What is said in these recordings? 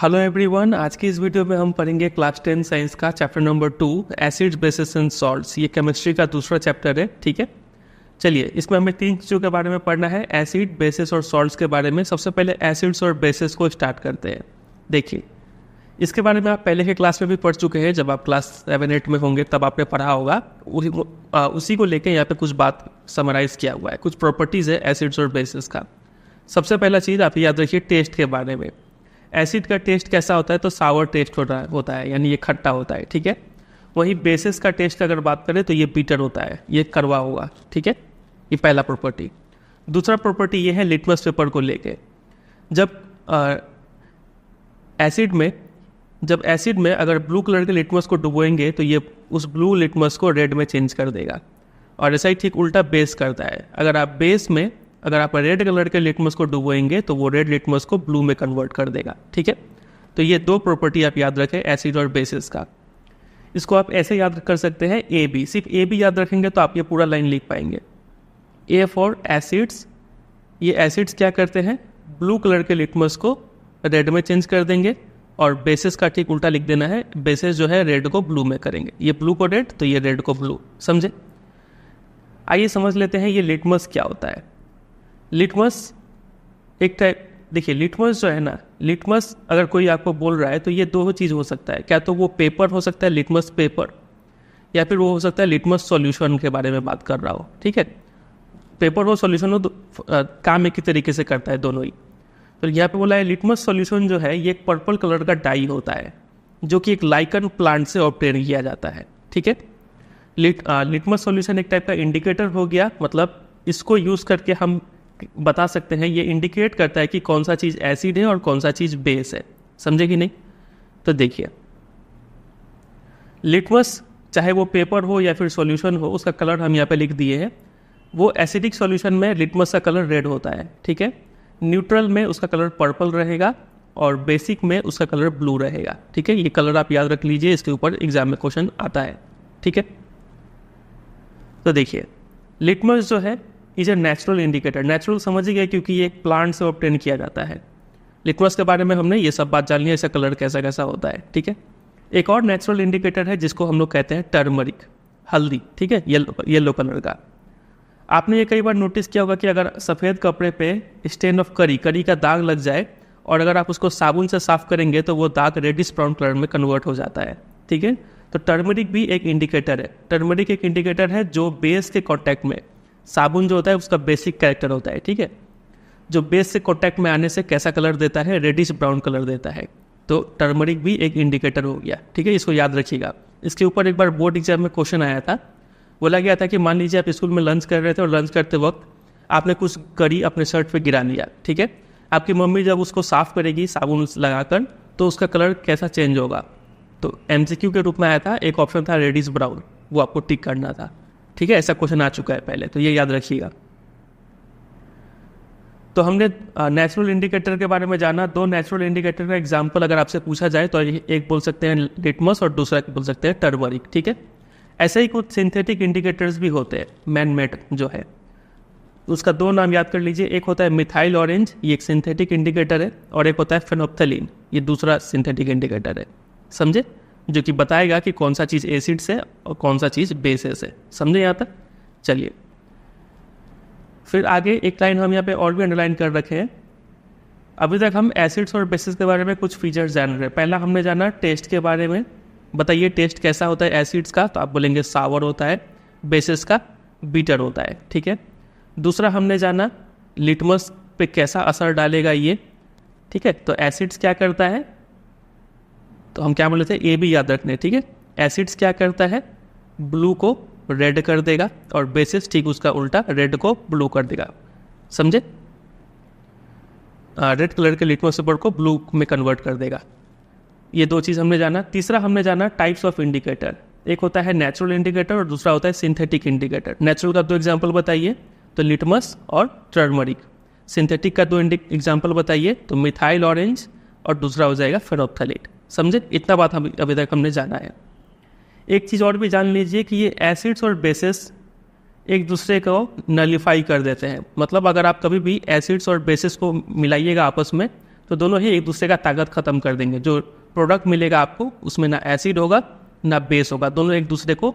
Hello everyone, आज की इस वीडियो में हम पढ़ेंगे क्लास 10 साइंस का chapter number 2 acids bases and salts. ये केमिस्ट्री का दूसरा चैप्टर है। ठीक है, चलिए इसमें हमें 3 चीज़ों के बारे में पढ़ना है, एसिड, बेसिस और सॉल्ट्स के बारे में। सबसे पहले एसिड्स और बेसिस को स्टार्ट करते हैं। देखिए, इसके बारे में आप पहले के क्लास में भी पढ़ चुके हैं। जब आप क्लास 7-8 में होंगे तब आपने पढ़ा होगा। उसी को लेकर यहाँ पे कुछ बात समराइज किया हुआ है, कुछ प्रॉपर्टीज़ है एसिड्स और बेसिस का। सबसे पहला चीज़ आप याद रखिए टेस्ट के बारे में। एसिड का टेस्ट कैसा होता है? तो सावर टेस्ट होता है, यानी ये खट्टा होता है। ठीक है, वहीं बेसिस का टेस्ट अगर बात करें तो ये बीटर होता है, ये कड़वा होगा। ठीक है, ये पहला प्रॉपर्टी। दूसरा प्रॉपर्टी ये है लिटमस पेपर को लेके। जब एसिड में अगर ब्लू कलर के लिटमस को डुबोएंगे तो ये उस ब्लू लिटमस को रेड में चेंज कर देगा, और ऐसा ही ठीक उल्टा बेस करता है। अगर आप रेड कलर के लिटमस को डुबोएंगे तो वो रेड लिटमस को ब्लू में कन्वर्ट कर देगा। ठीक है, तो ये 2 प्रॉपर्टी आप याद रखें एसिड और बेसिस का। इसको आप ऐसे याद कर सकते हैं ए बी, सिर्फ ए बी याद रखेंगे तो आप ये पूरा लाइन लिख पाएंगे। ए फॉर एसिड्स, ये एसिड्स क्या करते हैं? ब्लू कलर के लिटमस को रेड में चेंज कर देंगे, और बेसिस का ठीक उल्टा लिख देना है। बेसिस जो है रेड को ब्लू में करेंगे, ये ब्लू को रेड तो ये रेड को ब्लू। समझे? आइए समझ लेते हैं ये लिटमस क्या होता है। लिटमस एक टाइप, देखिए लिटमस जो है ना, लिटमस अगर कोई आपको बोल रहा है तो ये 2 चीज़ हो सकता है। क्या तो वो पेपर हो सकता है, लिटमस पेपर, या फिर वो हो सकता है लिटमस सॉल्यूशन के बारे में बात कर रहा हो। ठीक है, पेपर हो सॉल्यूशन हो काम एक ही तरीके से करता है, दोनों ही। तो यहाँ पे बोला है लिटमस सॉल्यूशन जो है ये एक पर्पल कलर का डाई होता है, जो कि एक लाइकन प्लांट से ऑब्टेन किया जाता है। ठीक है, लिटमस सॉल्यूशन एक टाइप का इंडिकेटर हो गया, मतलब इसको यूज़ करके हम बता सकते हैं, ये इंडिकेट करता है कि कौन सा चीज़ एसिड है और कौन सा चीज़ बेस है। समझे कि नहीं? तो देखिए, लिटमस चाहे वो पेपर हो या फिर सॉल्यूशन हो, उसका कलर हम यहाँ पे लिख दिए हैं। वो एसिडिक सॉल्यूशन में लिटमस का कलर रेड होता है। ठीक है, न्यूट्रल में उसका कलर पर्पल रहेगा, और बेसिक में उसका कलर ब्लू रहेगा। ठीक है, ये कलर आप याद रख लीजिए, इसके ऊपर एग्जाम में क्वेश्चन आता है। ठीक है, तो देखिए लिटमस जो है is a natural indicator. Natural समझिए क्योंकि ये एक प्लांट से ऑब्टेन किया जाता है। लिटमस के बारे में हमने ये सब बात जान ली है, इसका कलर कैसा कैसा होता है। ठीक है, एक और नेचुरल इंडिकेटर है जिसको हम लोग कहते हैं टर्मरिक, हल्दी। ठीक है, येलो कलर का। आपने ये कई बार नोटिस किया होगा कि अगर सफ़ेद कपड़े पे स्टेन ऑफ करी का दाग लग जाए, और अगर आप उसको साबुन से साफ करेंगे तो वो दाग रेडिश ब्राउन कलर में कन्वर्ट हो जाता है। ठीक है, तो टर्मरिक भी एक इंडिकेटर है। टर्मरिक एक इंडिकेटर है जो बेस के कॉन्टैक्ट में, साबुन जो होता है उसका बेसिक कैरेक्टर होता है। ठीक है, जो बेस से कॉन्टैक्ट में आने से कैसा कलर देता है? रेडिश ब्राउन कलर देता है। तो टर्मरिक भी एक इंडिकेटर हो गया। ठीक है, इसको याद रखिएगा। इसके ऊपर एक बार बोर्ड एग्जाम में क्वेश्चन आया था। बोला गया था कि मान लीजिए आप स्कूल में लंच कर रहे थे, और लंच करते वक्त आपने कुछ करी अपने शर्ट पे गिरा लिया। ठीक है, आपकी मम्मी जब उसको साफ करेगी साबुन लगाकर तो उसका कलर कैसा चेंज होगा? तो MCQ के रूप में आया था, एक ऑप्शन था रेडिश ब्राउन, वो आपको टिक करना था। ठीक है, ऐसा क्वेश्चन आ चुका है पहले, तो ये याद रखिएगा। तो हमने नेचुरल इंडिकेटर के बारे में जाना। 2 नेचुरल इंडिकेटर का एग्जांपल अगर आपसे पूछा जाए तो एक बोल सकते हैं लिटमस और दूसरा बोल सकते हैं टर्मरिक। ठीक है, ऐसे ही कुछ सिंथेटिक इंडिकेटर्स भी होते हैं, मैन मेड जो है उसका 2 नाम याद कर लीजिए। एक होता है मिथाइल ऑरेंज, ये एक सिंथेटिक इंडिकेटर है, और एक होता है फेनोप्थलीन, ये दूसरा सिंथेटिक इंडिकेटर है। समझे? जो कि बताएगा कि कौन सा चीज़ एसिड्स है और कौन सा चीज़ बेसिस है। समझे यहाँ तक? चलिए फिर आगे एक लाइन हम यहाँ पे और भी अंडरलाइन कर रखे हैं। अभी तक हम एसिड्स और बेसिस के बारे में कुछ फीचर्स जान रहे हैं। पहला हमने जाना टेस्ट के बारे में। बताइए टेस्ट कैसा होता है एसिड्स का? तो आप बोलेंगे सावर होता है, बेसिस का बीटर होता है। ठीक है, दूसरा हमने जाना लिटमस पे कैसा असर डालेगा ये। ठीक है, तो एसिड्स क्या करता है? तो हम क्या बोले थे, ए भी याद रखने। ठीक है, एसिड्स क्या करता है? ब्लू को रेड कर देगा, और बेसिस ठीक उसका उल्टा रेड को ब्लू कर देगा। समझे? रेड कलर के लिटमस पेपर को ब्लू में कन्वर्ट कर देगा। ये 2 चीज़ हमने जाना। तीसरा हमने जाना टाइप्स ऑफ इंडिकेटर। एक होता है नेचुरल इंडिकेटर और दूसरा होता है सिंथेटिक इंडिकेटर। नेचुरल का 2 एग्जाम्पल बताइए, तो लिटमस और टर्मरिक। सिंथेटिक का 2 एग्जाम्पल बताइए, तो मिथाइल ऑरेंज और दूसरा हो जाएगा फेनोप्थलीन। समझे? इतना बात अभी तक हमने जाना है। एक चीज़ और भी जान लीजिए कि ये एसिड्स और बेसिस एक दूसरे को नलिफाई कर देते हैं। मतलब अगर आप कभी भी एसिड्स और बेसिस को मिलाइएगा आपस में तो दोनों ही एक दूसरे का ताकत ख़त्म कर देंगे। जो प्रोडक्ट मिलेगा आपको उसमें ना एसिड होगा ना बेस होगा, दोनों एक दूसरे को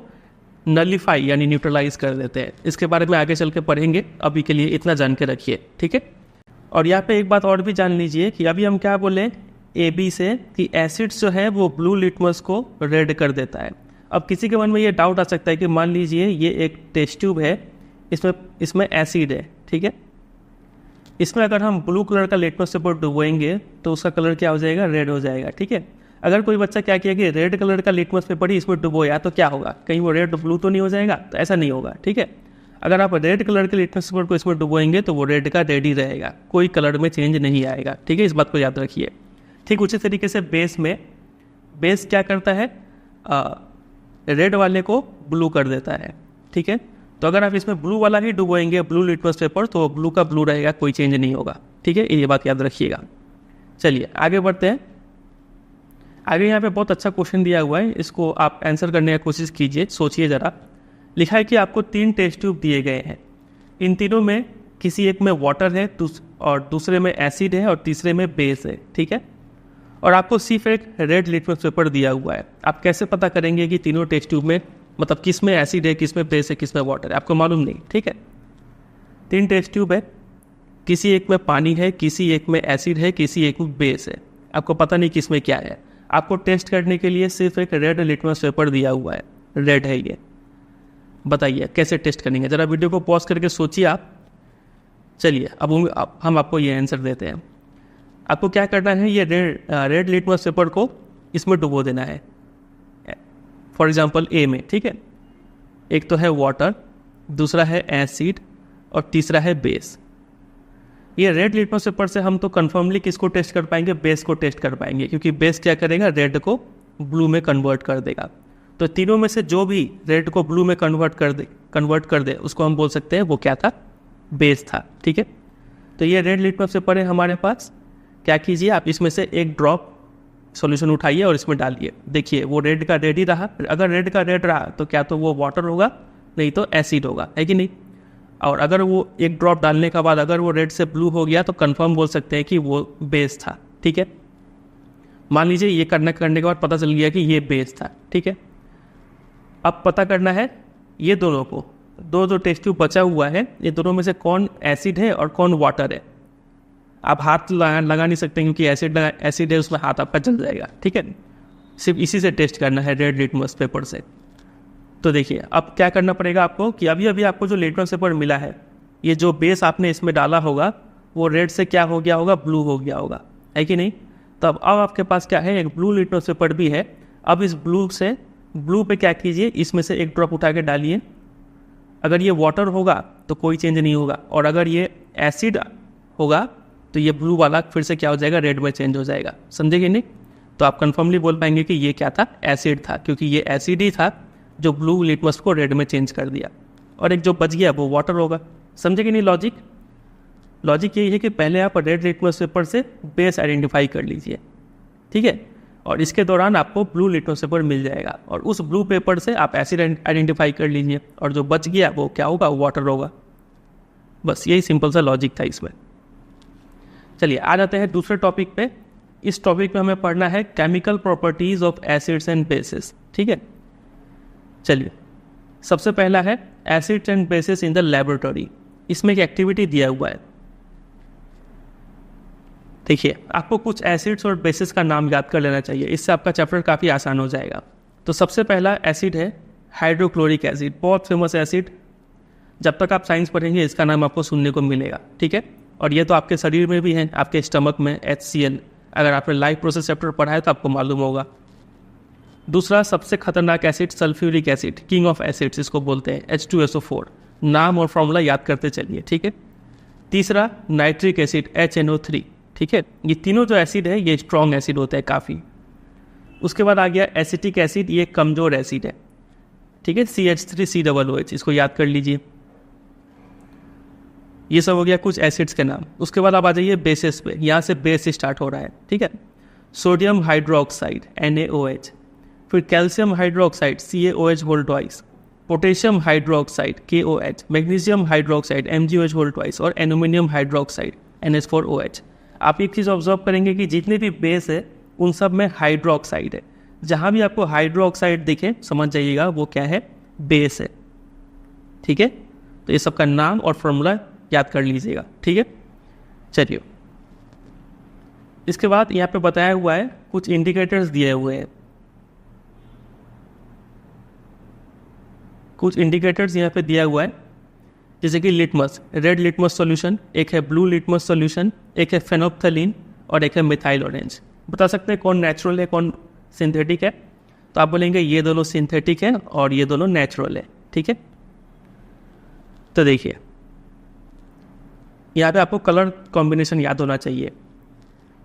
नलीफाई यानी न्यूट्रलाइज कर देते हैं। इसके बारे में आगे चल के पढ़ेंगे, अभी के लिए इतना जान के रखिए, ठीक है। और यहाँ पे एक बात और भी जान लीजिए कि अभी हम क्या बोले ए बी से कि एसिड्स जो है वो ब्लू लिटमस को रेड कर देता है। अब किसी के मन में ये डाउट आ सकता है कि मान लीजिए ये एक टेस्ट ट्यूब है, इसमें एसिड है, ठीक है। इसमें अगर हम ब्लू कलर का लिटमस पेपर डुबोएंगे तो उसका कलर क्या हो जाएगा, रेड हो जाएगा, ठीक है। अगर कोई बच्चा क्या किया कि रेड कलर का लिटमस पेपर ही इसमें डुबोया तो क्या होगा, कहीं वो रेड ब्लू तो नहीं हो जाएगा, तो ऐसा नहीं होगा, ठीक है। अगर आप रेड कलर के लिटमस पेपर को इसमें डुबोएंगे तो वो रेड का रेड ही रहेगा, कोई कलर में चेंज नहीं आएगा, ठीक है। इस बात को याद रखिए। ठीक उसी तरीके से बेस क्या करता है, रेड वाले को ब्लू कर देता है, ठीक है। तो अगर आप इसमें ब्लू वाला ही डुबोएंगे, ब्लू लिटमस पेपर, तो ब्लू का ब्लू रहेगा, कोई चेंज नहीं होगा, ठीक है। ये बात याद रखिएगा। चलिए आगे बढ़ते हैं। आगे यहाँ पे बहुत अच्छा क्वेश्चन दिया हुआ है, इसको आप आंसर करने की कोशिश कीजिए, सोचिए ज़रा। लिखा है कि आपको 3 टेस्ट ट्यूब दिए गए हैं, इन तीनों में किसी एक में वाटर है और दूसरे में एसिड है और तीसरे में बेस है, ठीक है। और आपको सिर्फ एक रेड लिटमस पेपर दिया हुआ है। आप कैसे पता करेंगे कि तीनों टेस्ट ट्यूब में मतलब किस में एसिड है, किस में बेस है, किस में वाटर है, आपको मालूम नहीं, ठीक है। 3 टेस्ट ट्यूब है, किसी एक में पानी है, किसी एक में एसिड है, किसी एक में बेस है, आपको पता नहीं किस में क्या है। आपको टेस्ट करने के लिए सिर्फ एक रेड लिटमस पेपर दिया हुआ है, रेड है ये। बताइए कैसे टेस्ट करेंगे, ज़रा वीडियो को पॉज करके सोचिए आप। चलिए अब हम आपको ये आंसर देते हैं। आपको क्या करना है, ये रेड लिटमस पेपर को इसमें डुबो देना है, फॉर एग्जांपल ए में, ठीक है। एक तो है वाटर, दूसरा है एसिड और तीसरा है बेस। ये रेड लिटमस पेपर से हम तो कन्फर्मली किसको टेस्ट कर पाएंगे, बेस को टेस्ट कर पाएंगे, क्योंकि बेस क्या करेगा, रेड को ब्लू में कन्वर्ट कर देगा। तो तीनों में से जो भी रेड को ब्लू में कन्वर्ट कर दे उसको हम बोल सकते हैं वो क्या था, बेस था, ठीक है। तो ये रेड लिटमस पेपर है हमारे पास। क्या कीजिए, आप इसमें से एक ड्रॉप सॉल्यूशन उठाइए और इसमें डालिए। देखिए वो रेड का रेड ही रहा, अगर रेड का रेड रहा तो क्या तो वो वाटर होगा, नहीं तो एसिड होगा, है कि नहीं। और अगर वो एक ड्रॉप डालने के बाद अगर वो रेड से ब्लू हो गया तो कंफर्म बोल सकते हैं कि वो बेस था, ठीक है। मान लीजिए ये करने के बाद पता चल गया कि ये बेस था, ठीक है। अब पता करना है ये दोनों को, दो टेस्ट ट्यूब बचा हुआ है, ये दोनों में से कौन एसिड है और कौन वाटर है। आप हाथ लगा नहीं सकते क्योंकि एसिड है, उसमें हाथ आपका जल जाएगा, ठीक है। सिर्फ इसी से टेस्ट करना है, रेड लिटमस पेपर से। तो देखिए अब क्या करना पड़ेगा आपको कि अभी आपको जो लिटमस पेपर मिला है, ये जो बेस आपने इसमें डाला होगा वो रेड से क्या हो गया होगा, ब्लू हो गया होगा, है कि नहीं। तो अब आपके पास क्या है, एक ब्लू लिटमस पेपर भी है। अब इस ब्लू पे क्या कीजिए, इसमें से एक ड्रॉप उठा के डालिए। अगर ये वाटर होगा तो कोई चेंज नहीं होगा, और अगर ये एसिड होगा तो ये ब्लू वाला फिर से क्या हो जाएगा, रेड में चेंज हो जाएगा, समझे कि नहीं। तो आप कंफर्मली बोल पाएंगे कि ये क्या था, एसिड था, क्योंकि ये एसिड ही था जो ब्लू लिटमस को रेड में चेंज कर दिया। और एक जो बच गया वो वाटर होगा, समझे कि नहीं। लॉजिक यही है कि पहले आप रेड लिटमस पेपर से बेस आइडेंटिफाई कर लीजिए, ठीक है। और इसके दौरान आपको ब्लू लिटमस पेपर मिल जाएगा, और उस ब्लू पेपर से आप एसिड आइडेंटिफाई कर लीजिए, और जो बच गया वो क्या होगा, वाटर होगा। बस यही सिंपल सा लॉजिक था इसमें। चलिए आ जाते हैं दूसरे टॉपिक पे। इस टॉपिक में हमें पढ़ना है chemical properties of acids and bases, ठीक है। चलिए सबसे पहला है acids and bases in the laboratory. इसमें एक एक्टिविटी दिया हुआ है। देखिए आपको कुछ एसिड्स और बेसिस का नाम याद कर लेना चाहिए, इससे आपका चैप्टर काफ़ी आसान हो जाएगा। तो सबसे पहला एसिड है हाइड्रोक्लोरिक एसिड, बहुत फेमस एसिड। जब तक आप साइंस पढ़ेंगे इसका नाम आपको सुनने को मिलेगा, ठीक है। और ये तो आपके शरीर में भी है, आपके स्टमक में HCl। अगर आपने लाइफ प्रोसेस चैप्टर पढ़ा है तो आपको मालूम होगा। दूसरा सबसे खतरनाक acid sulphuric acid, king of acids इसको बोलते हैं, H2SO4। नाम और फॉर्मूला याद करते चलिए, ठीक है। तीसरा नाइट्रिक एसिड HNO3, ठीक है। ये तीनों जो एसिड है ये स्ट्रॉन्ग एसिड होते हैं काफ़ी। उसके बाद आ गया एसिटिक एसिड, ये कमज़ोर एसिड है, ठीक है, CH3COOH, इसको याद कर लीजिए। ये सब हो गया कुछ एसिड्स के नाम। उसके बाद आप आ जाइए बेसिस पे, यहाँ से बेस स्टार्ट हो रहा है, ठीक है। सोडियम हाइड्रोक्साइड NaOH, फिर calcium hydroxide CaOH2, potassium hydroxide KOH, magnesium hydroxide MgOH2 और एल्यूमिनियम हाइड्रोक्साइड NH4OH। आप एक चीज़ ऑब्जर्व करेंगे कि जितने भी बेस है उन सब में हाइड्रोक्साइड है। जहाँ भी आपको हाइड्रोक्साइड दिखे समझ जाइएगा वो क्या है, बेस है। ठीक है, तो ये सबका नाम और फॉर्मूला याद कर लीजिएगा। ठीक है, चलिए इसके बाद यहाँ पे बताया हुआ है कुछ इंडिकेटर्स दिए हुए हैं। कुछ इंडिकेटर्स यहाँ पे दिया हुआ है, जैसे कि लिटमस, रेड लिटमस सॉल्यूशन, एक है ब्लू लिटमस सॉल्यूशन, एक है फेनोप्थलीन और एक है मिथाइल ऑरेंज। बता सकते हैं कौन नेचुरल है कौन सिंथेटिक है? तो आप बोलेंगे ये दोनों सिंथेटिक है और ये दोनों नेचुरल है। ठीक है, तो देखिए यहाँ पे आपको कलर कॉम्बिनेशन याद होना चाहिए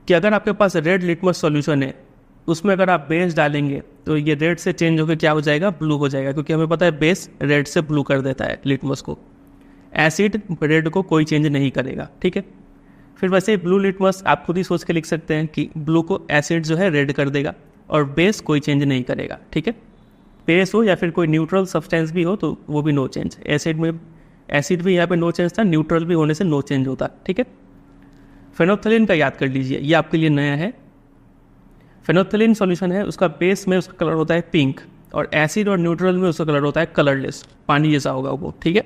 कि अगर आपके पास रेड लिटमस सॉल्यूशन है उसमें अगर आप बेस डालेंगे तो ये रेड से चेंज होकर क्या हो जाएगा, ब्लू हो जाएगा, क्योंकि हमें पता है बेस रेड से ब्लू कर देता है लिटमस को। एसिड रेड को कोई चेंज नहीं करेगा। ठीक है, फिर वैसे ब्लू लिटमस आप खुद ही सोच के लिख सकते हैं कि ब्लू को एसिड जो है रेड कर देगा और बेस कोई चेंज नहीं करेगा। ठीक है, बेस हो या फिर कोई न्यूट्रल सब्सटेंस भी हो तो वो भी नो चेंज। एसिड भी यहाँ पे नो चेंज था, न्यूट्रल भी होने से नो चेंज होता। ठीक है, फेनोप्थलीन का याद कर लीजिए, ये आपके लिए नया है। फेनोप्थलीन सॉल्यूशन है, उसका बेस में उसका कलर होता है पिंक और एसिड और न्यूट्रल में उसका कलर होता है कलरलेस, पानी जैसा होगा वो। ठीक है,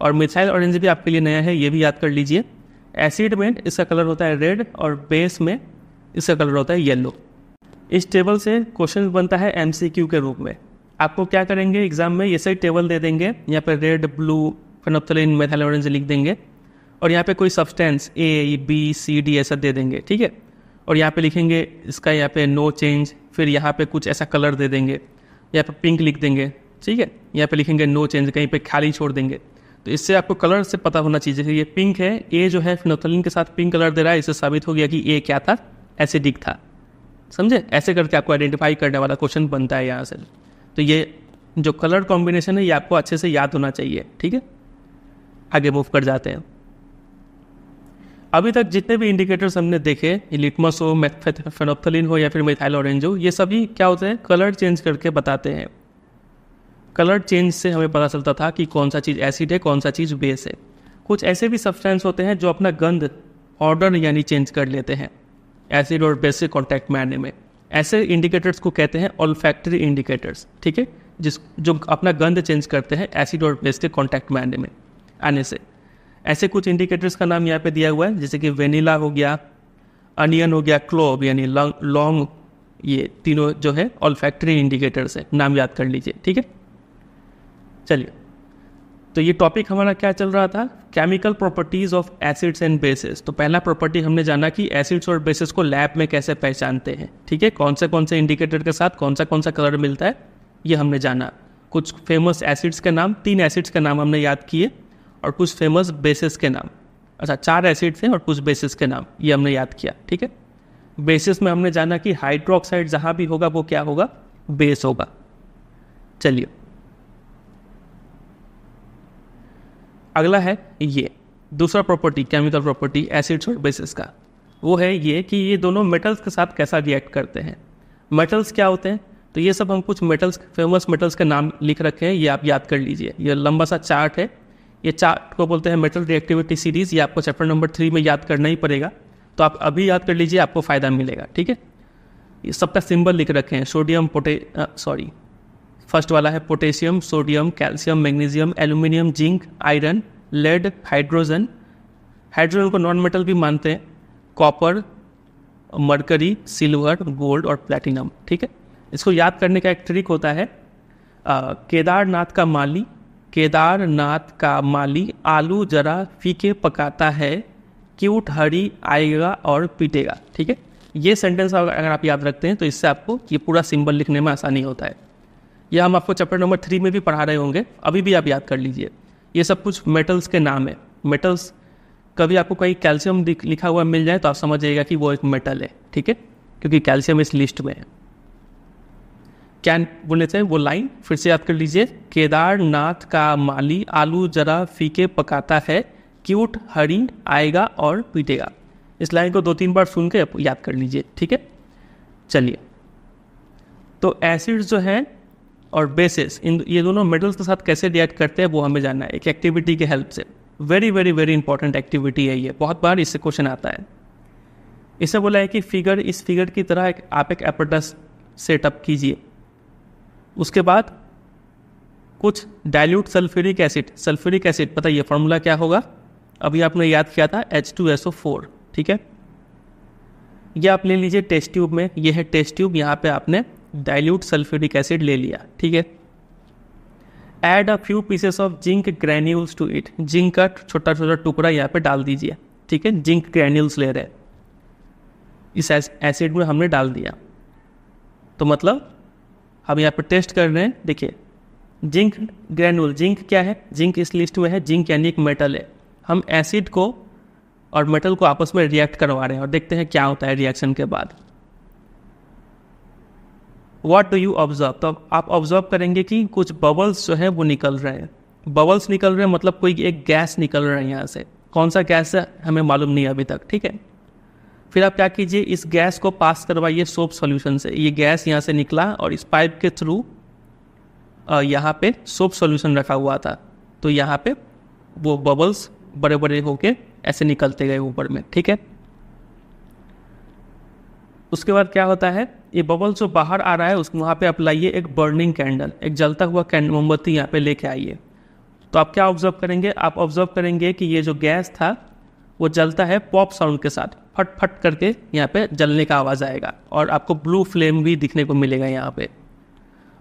और मिथाइल ऑरेंज भी आपके लिए नया है, ये भी याद कर लीजिए। एसिड में इसका कलर होता है रेड और बेस में इसका कलर होता है येलो। इस टेबल से क्वेश्चन बनता है एमसीक्यू के रूप में। आपको क्या करेंगे एग्जाम में, ये सही टेबल दे देंगे, यहाँ पे red blue phenolphthalein methyl orange लिख देंगे और यहाँ पे कोई substance A B C D ऐसा दे देंगे। ठीक है, और यहाँ पे लिखेंगे इसका यहाँ पे नो चेंज, फिर यहाँ पे कुछ ऐसा कलर दे देंगे, यहाँ पे पिंक लिख देंगे। ठीक है, यहाँ पे लिखेंगे नो चेंज, कहीं पे खाली छोड़ देंगे। तो इससे आपको कलर से पता होना चाहिए कि ये पिंक है, ए जो है फेनोप्थलीन के साथ पिंक कलर दे रहा है, इससे साबित हो गया कि ए क्या था, एसिडिक था। समझे, ऐसे करके आपको आइडेंटिफाई करने वाला क्वेश्चन बनता है यहाँ से। तो ये जो कलर कॉम्बिनेशन है ये आपको अच्छे से याद होना चाहिए। ठीक है, आगे मूव कर जाते हैं। अभी तक जितने भी इंडिकेटर्स हमने देखे, लिटमस हो, फेनोप्थलीन हो या फिर मिथाइल ऑरेंज हो, ये सभी क्या होते हैं, कलर चेंज करके बताते हैं। कलर चेंज से हमें पता चलता था कि कौन सा चीज़ एसिड है, कौन सा चीज़ बेस है। कुछ ऐसे भी सब्सटेंस होते हैं जो अपना गंध ऑर्डर यानी चेंज कर लेते हैं एसिड और बेस से कॉन्टैक्ट में आने में। ऐसे इंडिकेटर्स को कहते हैं ऑल्फैक्टरी इंडिकेटर्स। ठीक है, जो अपना गंध चेंज करते हैं एसिड और बेस के कॉन्टैक्ट में आने से। ऐसे कुछ इंडिकेटर्स का नाम यहाँ पे दिया हुआ है, जैसे कि वेनिला हो गया, अनियन हो गया, क्लोव यानी लौंग, ये तीनों जो है ऑल्फैक्टरी इंडिकेटर्स है, नाम याद कर लीजिए। ठीक है, चलिए तो ये टॉपिक हमारा क्या चल रहा था, chemical properties of acids and bases. तो पहला प्रॉपर्टी हमने जाना कि एसिड्स और बेसिस को लैब में कैसे पहचानते हैं। ठीक है, कौन से इंडिकेटर के साथ कौन सा कलर मिलता है ये हमने जाना। कुछ फेमस एसिड्स के नाम, 3 एसिड्स के नाम हमने याद किए और कुछ फेमस बेसिस के नाम। अच्छा, 4 एसिड्स हैं और कुछ बेसिस के नाम, ये हमने याद किया। ठीक है, बेसिस में हमने जाना कि हाइड्रोक्साइड जहाँ भी होगा वो क्या होगा, बेस होगा। चलिए अगला है ये दूसरा प्रॉपर्टी, केमिकल प्रॉपर्टी एसिड्स और बेसिस का, वो है ये कि ये दोनों मेटल्स के साथ कैसा रिएक्ट करते हैं। मेटल्स क्या होते हैं, तो ये सब हम कुछ मेटल्स, फेमस मेटल्स के नाम लिख रखे हैं, ये आप याद कर लीजिए। ये लंबा सा चार्ट है, ये चार्ट को बोलते हैं मेटल रिएक्टिविटी सीरीज। ये आपको चैप्टर नंबर 3 में याद करना ही पड़ेगा, तो आप अभी याद कर लीजिए, आपको फ़ायदा मिलेगा। ठीक है, ये सबका सिंबल लिख रखे हैं, सोडियम फर्स्ट वाला है potassium, sodium, calcium, magnesium, aluminium, zinc, iron, lead, hydrogen को नॉन मेटल भी मानते हैं, कॉपर, मरकरी, सिल्वर, गोल्ड और प्लैटिनम। ठीक है, इसको याद करने का एक ट्रिक होता है, केदारनाथ का माली आलू जरा फीके पकाता है, क्यूट हरी आएगा और पीटेगा। ठीक है, ये सेंटेंस अगर आप याद रखते हैं तो इससे आपको ये पूरा सिंबल लिखने में आसानी होता है। यह हम आपको चैप्टर नंबर 3 में भी पढ़ा रहे होंगे, अभी भी आप याद कर लीजिए। ये सब कुछ मेटल्स के नाम है। मेटल्स, कभी आपको कहीं कैल्शियम लिखा हुआ मिल जाए तो आप समझ जाइएगा कि वो एक मेटल है। ठीक है, क्योंकि कैल्शियम इस लिस्ट में है। क्या बोले थे वो लाइन, फिर से याद कर लीजिए, केदारनाथ का माली आलू जरा फीके पकाता है, क्यूट हरी आएगा और पीटेगा। इस लाइन को 2-3 बार सुन के याद कर लीजिए। ठीक है, चलिए तो एसिड्स जो है और बेसिस, ये दोनों मेटल्स के साथ कैसे रिएक्ट करते हैं वो हमें जानना है एक एक्टिविटी के हेल्प से। Very very very important activity है ये, बहुत बार इससे क्वेश्चन आता है। इसे बोला है कि इस फिगर की तरह आप एक एपरेटस सेटअप कीजिए। उसके बाद कुछ डाइल्यूट सल्फ्यूरिक एसिड पता ये फॉर्मूला क्या होगा, अभी आपने याद किया था H2SO4, ठीक है। ये आप ले लीजिए टेस्ट ट्यूब में, ये है टेस्ट ट्यूब, यहाँ पे आपने डाइल्यूट सल्फ्यूरिक एसिड ले लिया, ठीक है। Add a few pieces of zinc granules to it, zinc का छोटा छोटा टुकड़ा यहाँ पे डाल दीजिए, ठीक है। जिंक ग्रैन्यूल्स ले रहे हैं, इस एसिड में हमने डाल दिया, तो मतलब हम यहाँ पे टेस्ट कर रहे हैं। देखिए जिंक ग्रैन्यूल, जिंक क्या है, जिंक इस लिस्ट में है, जिंक यानी एक मेटल है। हम एसिड को और मेटल को आपस में रिएक्ट करवा रहे हैं और देखते हैं क्या होता है रिएक्शन के बाद। व्हाट डू यू ऑब्जर्व, तो आप ऑब्जर्व करेंगे कि कुछ बबल्स जो है वो निकल रहे हैं। बबल्स निकल रहे हैं मतलब कोई एक गैस निकल रहा है यहाँ से, कौन सा गैस है हमें मालूम नहीं अभी तक, ठीक है। फिर आप क्या कीजिए, इस गैस को पास करवाइए सोप सॉल्यूशन से। ये गैस यहाँ से निकला और इस पाइप के थ्रू यहाँ पे सोप सॉल्यूशन रखा हुआ था, तो यहाँ पे वो बबल्स बड़े बड़े होके ऐसे निकलते गए ऊपर में, ठीक है। उसके बाद क्या होता है, ये बबल जो बाहर आ रहा है उसको वहाँ पे आप लाइए एक बर्निंग कैंडल, एक जलता हुआ मोमबत्ती यहाँ पे लेके आइए। तो आप क्या ऑब्जर्व करेंगे, आप ऑब्जर्व करेंगे कि ये जो गैस था वो जलता है पॉप साउंड के साथ, फट फट करके यहाँ पे जलने का आवाज़ आएगा और आपको ब्लू फ्लेम भी दिखने को मिलेगा यहाँ पे।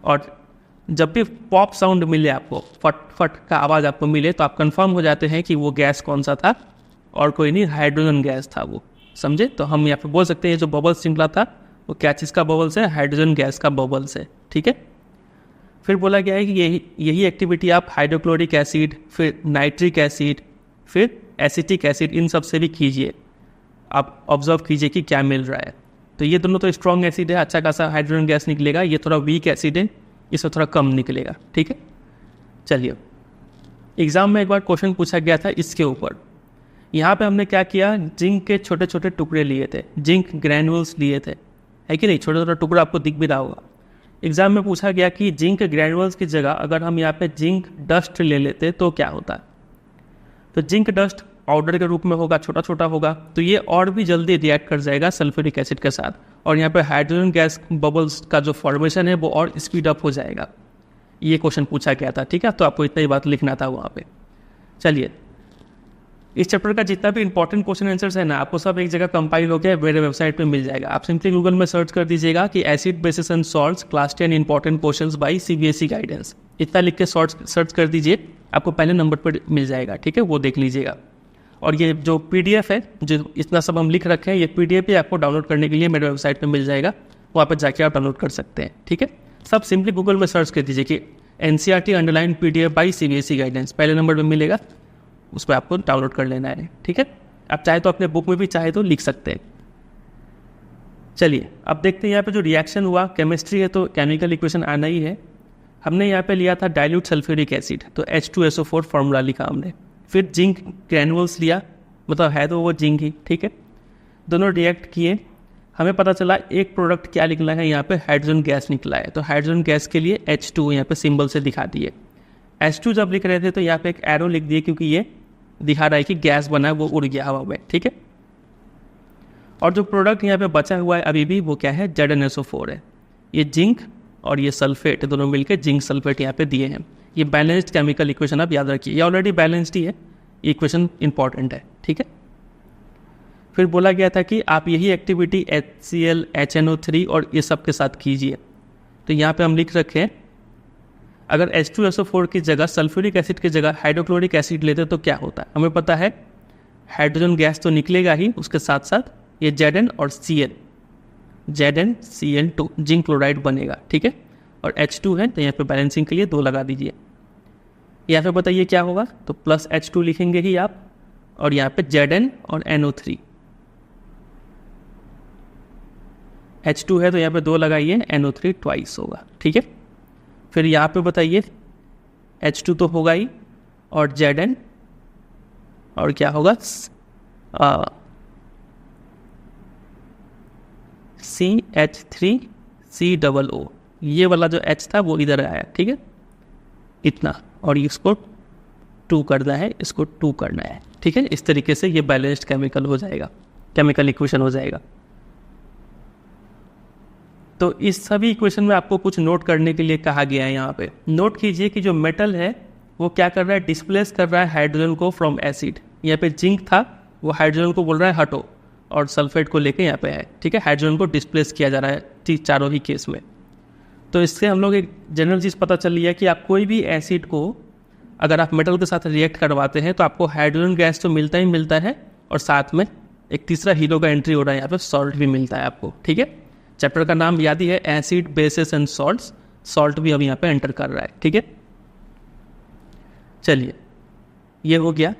और जब भी पॉप साउंड मिले आपको, फट फट का आवाज़ आपको मिले, तो आप कंफर्म हो जाते हैं कि वो गैस कौन सा था, और कोई नहीं, हाइड्रोजन गैस था वो, समझे। तो हम यहाँ पे बोल सकते हैं जो बबल्स निकला था वो क्या चीज़ का बबल्स है, हाइड्रोजन गैस का बबल्स है, ठीक है। फिर बोला गया है कि यही एक्टिविटी आप हाइड्रोक्लोरिक एसिड, फिर नाइट्रिक एसिड, फिर एसिटिक एसिड, इन सब से भी कीजिए। आप ऑब्जर्व कीजिए कि क्या मिल रहा है। तो ये दोनों तो स्ट्रॉन्ग एसिड है, अच्छा खासा हाइड्रोजन गैस निकलेगा। ये थोड़ा वीक एसिड है, इसमें थोड़ा कम निकलेगा, ठीक है। चलिए, एग्जाम में एक बार क्वेश्चन पूछा गया था इसके ऊपर। यहाँ पे हमने क्या किया, जिंक के छोटे छोटे टुकड़े लिए थे, जिंक ग्रैन्यूल्स लिए थे, है कि नहीं। छोटा छोटा टुकड़ा आपको दिख भी रहा होगा। एग्जाम में पूछा गया कि जिंक ग्रैन्यूल्स की जगह अगर हम यहाँ पे जिंक डस्ट ले लेते तो क्या होता। तो जिंक डस्ट पाउडर के रूप में होगा, छोटा छोटा होगा, तो ये और भी जल्दी रिएक्ट कर जाएगा सल्फ्यूरिक एसिड के साथ, और यहाँ पे हाइड्रोजन गैस बबल्स का जो फॉर्मेशन है वो और स्पीड अप हो जाएगा। ये क्वेश्चन पूछा गया था, ठीक है। तो आपको इतना ही बात लिखना था वहाँ पे। चलिए, इस चैप्टर का जितना भी इंपॉर्टेंट क्वेश्चन आंसर्स है ना, आपको सब एक जगह कंपाइल होकर मेरे वेबसाइट पे मिल जाएगा। आप सिंपली गूगल में सर्च कर दीजिएगा कि acid bases and salts class 10 important questions bye CBSE guidance, इतना लिख के सर्च कर दीजिए, आपको पहले नंबर पर मिल जाएगा, ठीक है। वो देख लीजिएगा। और ये जो PDF है, जो इतना सब हम लिख रखे हैं, ये PDF भी आपको डाउनलोड करने के लिए मेरे वेबसाइट पे मिल जाएगा, वहाँ पर जाके आप डाउनलोड कर सकते हैं, ठीक है। सब सिंपली गूगल में सर्च कर दीजिए कि NCERT _ PDF by CBSE guidance, पहले नंबर पर मिलेगा, उस पर आपको डाउनलोड कर लेना है, ठीक है। आप चाहे तो अपने बुक में भी चाहे तो लिख सकते हैं। चलिए, अब देखते हैं यहाँ पे जो रिएक्शन हुआ, केमिस्ट्री है तो केमिकल इक्वेशन आना ही है। हमने यहाँ पे लिया था डाइल्यूट सल्फ्यूरिक एसिड, तो H2SO4 फार्मूला लिखा हमने। फिर जिंक ग्रैन्यूल्स लिया, मतलब है तो वो जिंक ही, ठीक है। दोनों रिएक्ट किए, हमें पता चला एक प्रोडक्ट क्या निकला है, यहाँ पे हाइड्रोजन गैस निकला है। तो हाइड्रोजन गैस के लिए H2 यहाँ पे सिंबल से दिखा दिए। H2 जब लिख रहे थे तो यहाँ पे एक एरो लिख दिए, क्योंकि ये दिखा रहा है कि गैस बना है, वो उड़ गया हवा में, ठीक है। और जो प्रोडक्ट यहाँ पे बचा हुआ है अभी भी, वो क्या है, ZnSO4 है। ये जिंक और ये सल्फेट दोनों मिलकर जिंक सल्फेट यहाँ पे दिए हैं। ये बैलेंस्ड केमिकल इक्वेशन आप याद रखिए, ये ऑलरेडी बैलेंस्ड ही है, ये इक्वेशन इंपॉर्टेंट है, ठीक है। फिर बोला गया था कि आप यही एक्टिविटी HCl, HNO3 और ये सब के साथ कीजिए। तो यहाँ पे हम लिख रखे हैं, अगर H2SO4 की जगह सल्फ्यूरिक एसिड की जगह हाइड्रोक्लोरिक एसिड लेते तो क्या होता है। हमें पता है हाइड्रोजन गैस तो निकलेगा ही, उसके साथ साथ ये Zn और Cl, ZnCl2 जिंक क्लोराइड बनेगा, ठीक है। और H2 है तो यहाँ पे बैलेंसिंग के लिए 2 लगा दीजिए। यहाँ पे बताइए क्या होगा, तो प्लस H2 लिखेंगे ही आप, और यहाँ पे Zn और NO3, H2 है तो यहाँ पे 2 लगाइए, NO3 ट्वाइस होगा, ठीक है। फिर यहाँ पे बताइए H2 तो होगा ही, और Zn और क्या होगा, CH3COO, ये वाला जो H था वो इधर आया, ठीक है, इतना, और इसको 2 करना है, इसको 2 करना है, ठीक है। इस तरीके से ये बैलेंस्ड केमिकल हो जाएगा। केमिकल इक्वेशन हो जाएगा। तो इस सभी इक्वेशन में आपको कुछ नोट करने के लिए कहा गया है। यहाँ पे नोट कीजिए कि जो मेटल है वो क्या कर रहा है, डिस्प्लेस कर रहा है हाइड्रोजन को फ्रॉम एसिड। यहाँ पे जिंक था, वो हाइड्रोजन को बोल रहा है हटो, और सल्फेट को लेके यहाँ पे है, ठीक है। हाइड्रोजन को डिस्प्लेस किया जा रहा है चारों ही केस में। तो इससे हम लोग एक जनरल चीज़ पता चल रही है कि आप कोई भी एसिड को अगर आप मेटल के साथ रिएक्ट करवाते हैं तो आपको हाइड्रोजन गैस तो मिलता ही मिलता है, और साथ में एक तीसरा हीरो का एंट्री हो रहा है, यहाँ पे सॉल्ट भी मिलता है आपको, ठीक है। चैप्टर का नाम याद ही है, acid bases and salts. Salt भी अब यहाँ पे एंटर कर रहा है, ठीक है। चलिए, ये हो गया।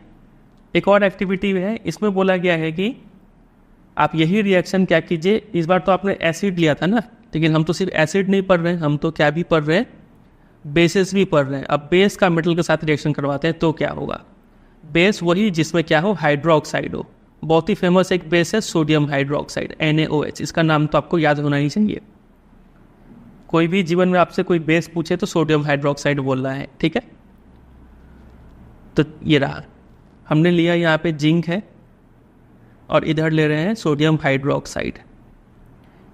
एक और एक्टिविटी है, इसमें बोला गया है कि आप यही रिएक्शन क्या कीजिए, इस बार तो आपने एसिड लिया था ना, लेकिन हम तो सिर्फ एसिड नहीं पढ़ रहे हैं, हम तो क्या भी पढ़ रहे हैं, बेसिस भी पढ़ रहे हैं। अब बेस का मेटल के साथ रिएक्शन करवाते हैं तो क्या होगा, बेस वही जिसमें क्या हो, हाइड्रोक्साइड हो। बहुत ही फेमस एक बेस है सोडियम हाइड्रोक्साइड, NaOH। इसका नाम तो आपको याद होना ही चाहिए। कोई भी जीवन में आपसे कोई बेस पूछे तो सोडियम हाइड्रोक्साइड बोलना है, ठीक है। तो ये रहा, हमने लिया यहाँ पे जिंक है और इधर ले रहे हैं सोडियम हाइड्रोक्साइड।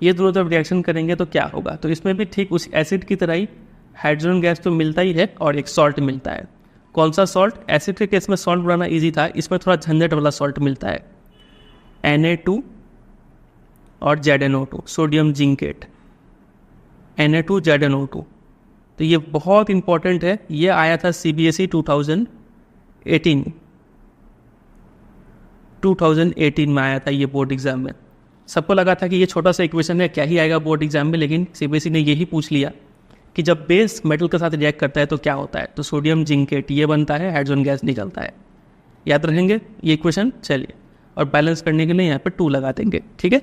ये दोनों जब रिएक्शन करेंगे तो क्या होगा, तो इसमें भी ठीक उस एसिड की तरह ही हाइड्रोजन गैस तो मिलता ही है और एक सॉल्ट मिलता है। कौन सा सॉल्ट, एसिड के केस में सॉल्ट बनाना इजी था, इसमें थोड़ा झंझट वाला सॉल्ट मिलता है, Na2 और ZnO2, sodium zincate, Na2 ZnO2। तो ये बहुत इंपॉर्टेंट है, ये आया था CBSE 2018 में आया था ये बोर्ड एग्जाम में। सबको लगा था कि ये छोटा सा इक्वेशन है, क्या ही आएगा बोर्ड एग्जाम में, लेकिन CBSE ने यही पूछ लिया कि जब बेस मेटल के साथ रिएक्ट करता है तो क्या होता है, तो सोडियम जिंकेट ये बनता है, हाइड्रोजन गैस निकलता है। याद रखेंगे ये इक्वेशन। चलिए, और बैलेंस करने के लिए यहाँ पे 2 लगा देंगे, ठीक है।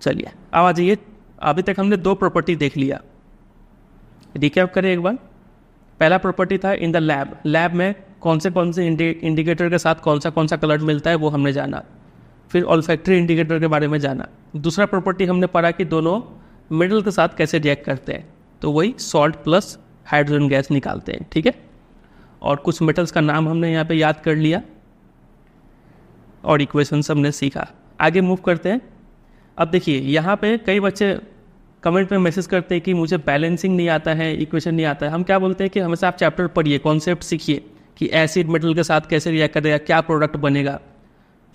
चलिए, अब आ जाइए, अभी तक हमने 2 प्रॉपर्टी देख लिया, रिकैप करें एक बार। पहला प्रॉपर्टी था इन द लैब, लैब में कौन से इंडिकेटर के साथ कौन सा कलर मिलता है वो हमने जाना। फिर ऑल्फैक्टरी इंडिकेटर के बारे में जाना। दूसरा प्रॉपर्टी हमने पढ़ा कि दोनों मेटल के साथ कैसे रिएक्ट करते हैं, तो वही सॉल्ट प्लस हाइड्रोजन गैस निकालते हैं, ठीक है। और कुछ मेटल्स का नाम हमने यहाँ पे याद कर लिया और इक्वेशंस हमने सीखा। आगे मूव करते हैं। अब देखिए, यहाँ पे कई बच्चे कमेंट में मैसेज करते हैं कि मुझे बैलेंसिंग नहीं आता है, इक्वेशन नहीं आता है। हम क्या बोलते हैं कि हमेशा आप चैप्टर पढ़िए, कॉन्सेप्ट सीखिए कि एसिड मेटल के साथ कैसे रिएक्ट करेगा, क्या प्रोडक्ट बनेगा,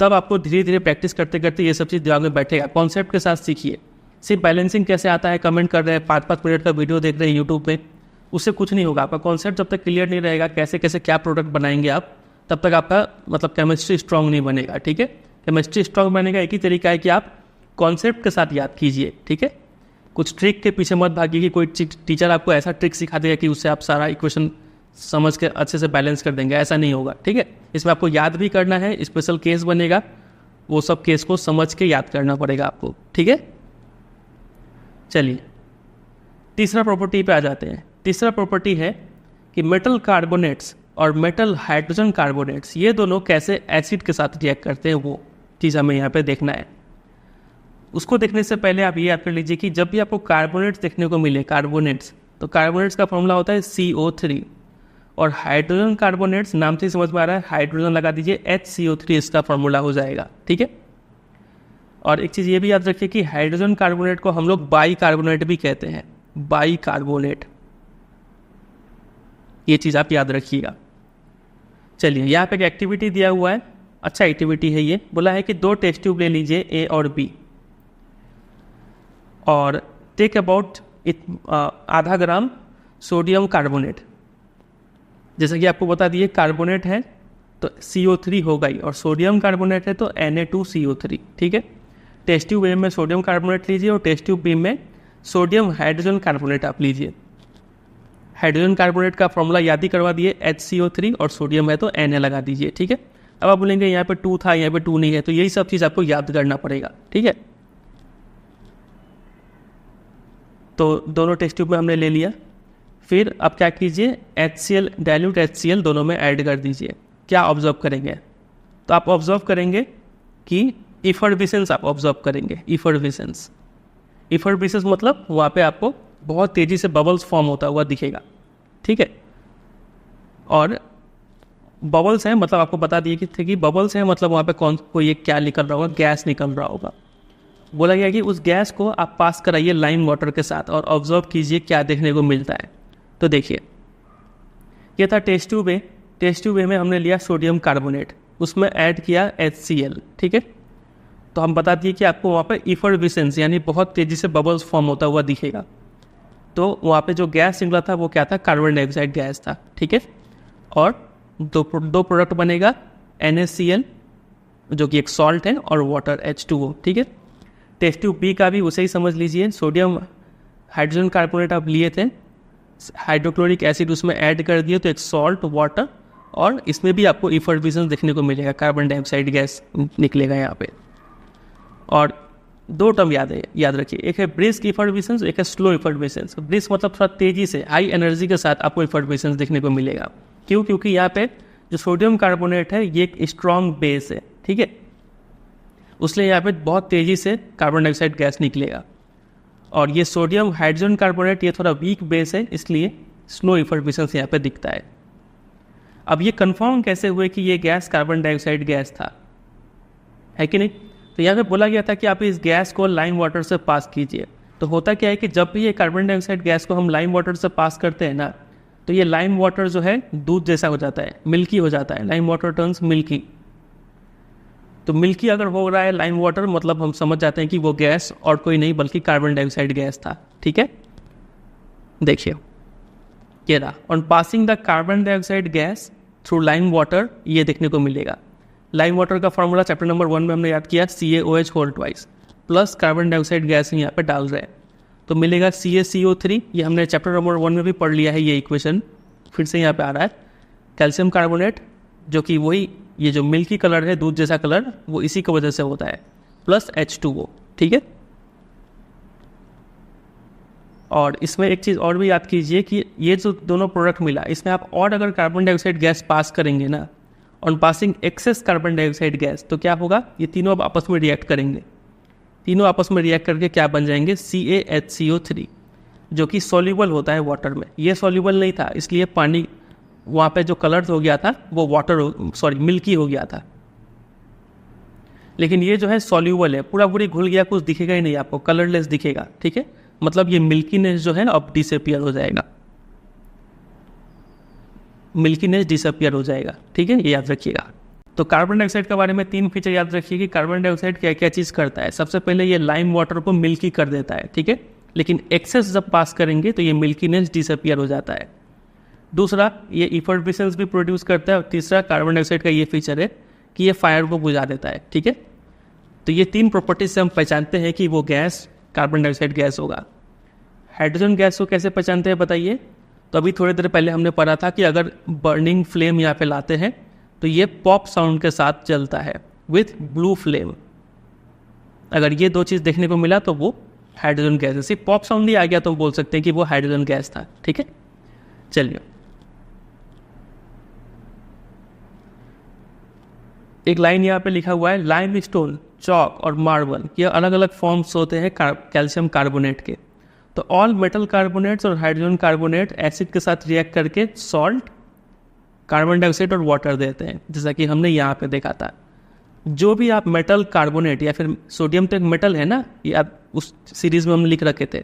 तब आपको धीरे धीरे प्रैक्टिस करते करते ये सब चीज़ दिमाग में बैठेगा। कॉन्सेप्ट के साथ सीखिए। सिर्फ बैलेंसिंग कैसे आता है कमेंट कर रहे हैं, 5-5 मिनट का वीडियो देख रहे हैं यूट्यूब पे, उससे कुछ नहीं होगा। आपका कॉन्सेप्ट जब तक क्लियर नहीं रहेगा, कैसे कैसे क्या प्रोडक्ट बनाएंगे आप, तब तक आपका मतलब केमिस्ट्री स्ट्रांग नहीं बनेगा, ठीक है। केमिस्ट्री स्ट्रांग बनेगा एक ही तरीका है कि आप कॉन्सेप्ट के साथ याद कीजिए, ठीक है। कुछ ट्रिक के पीछे मत भागिए कि कोई टीचर आपको ऐसा ट्रिक सिखा देगा कि उससे आप सारा इक्वेशन समझ के अच्छे से बैलेंस कर देंगे, ऐसा नहीं होगा, ठीक है। इसमें आपको याद भी करना है, स्पेशल केस बनेगा, वो सब केस को समझ के याद करना पड़ेगा आपको, ठीक है। चलिए, तीसरा प्रॉपर्टी पे आ जाते हैं। तीसरा प्रॉपर्टी है कि मेटल कार्बोनेट्स और मेटल हाइड्रोजन कार्बोनेट्स ये दोनों कैसे एसिड के साथ रिएक्ट करते हैं, वो चीज़ हमें यहाँ पे देखना है। उसको देखने से पहले आप ये याद कर लीजिए कि जब भी आपको कार्बोनेट्स देखने को मिले, कार्बोनेट्स, तो कार्बोनेट्स का फॉर्मूला होता है CO3, और हाइड्रोजन कार्बोनेट्स नाम से ही समझ में आ रहा है, हाइड्रोजन लगा दीजिए, HCO3 इसका फॉर्मूला हो जाएगा, ठीक है। और एक चीज़ ये भी याद रखिए कि हाइड्रोजन कार्बोनेट को हम लोग बाई कार्बोनेट भी कहते हैं, बाई कार्बोनेट, ये चीज़ आप याद रखिएगा। चलिए, यहाँ पे एक एक्टिविटी दिया हुआ है, अच्छा एक्टिविटी है ये। बोला है कि 2 टेस्ट ट्यूब ले लीजिए A और B, और टेक अबाउट आधा ग्राम सोडियम कार्बोनेट। जैसा कि आपको बता दिए, कार्बोनेट है तो CO3 होगा ही, और सोडियम कार्बोनेट है तो Na2CO3, ठीक है। टेस्ट ट्यूब A में सोडियम कार्बोनेट लीजिए और टेस्ट ट्यूब B में सोडियम हाइड्रोजन कार्बोनेट आप लीजिए। हाइड्रोजन कार्बोनेट का फॉर्मूला याद ही करवा दिए, HCO3, और सोडियम है तो Na लगा दीजिए, ठीक है। अब आप बोलेंगे यहाँ पे 2 था, यहाँ पे 2 नहीं है, तो यही सब चीज़ आपको याद करना पड़ेगा, ठीक है। तो दोनों टेस्ट ट्यूब में हमने ले लिया। फिर अब क्या कीजिए, HCl, डाइल्यूट HCl दोनों में ऐड कर दीजिए। क्या ऑब्जर्व करेंगे, तो आप ऑब्जर्व करेंगे कि इफर्विसेंस आप ऑब्जर्व करेंगे। इफर्विसेंस मतलब वहाँ पे आपको बहुत तेज़ी से बबल्स फॉर्म होता हुआ दिखेगा, ठीक है। और बबल्स हैं, मतलब आपको बता दिए कि थे कि बबल्स हैं, मतलब वहाँ पे कोई एक क्या निकल रहा होगा, गैस निकल रहा होगा। बोला गया कि उस गैस को आप पास कराइए लाइम वाटर के साथ और ऑब्जर्व कीजिए क्या देखने को मिलता है। तो देखिए, ये था test tube A. Test tube A में हमने लिया सोडियम कार्बोनेट, उसमें ऐड किया HCl, ठीक है। तो हम बता दिए कि आपको वहाँ पे इफर्विसेंस यानी बहुत तेज़ी से बबल्स फॉर्म होता हुआ दिखेगा। तो वहाँ पे जो गैस निकला था वो क्या था, कार्बन डाइऑक्साइड गैस था, ठीक है। और दो प्रोडक्ट बनेगा, NaCl जो कि एक सॉल्ट है और वाटर H2O, ठीक है। टेस्ट ट्यूब बी का भी उसे ही समझ लीजिए, सोडियम हाइड्रोजन कार्बोनेट आप लिए थे, हाइड्रोक्लोरिक एसिड उसमें ऐड कर दिए तो एक सॉल्ट, वाटर, और इसमें भी आपको इफर्विसेंस देखने को मिलेगा, कार्बन डाइऑक्साइड गैस निकलेगा यहाँ पे। और दो टर्म याद रखिए, एक है ब्रिस्क इफर्विसेंस, एक है स्लो इफर्विसेंस। ब्रिस्क मतलब थोड़ा तेज़ी से, हाई एनर्जी के साथ आपको इफर्विसेंस देखने को मिलेगा। क्यों? क्योंकि यहाँ पे जो सोडियम कार्बोनेट है ये एक स्ट्रॉन्ग बेस है, ठीक है, उसलिए यहाँ पे बहुत तेज़ी से कार्बन डाइऑक्साइड गैस निकलेगा। और ये सोडियम हाइड्रोजन कार्बोनेट ये थोड़ा वीक बेस है, इसलिए स्लो इफर्विसेंस यहाँ पे दिखता है। अब ये कंफर्म कैसे हुए कि ये गैस कार्बन डाइऑक्साइड गैस था, है कि नहीं? तो यहाँ पे बोला गया था कि आप इस गैस को लाइम वाटर से पास कीजिए। तो होता क्या है कि जब भी ये कार्बन डाइऑक्साइड गैस को हम लाइम वाटर से पास करते हैं ना, तो ये लाइम वाटर जो है दूध जैसा हो जाता है, मिल्की हो जाता है। Lime water turns milky. तो मिल्की अगर हो रहा है लाइम वाटर, मतलब हम समझ जाते हैं कि वो गैस और कोई नहीं बल्कि कार्बन डाइऑक्साइड गैस था, ठीक है। देखिए ये रहा, on passing the carbon dioxide gas through lime water, ये देखने को मिलेगा। लाइम वाटर का फॉर्मूला चैप्टर नंबर 1 में हमने याद किया, CaOH whole twice plus carbon dioxide gas यहाँ पे डाल रहे हैं तो मिलेगा CaCO3। ये हमने चैप्टर नंबर 1 में भी पढ़ लिया है, ये इक्वेशन फिर से यहाँ पे आ रहा है। कैल्शियम कार्बोनेट जो कि वही ये जो मिल्की कलर है, दूध जैसा कलर, वो इसी की वजह से होता है, प्लस H2O, ठीक है। और इसमें एक चीज़ और भी याद कीजिए कि ये जो दोनों प्रोडक्ट मिला, इसमें आप और अगर कार्बन डाइऑक्साइड गैस पास करेंगे ना, on passing excess carbon dioxide gas, तो क्या होगा, ये तीनों अब आपस में रिएक्ट करेंगे। तीनों आपस में रिएक्ट करके क्या बन जाएंगे, CaHCO3, जो कि सॉल्यूबल होता है वाटर में। ये सॉल्यूबल नहीं था, इसलिए पानी वहाँ पे जो कलर हो गया था वो मिल्की हो गया था। लेकिन ये जो है सॉल्यूबल है, पूरा पूरी घुल गया, कुछ दिखेगा ही नहीं आपको, कलरलेस दिखेगा, ठीक है। मतलब ये मिल्कीनेस जो है अब डिसअपियर हो जाएगा, मिल्कीनेस डिसअपियर हो जाएगा, ठीक है, ये याद रखिएगा। तो कार्बन डाइऑक्साइड के बारे में 3 फीचर याद रखिए कि कार्बन डाइऑक्साइड क्या क्या चीज़ करता है। सबसे पहले ये लाइम वाटर को मिल्की कर देता है, ठीक है, लेकिन एक्सेस जब पास करेंगे तो ये मिल्कीनेस डिसअपियर हो जाता है। दूसरा, ये इफर्विसेंस भी प्रोड्यूस करता है। और तीसरा, कार्बन डाइऑक्साइड का ये फीचर है कि ये फायर को बुझा देता है, ठीक है। तो ये 3 प्रॉपर्टीज से हम पहचानते हैं कि वो गैस कार्बन डाइऑक्साइड गैस होगा। हाइड्रोजन गैस को कैसे पहचानते हैं बताइए? तो अभी थोड़ी देर पहले हमने पढ़ा था कि अगर बर्निंग फ्लेम यहाँ पे लाते हैं तो ये पॉप साउंड के साथ चलता है विथ ब्लू फ्लेम। अगर ये 2 चीज़ देखने को मिला तो वो हाइड्रोजन गैस है। सिर्फ पॉप साउंड नहीं आ गया तो हम बोल सकते हैं कि वो हाइड्रोजन गैस था, ठीक है। चलिए, एक लाइन यहाँ पे लिखा हुआ है, लाइम स्टोन, चॉक और मार्बल, ये अलग अलग फॉर्म्स होते हैं कैल्शियम कार्बोनेट के। तो ऑल मेटल कार्बोनेट्स और हाइड्रोजन कार्बोनेट एसिड के साथ रिएक्ट करके सॉल्ट, कार्बन डाइऑक्साइड और वाटर देते हैं, जैसा कि हमने यहाँ पे देखा था। जो भी आप मेटल कार्बोनेट या फिर सोडियम तो एक मेटल है ना, ये आप उस सीरीज में हम लिख रखे थे।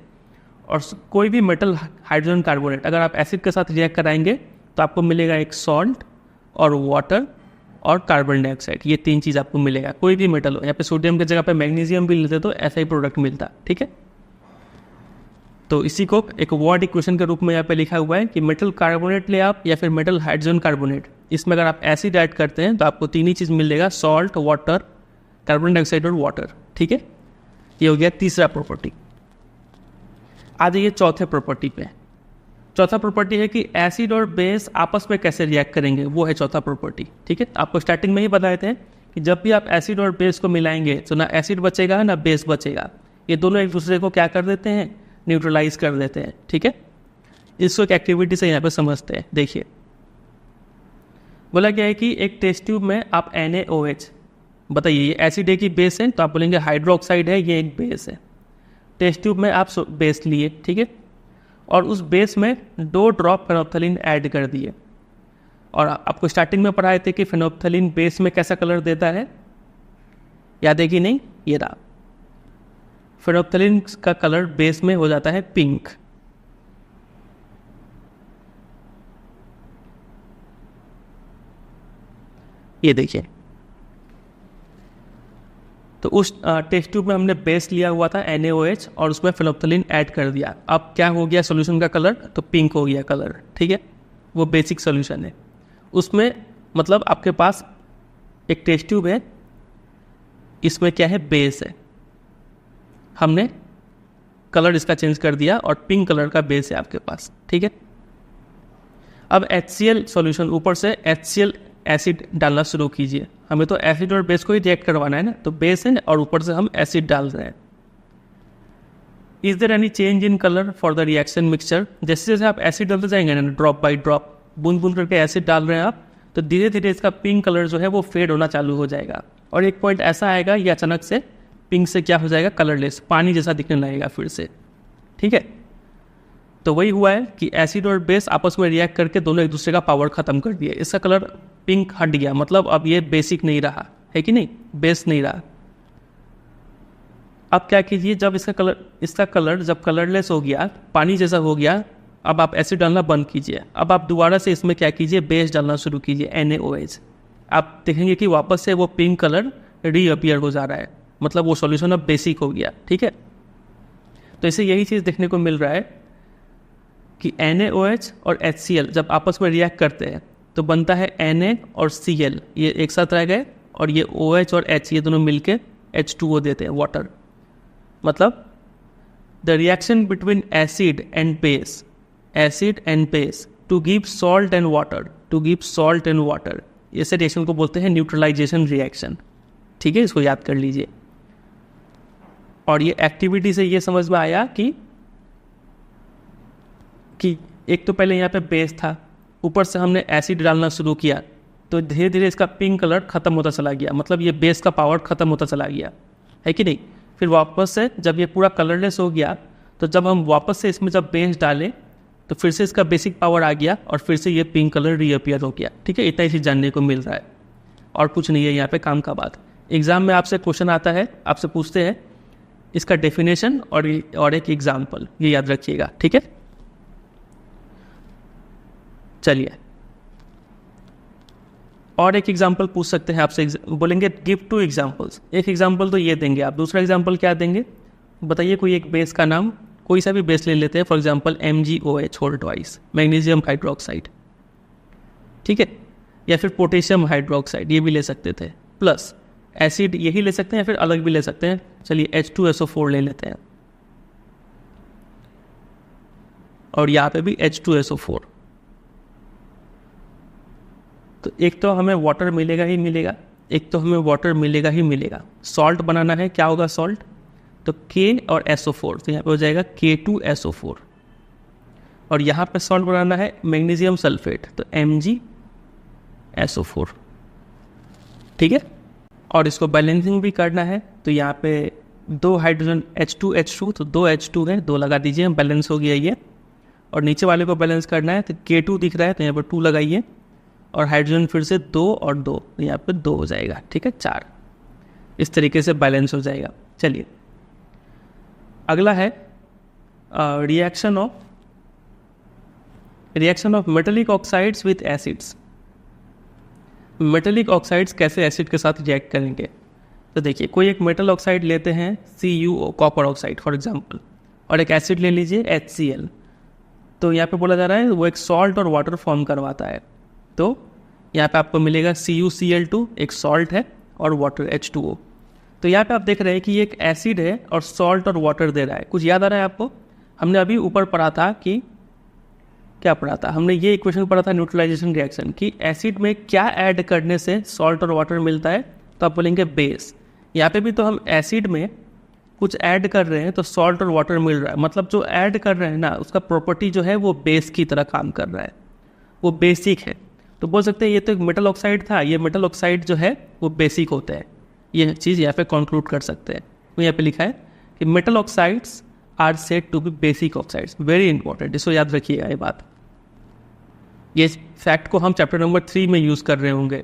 और कोई भी मेटल हाइड्रोजन कार्बोनेट अगर आप एसिड के साथ रिएक्ट कराएंगे तो आपको मिलेगा एक सॉल्ट और वाटर और कार्बन डाइऑक्साइड, ये 3 चीज़ आपको मिलेगा। कोई भी मेटल हो, यहाँ पे सोडियम की जगह पे मैग्नीशियम भी लेते तो ऐसा ही प्रोडक्ट मिलता, ठीक है। तो इसी को एक वर्ड इक्वेशन के रूप में यहाँ पे लिखा हुआ है कि मेटल कार्बोनेट ले आप या फिर मेटल हाइड्रोजन कार्बोनेट, इसमें अगर आप एसिड ऐड करते हैं तो आपको 3 ही चीज़ मिलेगा, सॉल्ट, वाटर, कार्बन डाइऑक्साइड और वाटर, ठीक है। ये हो गया तीसरा प्रॉपर्टी। आ जाइए चौथे प्रॉपर्टी पे। चौथा प्रॉपर्टी है कि एसिड और बेस आपस में कैसे रिएक्ट करेंगे, वो है चौथा प्रॉपर्टी, ठीक है। आपको स्टार्टिंग में ही बताए थे कि जब भी आप एसिड और बेस को मिलाएंगे तो ना एसिड बचेगा ना बेस बचेगा, ये दोनों एक दूसरे को क्या कर देते हैं, न्यूट्रलाइज कर देते हैं, ठीक है। इसको एक एक्टिविटी से यहाँ पे समझते हैं। देखिए, बोला गया है कि एक टेस्ट ट्यूब में आप NaOH, बताइए ये एसिड है कि बेस है, तो आप बोलेंगे हाइड्रोक्साइड है, ये एक बेस है। टेस्ट ट्यूब में आप बेस लिए, ठीक है, और उस बेस में 2 ड्रॉप फेनोल्फथालीन ऐड कर दिए। और आपको स्टार्टिंग में पढ़ाए थे कि फेनोल्फथलीन बेस में कैसा कलर देता है, याद है कि नहीं? ये रहा, फेनोल्फथलीन का कलर बेस में हो जाता है पिंक। ये देखिए, तो उस टेस्ट ट्यूब में हमने बेस लिया हुआ था NaOH और उसमें फेनोल्फथलीन ऐड कर दिया। अब क्या हो गया सॉल्यूशन का कलर? तो पिंक हो गया कलर, ठीक है। वो बेसिक सॉल्यूशन है। उसमें मतलब आपके पास एक टेस्ट ट्यूब है, इसमें क्या है? बेस है। हमने कलर इसका चेंज कर दिया और पिंक कलर का बेस है आपके पास, ठीक है। अब HCl सॉल्यूशन, ऊपर से HCl एसिड डालना शुरू कीजिए। हमें तो एसिड और बेस को ही रिएक्ट करवाना है ना, तो बेस है और ऊपर से हम एसिड डाल रहे हैं। Is there any change in colour for the reaction mixture? जैसे जैसे आप एसिड डालते जाएंगे ना, ड्रॉप बाय ड्रॉप, बूंद बूंद करके एसिड डाल रहे हैं आप, तो धीरे धीरे इसका पिंक कलर जो है वो फेड होना चालू हो जाएगा और एक पॉइंट ऐसा आएगा ये अचानक से पिंक से क्या हो जाएगा? कलरलेस, पानी जैसा दिखने लगेगा फिर से, ठीक है। तो वही हुआ है कि एसिड और बेस आपस में रिएक्ट करके दोनों एक दूसरे का पावर खत्म कर दिए। इसका कलर पिंक हट गया, मतलब अब ये बेसिक नहीं रहा है कि नहीं, बेस नहीं रहा। अब क्या कीजिए, जब इसका कलर जब कलरलेस हो गया, पानी जैसा हो गया, अब आप एसिड डालना बंद कीजिए। अब आप दोबारा से इसमें क्या कीजिए? बेस डालना शुरू कीजिए NaOH। आप देखेंगे कि वापस से वो पिंक कलर रीअपियर हो जा रहा है, मतलब वो सॉल्यूशन अब बेसिक हो गया, ठीक है। तो इसे यही चीज़ देखने को मिल रहा है कि NaOH और HCl जब आपस में रिएक्ट करते हैं तो बनता है Na और Cl, ये एक साथ रह गए, और ये OH और H ये दोनों मिलके H2O देते हैं, वाटर। मतलब the reaction between acid and base to give salt and water, इसे रिएक्शन को बोलते हैं न्यूट्रलाइजेशन रिएक्शन, ठीक है। इसको याद कर लीजिए। और ये एक्टिविटी से ये समझ में आया कि एक तो पहले यहाँ पे बेस था, ऊपर से हमने एसिड डालना शुरू किया, तो धीरे धीरे इसका पिंक कलर खत्म होता चला गया, मतलब ये बेस का पावर खत्म होता चला गया, है कि नहीं। फिर वापस से जब ये पूरा कलरलेस हो गया, तो जब हम वापस से इसमें जब बेस डालें तो फिर से इसका बेसिक पावर आ गया और फिर से ये पिंक कलर रीअपियर हो गया, ठीक है। इतना ही चीज़ जानने को मिल रहा है और कुछ नहीं है यहाँ पे काम का बात। एग्जाम में आपसे क्वेश्चन आता है, आपसे पूछते हैं इसका डेफिनेशन और एक एग्जाम्पल, ये याद रखिएगा, ठीक है। चलिए और एक एग्जाम्पल पूछ सकते हैं आपसे, बोलेंगे गिव 2 एग्जाम्पल्स। एक एग्जाम्पल तो ये देंगे आप, दूसरा एग्जाम्पल क्या देंगे? बताइए कोई एक बेस का नाम, कोई सा भी बेस ले लेते हैं, for example MgOH whole twice, magnesium hydroxide, ठीक है, या फिर पोटेशियम हाइड्रोक्साइड, ये भी ले सकते थे, प्लस एसिड यही ले सकते हैं या फिर अलग भी ले सकते हैं। चलिए H2SO4 ले लेते हैं, और यहाँ पे भी H2SO4। तो एक तो हमें वाटर मिलेगा ही मिलेगा, एक तो हमें वाटर मिलेगा ही मिलेगा। सॉल्ट बनाना है, क्या होगा सॉल्ट? तो K और SO4, तो यहाँ पे हो जाएगा K2SO4। और यहाँ पे सॉल्ट बनाना है मैग्नीशियम सल्फेट, तो MgSO4, ठीक है। और इसको बैलेंसिंग भी करना है, तो यहाँ पे 2 हाइड्रोजन H2H2, तो 2 H2 है, 2 लगा दीजिए, बैलेंस हो गया ये। और नीचे वाले को बैलेंस करना है, तो K2 दिख रहा है, तो यहाँ पर 2 लगाइए, और हाइड्रोजन फिर से 2 और 2, तो यहाँ पे 2 हो जाएगा, ठीक है, 4। इस तरीके से बैलेंस हो जाएगा। चलिए अगला है reaction of metallic oxides with acids. Metallic oxides कैसे एसिड के साथ रिएक्ट करेंगे? तो देखिए, कोई एक मेटल ऑक्साइड लेते हैं, CuO copper oxide for example, और एक एसिड ले लीजिए HCl। तो यहाँ पे बोला जा रहा है वो एक सॉल्ट और वाटर फॉर्म करवाता है। तो यहाँ पे आपको मिलेगा CuCl2, एक सॉल्ट है, और वाटर H2O। तो यहाँ पे आप देख रहे हैं कि ये एक एसिड है और सॉल्ट और वाटर दे रहा है। कुछ याद आ रहा है आपको? हमने अभी ऊपर पढ़ा था कि क्या पढ़ा था, हमने ये इक्वेशन पढ़ा था न्यूट्रलाइजेशन रिएक्शन की, एसिड में क्या ऐड करने से सॉल्ट और वाटर मिलता है, तो आप बोलेंगे बेस। यहाँ पे भी तो हम एसिड में कुछ ऐड कर रहे हैं तो सॉल्ट और वाटर मिल रहा है, मतलब जो ऐड कर रहे हैं ना उसका प्रॉपर्टी जो है वो बेस की तरह काम कर रहा है, वो बेसिक है। तो बोल सकते हैं ये तो एक मेटल ऑक्साइड था, ये मेटल ऑक्साइड जो है वो बेसिक होते हैं। ये चीज़ यहाँ पे कंक्लूड कर सकते हैं। तो यहाँ पे लिखा है कि metal oxides are said to be basic oxides, very important, इसको याद रखिएगा ये बात। ये फैक्ट को हम चैप्टर नंबर 3 में यूज़ कर रहे होंगे,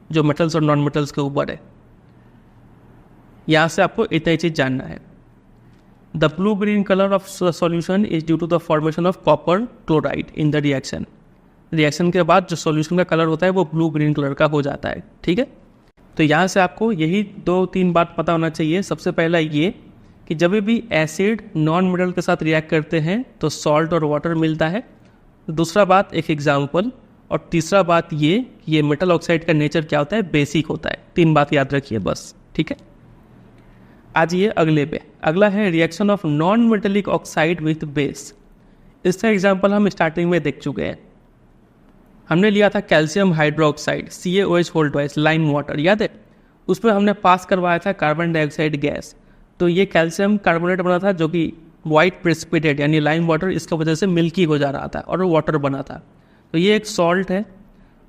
जो मेटल्स और नॉन मेटल्स के ऊपर है। यहाँ से आपको इतना ही चीज़ जानना है। The blue green colour of solution is due to the formation of copper chloride in the reaction. Reaction के बाद जो सॉल्यूशन का कलर होता है वो ब्लू ग्रीन कलर का हो जाता है, ठीक है। तो यहाँ से आपको यही 2-3 बात पता होना चाहिए। सबसे पहला ये कि जब भी एसिड नॉन मेटल के साथ रिएक्ट करते हैं तो सॉल्ट और वाटर मिलता है। दूसरा बात एक एग्जाम्पल, और तीसरा बात ये मेटल ऑक्साइड का नेचर क्या होता है, बेसिक होता है। 3 बात याद रखिए बस, ठीक है। आज ये अगले पे, अगला है reaction of non metallic oxide with base. इसका एग्जाम्पल हम स्टार्टिंग में देख चुके हैं। हमने लिया था calcium hydroxide CaOH lime water, याद है। उस पर हमने पास करवाया था कार्बन डाइऑक्साइड गैस। तो ये कैल्शियम कार्बोनेट बना था जो कि वाइट प्रेसिपिटेट यानी लाइम वाटर, इसका वजह से मिल्की हो जा रहा था और वो वाटर बना था। तो ये एक सॉल्ट है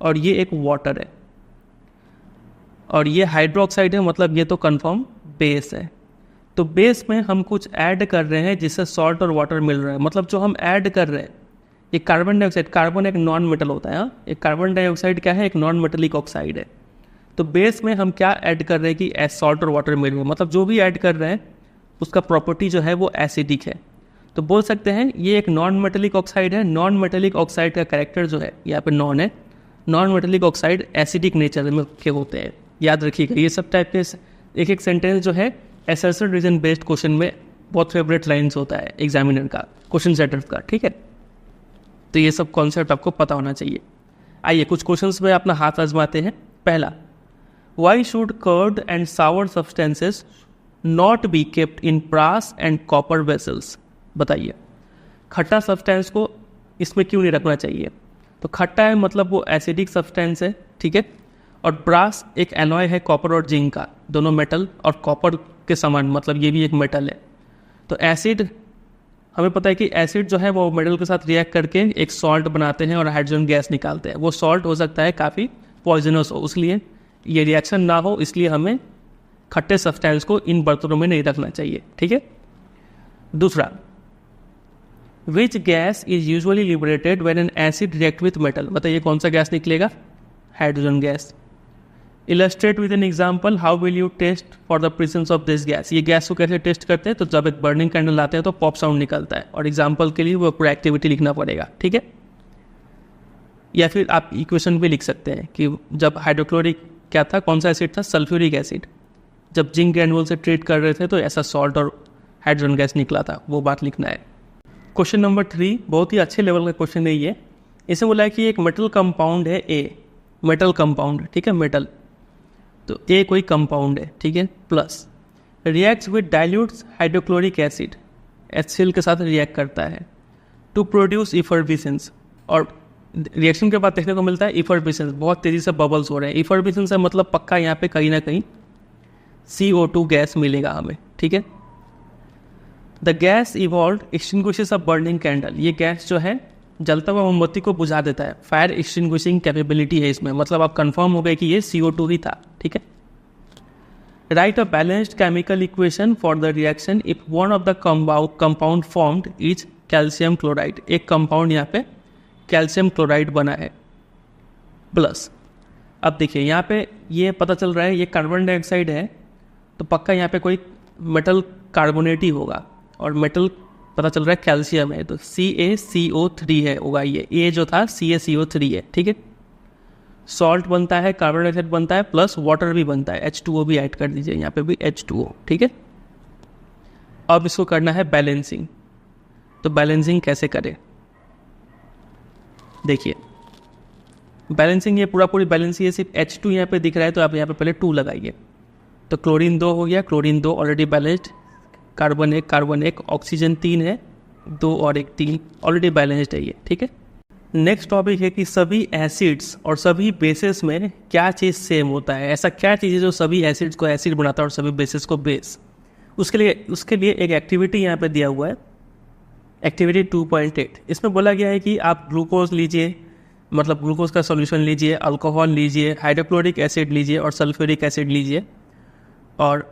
और ये एक वाटर है, और ये हाइड्रोक्साइड है, मतलब ये तो कंफर्म बेस है। तो बेस में हम कुछ ऐड कर रहे हैं जिससे सॉल्ट और वाटर मिल रहा है। मतलब जो हम ऐड कर रहे हैं ये कार्बन डाइऑक्साइड, कार्बन एक नॉन मेटल होता है। हाँ, एक कार्बन डाइऑक्साइड क्या है, एक नॉन मेटेलिक ऑक्साइड है। तो बेस में हम क्या ऐड कर रहे हैं कि सॉल्ट और वाटर मिल रहे हैं। मतलब जो भी ऐड कर रहे हैं उसका प्रॉपर्टी जो है वो एसिडिक है। तो बोल सकते हैं ये एक नॉन मेटेलिक ऑक्साइड है। नॉन मेटेलिक ऑक्साइड का कैरेक्टर जो है यहाँ पे नॉन है। Non metallic oxide acidic nature में के होते हैं, याद रखिएगा। ये सब टाइप के एक सेंटेंस जो है एसर्शन रीजन बेस्ड क्वेश्चन में बहुत फेवरेट लाइन्स होता है एग्जामिनर का, क्वेश्चन सेटर का, ठीक है। तो ये सब कॉन्सेप्ट आपको पता होना चाहिए। आइए कुछ क्वेश्चंस में अपना हाथ आजमाते हैं। पहला, why should curd and sour substances not be kept in brass and copper vessels. बताइए, खट्टा सब्सटेंस को इसमें क्यों नहीं रखना चाहिए। तो खट्टा है मतलब वो एसिडिक सब्सटेंस है, ठीक है। और ब्रास एक एलॉय है कॉपर और जिंक का, दोनों मेटल और कॉपर के समान, मतलब ये भी एक मेटल है। तो एसिड, हमें पता है कि एसिड जो है वो मेटल के साथ रिएक्ट करके एक सॉल्ट बनाते हैं और हाइड्रोजन गैस निकालते हैं। वो सॉल्ट हो सकता है काफ़ी पॉइजनस हो, इसलिए ये रिएक्शन ना हो, इसलिए हमें खट्टे सब्सटेंस को इन बर्तनों में नहीं रखना चाहिए, ठीक है। दूसरा, which gas is usually liberated when an acid react with metal. बताइए कौन सा गैस निकलेगा, hydrogen gas. Illustrate with an example, how will you test for the presence of this gas. ये गैस को कैसे टेस्ट करते हैं, तो जब एक बर्निंग कैंडल लाते हैं तो पॉप साउंड निकलता है, और एग्जाम्पल के लिए वो पूरा एक्टिविटी लिखना पड़ेगा, ठीक है। या फिर आप इक्वेशन भी लिख सकते हैं कि जब हाइड्रोक्लोरिक क्या था, कौन सा एसिड था, सल्फ्यूरिक एसिड, जब जिंक ग्रैन्युल से ट्रीट कर रहे थे तो ऐसा सॉल्ट और हाइड्रोजन गैस निकला था, वो बात लिखना है। क्वेश्चन नंबर 3 बहुत ही अच्छे लेवल का क्वेश्चन है ये। इसे बोला है कि एक मेटल कंपाउंड है ए, मेटल कंपाउंड, ठीक है, मेटल। तो ए कोई कंपाउंड है, ठीक है, plus reacts with dilute hydrochloric acid, HCl के साथ रिएक्ट करता है टू प्रोड्यूस इफर्बिसेंस। और रिएक्शन के बाद देखने को मिलता है इफर्बिसेंस, बहुत तेज़ी से बबल्स हो रहे हैं। इफर्बिसेंस है मतलब पक्का यहाँ पे कहीं ना कहीं CO2 गैस मिलेगा हमें, ठीक है। The gas evolve extinguishes a burning candle. ये गैस जो है जलता हुआ मोमबत्ती को बुझा देता है, फायर एक्सटिंग्विशिंग कैपेबिलिटी है इसमें, मतलब आप कंफर्म हो गए कि ये CO2 ही था, ठीक है। Right a balanced chemical equation for the reaction if one of the compound formed is calcium chloride. एक कंपाउंड यहाँ पे कैल्शियम क्लोराइड बना है, प्लस अब देखिए यहाँ पे ये पता चल रहा है ये कार्बन डाइऑक्साइड है, तो पक्का यहाँ पे कोई मेटल कार्बोनेट ही होगा, और मेटल पता चल रहा है कैल्शियम है, तो CaCO3 है होगा ये। ए जो था CaCO3 है, ठीक है। सॉल्ट बनता है, कार्बन डाइऑक्साइड बनता है, प्लस वाटर भी बनता है, H2O भी ऐड कर दीजिए, यहाँ पे भी H2O, ठीक है। अब इसको करना है बैलेंसिंग। तो बैलेंसिंग कैसे करें, देखिए बैलेंसिंग, ये पूरी बैलेंसिंग है, सिर्फ H2 यहाँ पे दिख रहा है, तो आप यहाँ पे पहले 2 लगाइए। तो क्लोरीन 2 हो गया, chlorine 2 already balanced, carbon 1, oxygen 3 है, 2 और 1 3, ऑलरेडी बैलेंस्ड है ये, ठीक है। नेक्स्ट टॉपिक है कि सभी एसिड्स और सभी बेसिस में क्या चीज़ सेम होता है। ऐसा क्या चीज़ है जो सभी एसिड्स को एसिड बनाता है और सभी बेसिस को बेस। उसके लिए एक एक्टिविटी यहाँ पे दिया हुआ है, एक्टिविटी 2.8। इसमें बोला गया है कि आप ग्लूकोज लीजिए, मतलब ग्लूकोज का सॉल्यूशन लीजिए, अल्कोहल लीजिए, हाइड्रोक्लोरिक एसिड लीजिए और सल्फ्यूरिक एसिड लीजिए, और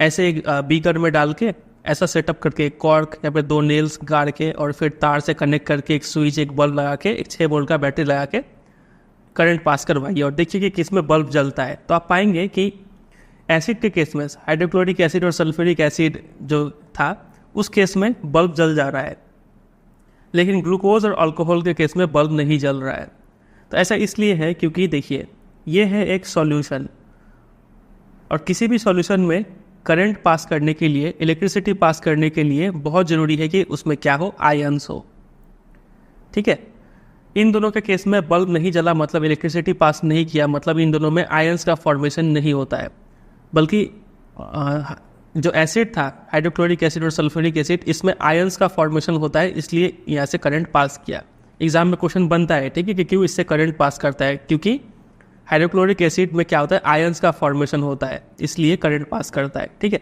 ऐसे बीकर में डाल के ऐसा सेटअप करके एक कॉर्क या फिर 2 नेल्स गाड़ के और फिर तार से कनेक्ट करके एक स्विच, एक बल्ब लगा के, एक 6 वोल्ट का बैटरी लगा के करंट पास करवाइए और देखिए कि किस में बल्ब जलता है। तो आप पाएंगे कि एसिड के केस में हाइड्रोक्लोरिक एसिड और सल्फ्यूरिक एसिड जो था उस केस में बल्ब जल जा रहा है, लेकिन ग्लूकोज और अल्कोहल के केस में बल्ब नहीं जल रहा है। तो ऐसा इसलिए है क्योंकि देखिए ये है एक सॉल्यूशन, और किसी भी सॉल्यूशन में करंट पास करने के लिए, इलेक्ट्रिसिटी पास करने के लिए बहुत ज़रूरी है कि उसमें क्या हो, आयन्स हो। ठीक है, इन दोनों के केस में बल्ब नहीं जला मतलब इलेक्ट्रिसिटी पास नहीं किया, मतलब इन दोनों में आयन्स का फॉर्मेशन नहीं होता है, बल्कि जो एसिड था हाइड्रोक्लोरिक एसिड और सल्फ्यूरिक एसिड, इसमें आयन्स का फॉर्मेशन होता है, इसलिए यहाँ से करंट पास किया। एग्जाम में क्वेश्चन बनता है, ठीक है, कि क्यों इससे करंट पास करता है, क्योंकि हाइड्रोक्लोरिक एसिड में क्या होता है, आयन्स का फॉर्मेशन होता है, इसलिए करंट पास करता है। ठीक है,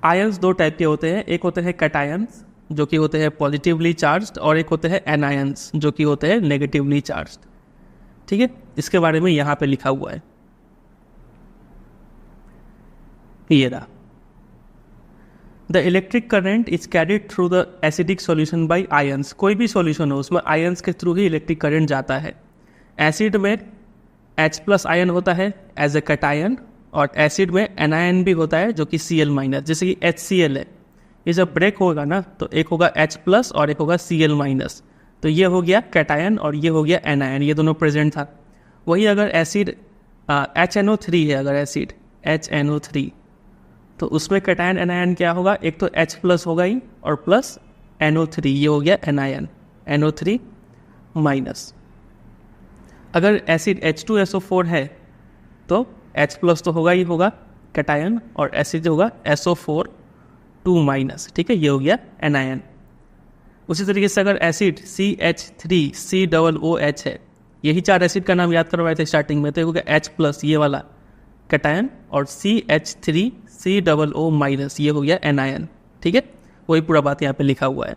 आयन्स 2 टाइप के होते हैं, एक होते हैं कैटायंस जो कि होते हैं पॉजिटिवली चार्ज्ड, और एक होते हैं एनायंस जो कि होते हैं नेगेटिवली चार्ज्ड। ठीक है, इसके बारे में यहाँ पे लिखा हुआ है, ये रहा। The electric current is carried through the acidic solution bye ions. कोई भी सॉल्यूशन हो उसमें आयन्स के थ्रू ही इलेक्ट्रिक करंट जाता है। एसिड में H+ आयन होता है एज ए कैटायन, और एसिड में एनायन भी होता है जो कि Cl-, जैसे कि HCl है, ये जब ब्रेक होगा ना तो एक होगा H+ और एक होगा Cl-, तो ये हो गया कैटायन और ये हो गया एनायन, ये दोनों प्रेजेंट था। वही अगर एसिड HNO3 है, अगर एसिड HNO3, तो उसमें कैटायन एनायन क्या होगा, एक तो H+ होगा ही और प्लस NO3, ये हो गया एनायन NO3-। अगर एसिड H2SO4 है तो H+ तो होगा ही होगा कैटायन, और एसिड होगा SO4-। ठीक है, ये हो गया एनायन। उसी तरीके से अगर एसिड CH3COOH है, यही 4 एसिड का नाम याद करवाए थे स्टार्टिंग में, तो ये हो गया H+, ये वाला कैटायन, और CH3COO-, ये हो गया एनायन। ठीक है, वही पूरा बात यहाँ पे लिखा हुआ है।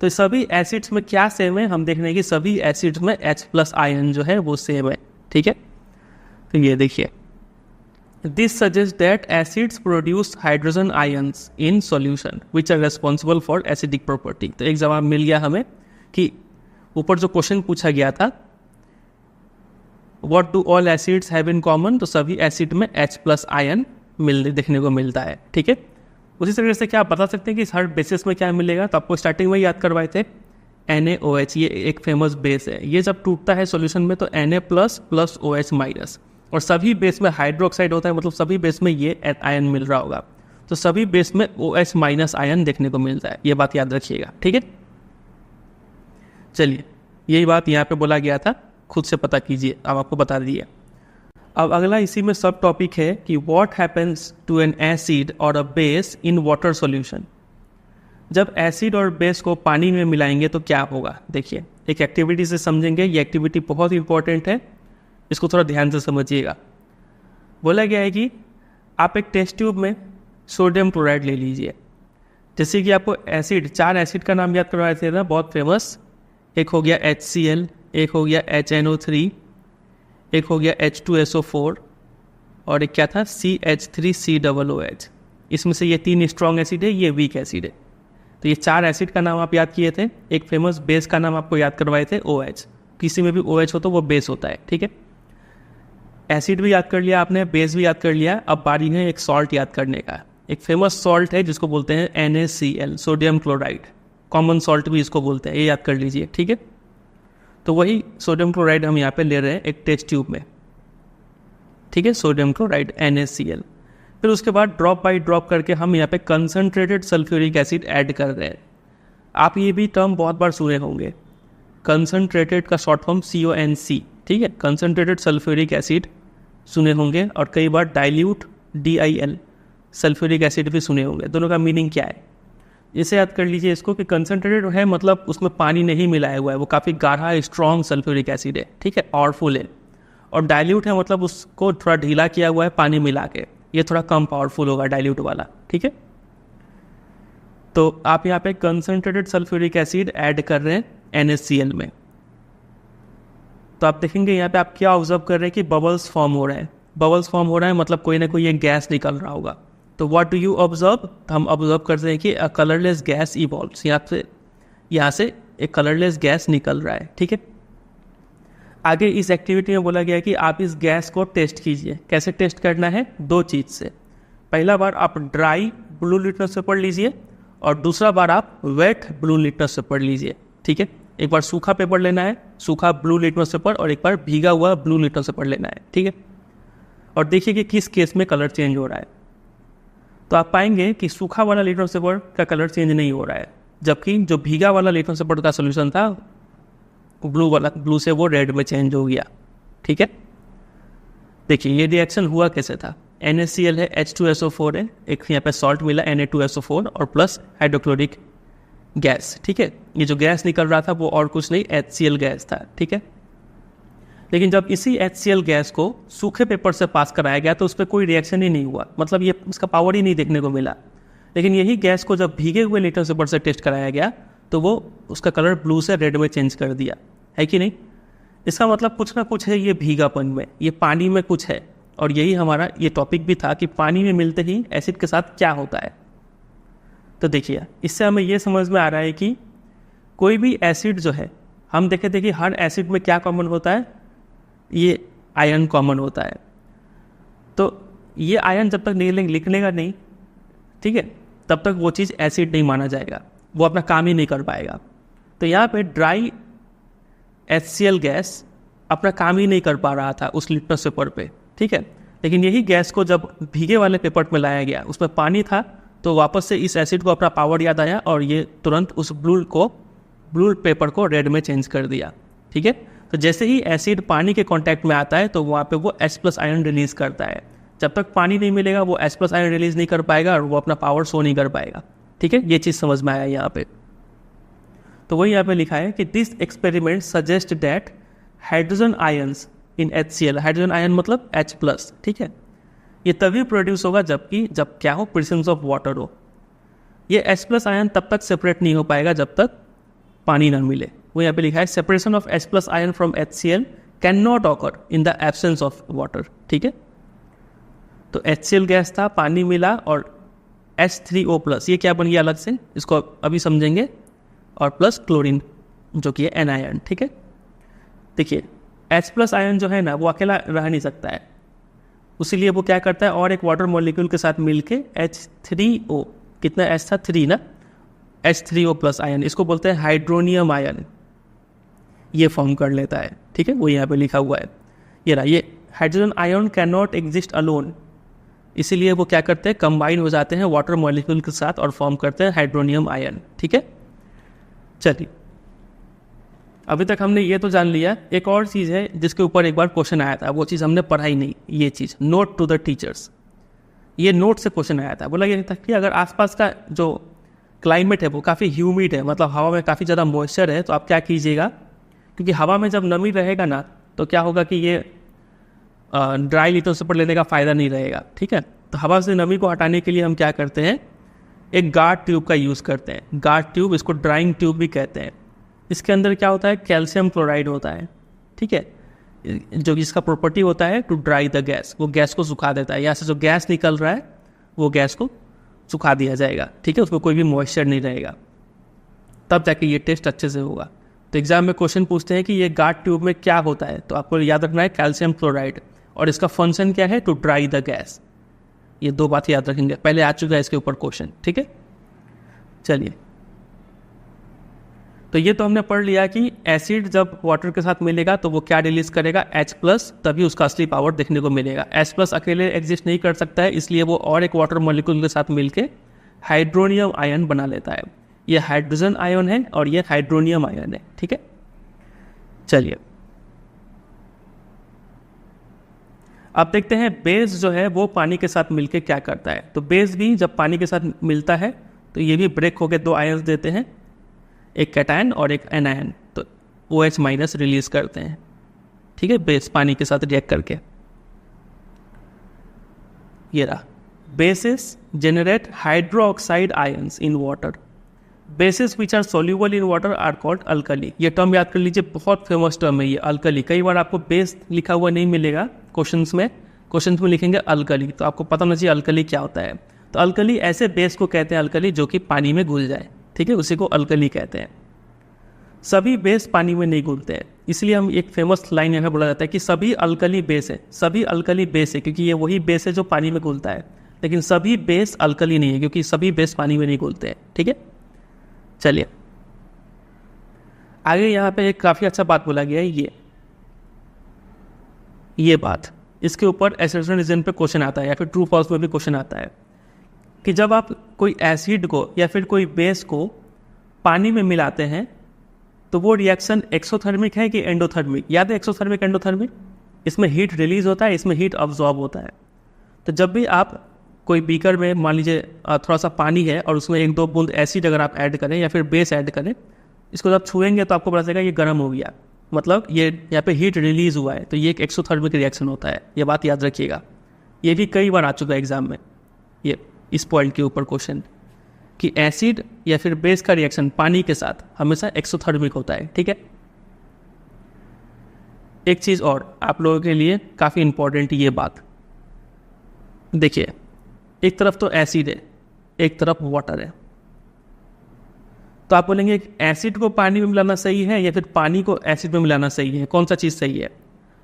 तो सभी एसिड्स में क्या सेम है, हम देख रहे हैं कि सभी एसिड्स में H+ आयन जो है वो सेम है। ठीक है, तो ये देखिए, this suggest that acids produce hydrogen ions in solution which are responsible for acidic property. तो एक जवाब मिल गया हमें कि ऊपर जो क्वेश्चन पूछा गया था, what do all acids have in common, तो सभी एसिड में H+ आयन देखने को मिलता है। ठीक है, उसी तरीके से क्या आप बता सकते हैं कि हर बेसिस में क्या मिलेगा, तो आपको स्टार्टिंग में याद करवाए थे NaOH, ये एक फेमस बेस है, ये जब टूटता है सॉल्यूशन में तो Na+ + OH-, और सभी बेस में हाइड्रोक्साइड होता है, मतलब सभी बेस में ये आयन मिल रहा होगा, तो सभी बेस में OH- आयन देखने को मिलता है, ये बात याद रखिएगा। ठीक है, चलिए, यही बात यहाँ पे बोला गया था, खुद से पता कीजिए, अब आपको बता दिए। अब अगला इसी में सब टॉपिक है कि what happens to an acid और a base in water solution. जब एसिड और बेस को पानी में मिलाएंगे तो क्या होगा, देखिए एक एक्टिविटी से समझेंगे, ये एक्टिविटी बहुत इंपॉर्टेंट है, इसको थोड़ा ध्यान से समझिएगा। बोला गया है कि आप एक टेस्ट ट्यूब में सोडियम क्लोराइड ले लीजिए, जैसे कि आपको एसिड, 4 एसिड का नाम याद करवाए थे ना, बहुत फेमस, एक हो गया HCl, एक हो गया HNO3, एक हो गया H2SO4, और एक क्या था CH3COOH। इसमें से ये 3 स्ट्रॉन्ग एसिड है, ये वीक एसिड है। तो ये 4 एसिड का नाम आप याद किए थे, एक फेमस बेस का नाम आपको याद करवाए थे OH, किसी में भी OH हो तो वो बेस होता है। ठीक है, एसिड भी याद कर लिया आपने, बेस भी याद कर लिया, अब बारी है एक सॉल्ट याद करने का। एक फेमस सॉल्ट है जिसको बोलते हैं NaCl, sodium chloride, common salt भी इसको बोलते हैं, ये याद कर लीजिए। ठीक है, तो वही सोडियम क्लोराइड हम यहाँ पे ले रहे हैं एक टेस्ट ट्यूब में। ठीक है, सोडियम क्लोराइड NaCl, फिर उसके बाद ड्रॉप बाय ड्रॉप करके हम यहाँ पे कंसनट्रेटेड सल्फ्यूरिक एसिड ऐड कर रहे हैं। आप ये भी टर्म बहुत बार सुने होंगे, कंसनट्रेटेड का शॉर्ट फॉर्म CONC। ठीक है, कंसनट्रेटेड सल्फ्यूरिक एसिड सुने होंगे, और कई बार डाइल्यूट DIL सल्फ्यूरिक एसिड भी सुने होंगे। दोनों का मीनिंग क्या है, इसे याद कर लीजिए इसको कि कंसनट्रेटेड है मतलब उसमें पानी नहीं मिलाया हुआ है, वो काफ़ी गाढ़ा स्ट्रॉन्ग सल्फ्यूरिक एसिड है। ठीक है, पावरफुल है। और डाइल्यूट है मतलब उसको थोड़ा ढीला किया हुआ है पानी मिला के, ये थोड़ा कम पावरफुल होगा डाइल्यूट वाला। ठीक है, तो आप यहाँ पे कंसनट्रेटेड सल्फ्यूरिक एसिड ऐड कर रहे हैं NaCl में, तो आप देखेंगे यहाँ पे आप क्या ऑब्जर्व कर रहे हैं कि बबल्स फॉर्म हो रहे हैं। बबल्स फॉर्म हो रहा है मतलब कोई ना कोई एक गैस निकल रहा होगा, तो व्हाट डू यू ऑब्जर्व, हम ऑब्जर्व करते हैं कि अ कलरलेस गैस इवॉल्व्स, यहाँ से एक कलरलेस गैस निकल रहा है, ठीक है। आगे इस एक्टिविटी में बोला गया कि आप इस गैस को टेस्ट कीजिए। कैसे टेस्ट करना है? दो चीज़ से। पहला बार आप ड्राई ब्लू लिटमस पेपर लीजिए और दूसरा बार आप वेट ब्लू लिटमस पेपर लीजिए, ठीक है। एक बार सूखा पेपर लेना है, सूखा ब्लू लिटमस पेपर, और एक बार भीगा हुआ ब्लू लिटमस पेपर लेना है, ठीक है। और देखिए कि किस केस में कलर चेंज हो रहा है। तो आप पाएंगे कि सूखा वाला लिटमस पेपर का कलर चेंज नहीं हो रहा है, जबकि जो भीगा वाला लिटमस पेपर का सोल्यूशन था ब्लू से वो रेड में चेंज हो गया, ठीक है। देखिए ये रिएक्शन हुआ कैसे था। NaCl है, H2SO4 है, एक यहाँ पे सॉल्ट मिला Na2SO4 और प्लस हाइड्रोक्लोरिक गैस, ठीक है। ये जो गैस निकल रहा था वो और कुछ नहीं HCl गैस था, ठीक है। लेकिन जब इसी HCl गैस को सूखे पेपर से पास कराया गया तो उस पर कोई रिएक्शन ही नहीं हुआ, मतलब ये इसका पावर ही नहीं देखने को मिला। लेकिन यही गैस को जब भीगे हुए लिटमस पेपर से टेस्ट कराया गया तो वो उसका कलर ब्लू से रेड में चेंज कर दिया, है कि नहीं। इसका मतलब कुछ ना कुछ है ये भीगापन में, ये पानी में कुछ है। और यही हमारा ये टॉपिक भी था कि पानी में मिलते ही एसिड के साथ क्या होता है। तो देखिए इससे हमें ये समझ में आ रहा है कि कोई भी एसिड जो है, हम देखे थे कि हर एसिड में क्या कॉमन होता है, ये आयन कॉमन होता है। तो ये आयन जब तक लिखने नहीं, ठीक है, तब तक वो चीज़ एसिड नहीं माना जाएगा, वो अपना काम ही नहीं कर पाएगा। तो यहाँ पे ड्राई HCl गैस अपना काम ही नहीं कर पा रहा था उस लिटमस पेपर पे, ठीक है। लेकिन यही गैस को जब भीगे वाले पेपर में लाया गया, उसमें पानी था, तो वापस से इस एसिड को अपना पावर याद आया और ये तुरंत उस ब्लू पेपर को रेड में चेंज कर दिया, ठीक है। तो जैसे ही एसिड पानी के कांटेक्ट में आता है तो वहाँ पे वो H+ आयन रिलीज करता है। जब तक पानी नहीं मिलेगा वो H+ आयन रिलीज नहीं कर पाएगा और वो अपना पावर शो नहीं कर पाएगा, ठीक है। ये चीज़ समझ में आया यहाँ पे। तो वही यहाँ पे लिखा है कि this experiment suggest that hydrogen ions in HCl, hydrogen ion मतलब H+, ठीक है, ये तभी प्रोड्यूस होगा जब क्या हो, प्रेजेंस ऑफ वाटर हो। ये H+ आयन तब तक सेपरेट नहीं हो पाएगा जब तक पानी ना मिले। वो यहाँ पे लिखा है separation of H+ ion from HCl can not occur in the absence of water, ठीक है। तो HCl गैस था, पानी मिला और H3O+, ये क्या बन गया अलग से, इसको अभी समझेंगे, और प्लस क्लोरीन जो कि है एनायन, ठीक है। देखिए H+ आयन जो है ना वो अकेला रह नहीं सकता है, उसीलिए वो क्या करता है और एक वाटर मॉलिक्यूल के साथ मिलके H3O, कितना H था 3 ना, H3O+ आयन, इसको बोलते हैं हाइड्रोनियम आयन, ये फॉर्म कर लेता है, ठीक है। वो यहाँ पे लिखा हुआ है, ये hydrogen ion can not exist alone, इसीलिए वो क्या करते हैं, कंबाइन हो जाते हैं वाटर मॉलिक्यूल के साथ और फॉर्म करते हैं हाइड्रोनियम आयन, ठीक है। चलिए अभी तक हमने ये तो जान लिया। एक और चीज़ है जिसके ऊपर एक बार क्वेश्चन आया था, वो चीज़ हमने पढ़ाई नहीं, ये चीज़ नोट टू द टीचर्स, ये नोट से क्वेश्चन आया था। बोला ये था कि अगर आसपास का जो क्लाइमेट है वो काफ़ी ह्यूमिड है, मतलब हवा में काफ़ी ज़्यादा मॉइस्चर है, तो आप क्या कीजिएगा, क्योंकि हवा में जब नमी रहेगा ना तो क्या होगा कि ये ड्राई लिटमस पेपर लेने का फ़ायदा नहीं रहेगा, ठीक है। तो हवा से नमी को हटाने के लिए हम क्या करते हैं, एक गार्ड ट्यूब का यूज़ करते हैं। गार्ड ट्यूब, इसको ड्राइंग ट्यूब भी कहते हैं। इसके अंदर क्या होता है, कैल्शियम क्लोराइड होता है, ठीक है, जो इसका प्रॉपर्टी होता है टू ड्राई द गैस, वो गैस को सुखा देता है। यहाँ से जो गैस निकल रहा है वो गैस को सुखा दिया जाएगा, ठीक है, उसमें कोई भी मॉइस्चर नहीं रहेगा, तब जाके ये टेस्ट अच्छे से होगा। तो एग्जाम में क्वेश्चन पूछते हैं कि ये गार्ड ट्यूब में क्या होता है, तो आपको याद रखना है कैल्शियम क्लोराइड, और इसका फंक्शन क्या है, टू ड्राई द गैस। ये दो बात याद रखेंगे, पहले आ चुका है इसके ऊपर क्वेश्चन, ठीक है। चलिए तो ये तो हमने पढ़ लिया कि एसिड जब वाटर के साथ मिलेगा तो वो क्या रिलीज करेगा, H+, तभी उसका असली पावर देखने को मिलेगा। H+ अकेले एग्जिस्ट नहीं कर सकता है, इसलिए वो और एक वाटर मॉलिक्यूल के साथ मिलके हाइड्रोनियम आयन बना लेता है। ये हाइड्रोजन आयन है और ये हाइड्रोनियम आयन है, ठीक है। चलिए अब देखते हैं बेस जो है वो पानी के साथ मिलके क्या करता है। तो बेस भी जब पानी के साथ मिलता है तो ये भी ब्रेक होकर दो आयन्स देते हैं, एक कैटायन और एक एनायन, तो OH- रिलीज करते हैं, ठीक है, बेस पानी के साथ रिएक्ट करके। ये रहा, bases generate hydroxide ions in water, bases which are soluble in water are called alkali. ये टर्म याद कर लीजिए, बहुत फेमस टर्म है ये अल्कली। कई बार आपको बेस लिखा हुआ नहीं मिलेगा क्वेश्चंस में लिखेंगे अल्कली, तो आपको पता होना चाहिए अल्कली क्या होता है। तो तो अल्कली ऐसे बेस को कहते हैं अल्कली जो कि पानी में घुल जाए, ठीक है, उसी को अल्कली कहते हैं। सभी बेस पानी में नहीं घुलते हैं, इसलिए हम एक फेमस लाइन यहाँ बोला जाता है कि सभी अल्कली बेस है, सभी अल्कली बेस है, क्योंकि ये वही बेस है जो पानी में घुलता है, लेकिन सभी बेस अल्कली नहीं है क्योंकि सभी बेस पानी में नहीं घुलते हैं, ठीक है। चलिए आगे यहाँ पे एक काफ़ी अच्छा बात बोला गया है, ये बात, इसके ऊपर एसेशन रीजन पे क्वेश्चन आता है या फिर ट्रू फॉल्स में भी क्वेश्चन आता है कि जब आप कोई एसिड को या फिर कोई बेस को पानी में मिलाते हैं तो वो रिएक्शन एक्सोथर्मिक है कि एंडोथर्मिक? याद है एक्सोथर्मिक एंडोथर्मिक? इसमें हीट रिलीज होता है, इसमें हीट अब्जॉर्ब होता है। तो जब भी आप कोई बीकर में मान लीजिए थोड़ा सा पानी है और उसमें 1-2 बूंद एसिड अगर आप ऐड करें या फिर बेस ऐड करें, इसको जब छुएंगे तो आपको पता चलेगा ये गर्म हो गया, मतलब ये यहाँ पे हीट रिलीज हुआ है, तो ये एक एक्सोथर्मिक रिएक्शन होता है। ये बात याद रखिएगा, ये भी कई बार आ चुका है एग्जाम में, ये इस पॉइंट के ऊपर क्वेश्चन कि एसिड या फिर बेस का रिएक्शन पानी के साथ हमेशा एक्सोथर्मिक होता है, ठीक है। एक चीज़ और आप लोगों के लिए काफ़ी इंपॉर्टेंट ये बात देखिए, एक तरफ तो एसिड है, एक तरफ वाटर है, तो आप बोलेंगे एसिड को पानी में मिलाना सही है या फिर पानी को एसिड में मिलाना सही है, कौन सा चीज़ सही है?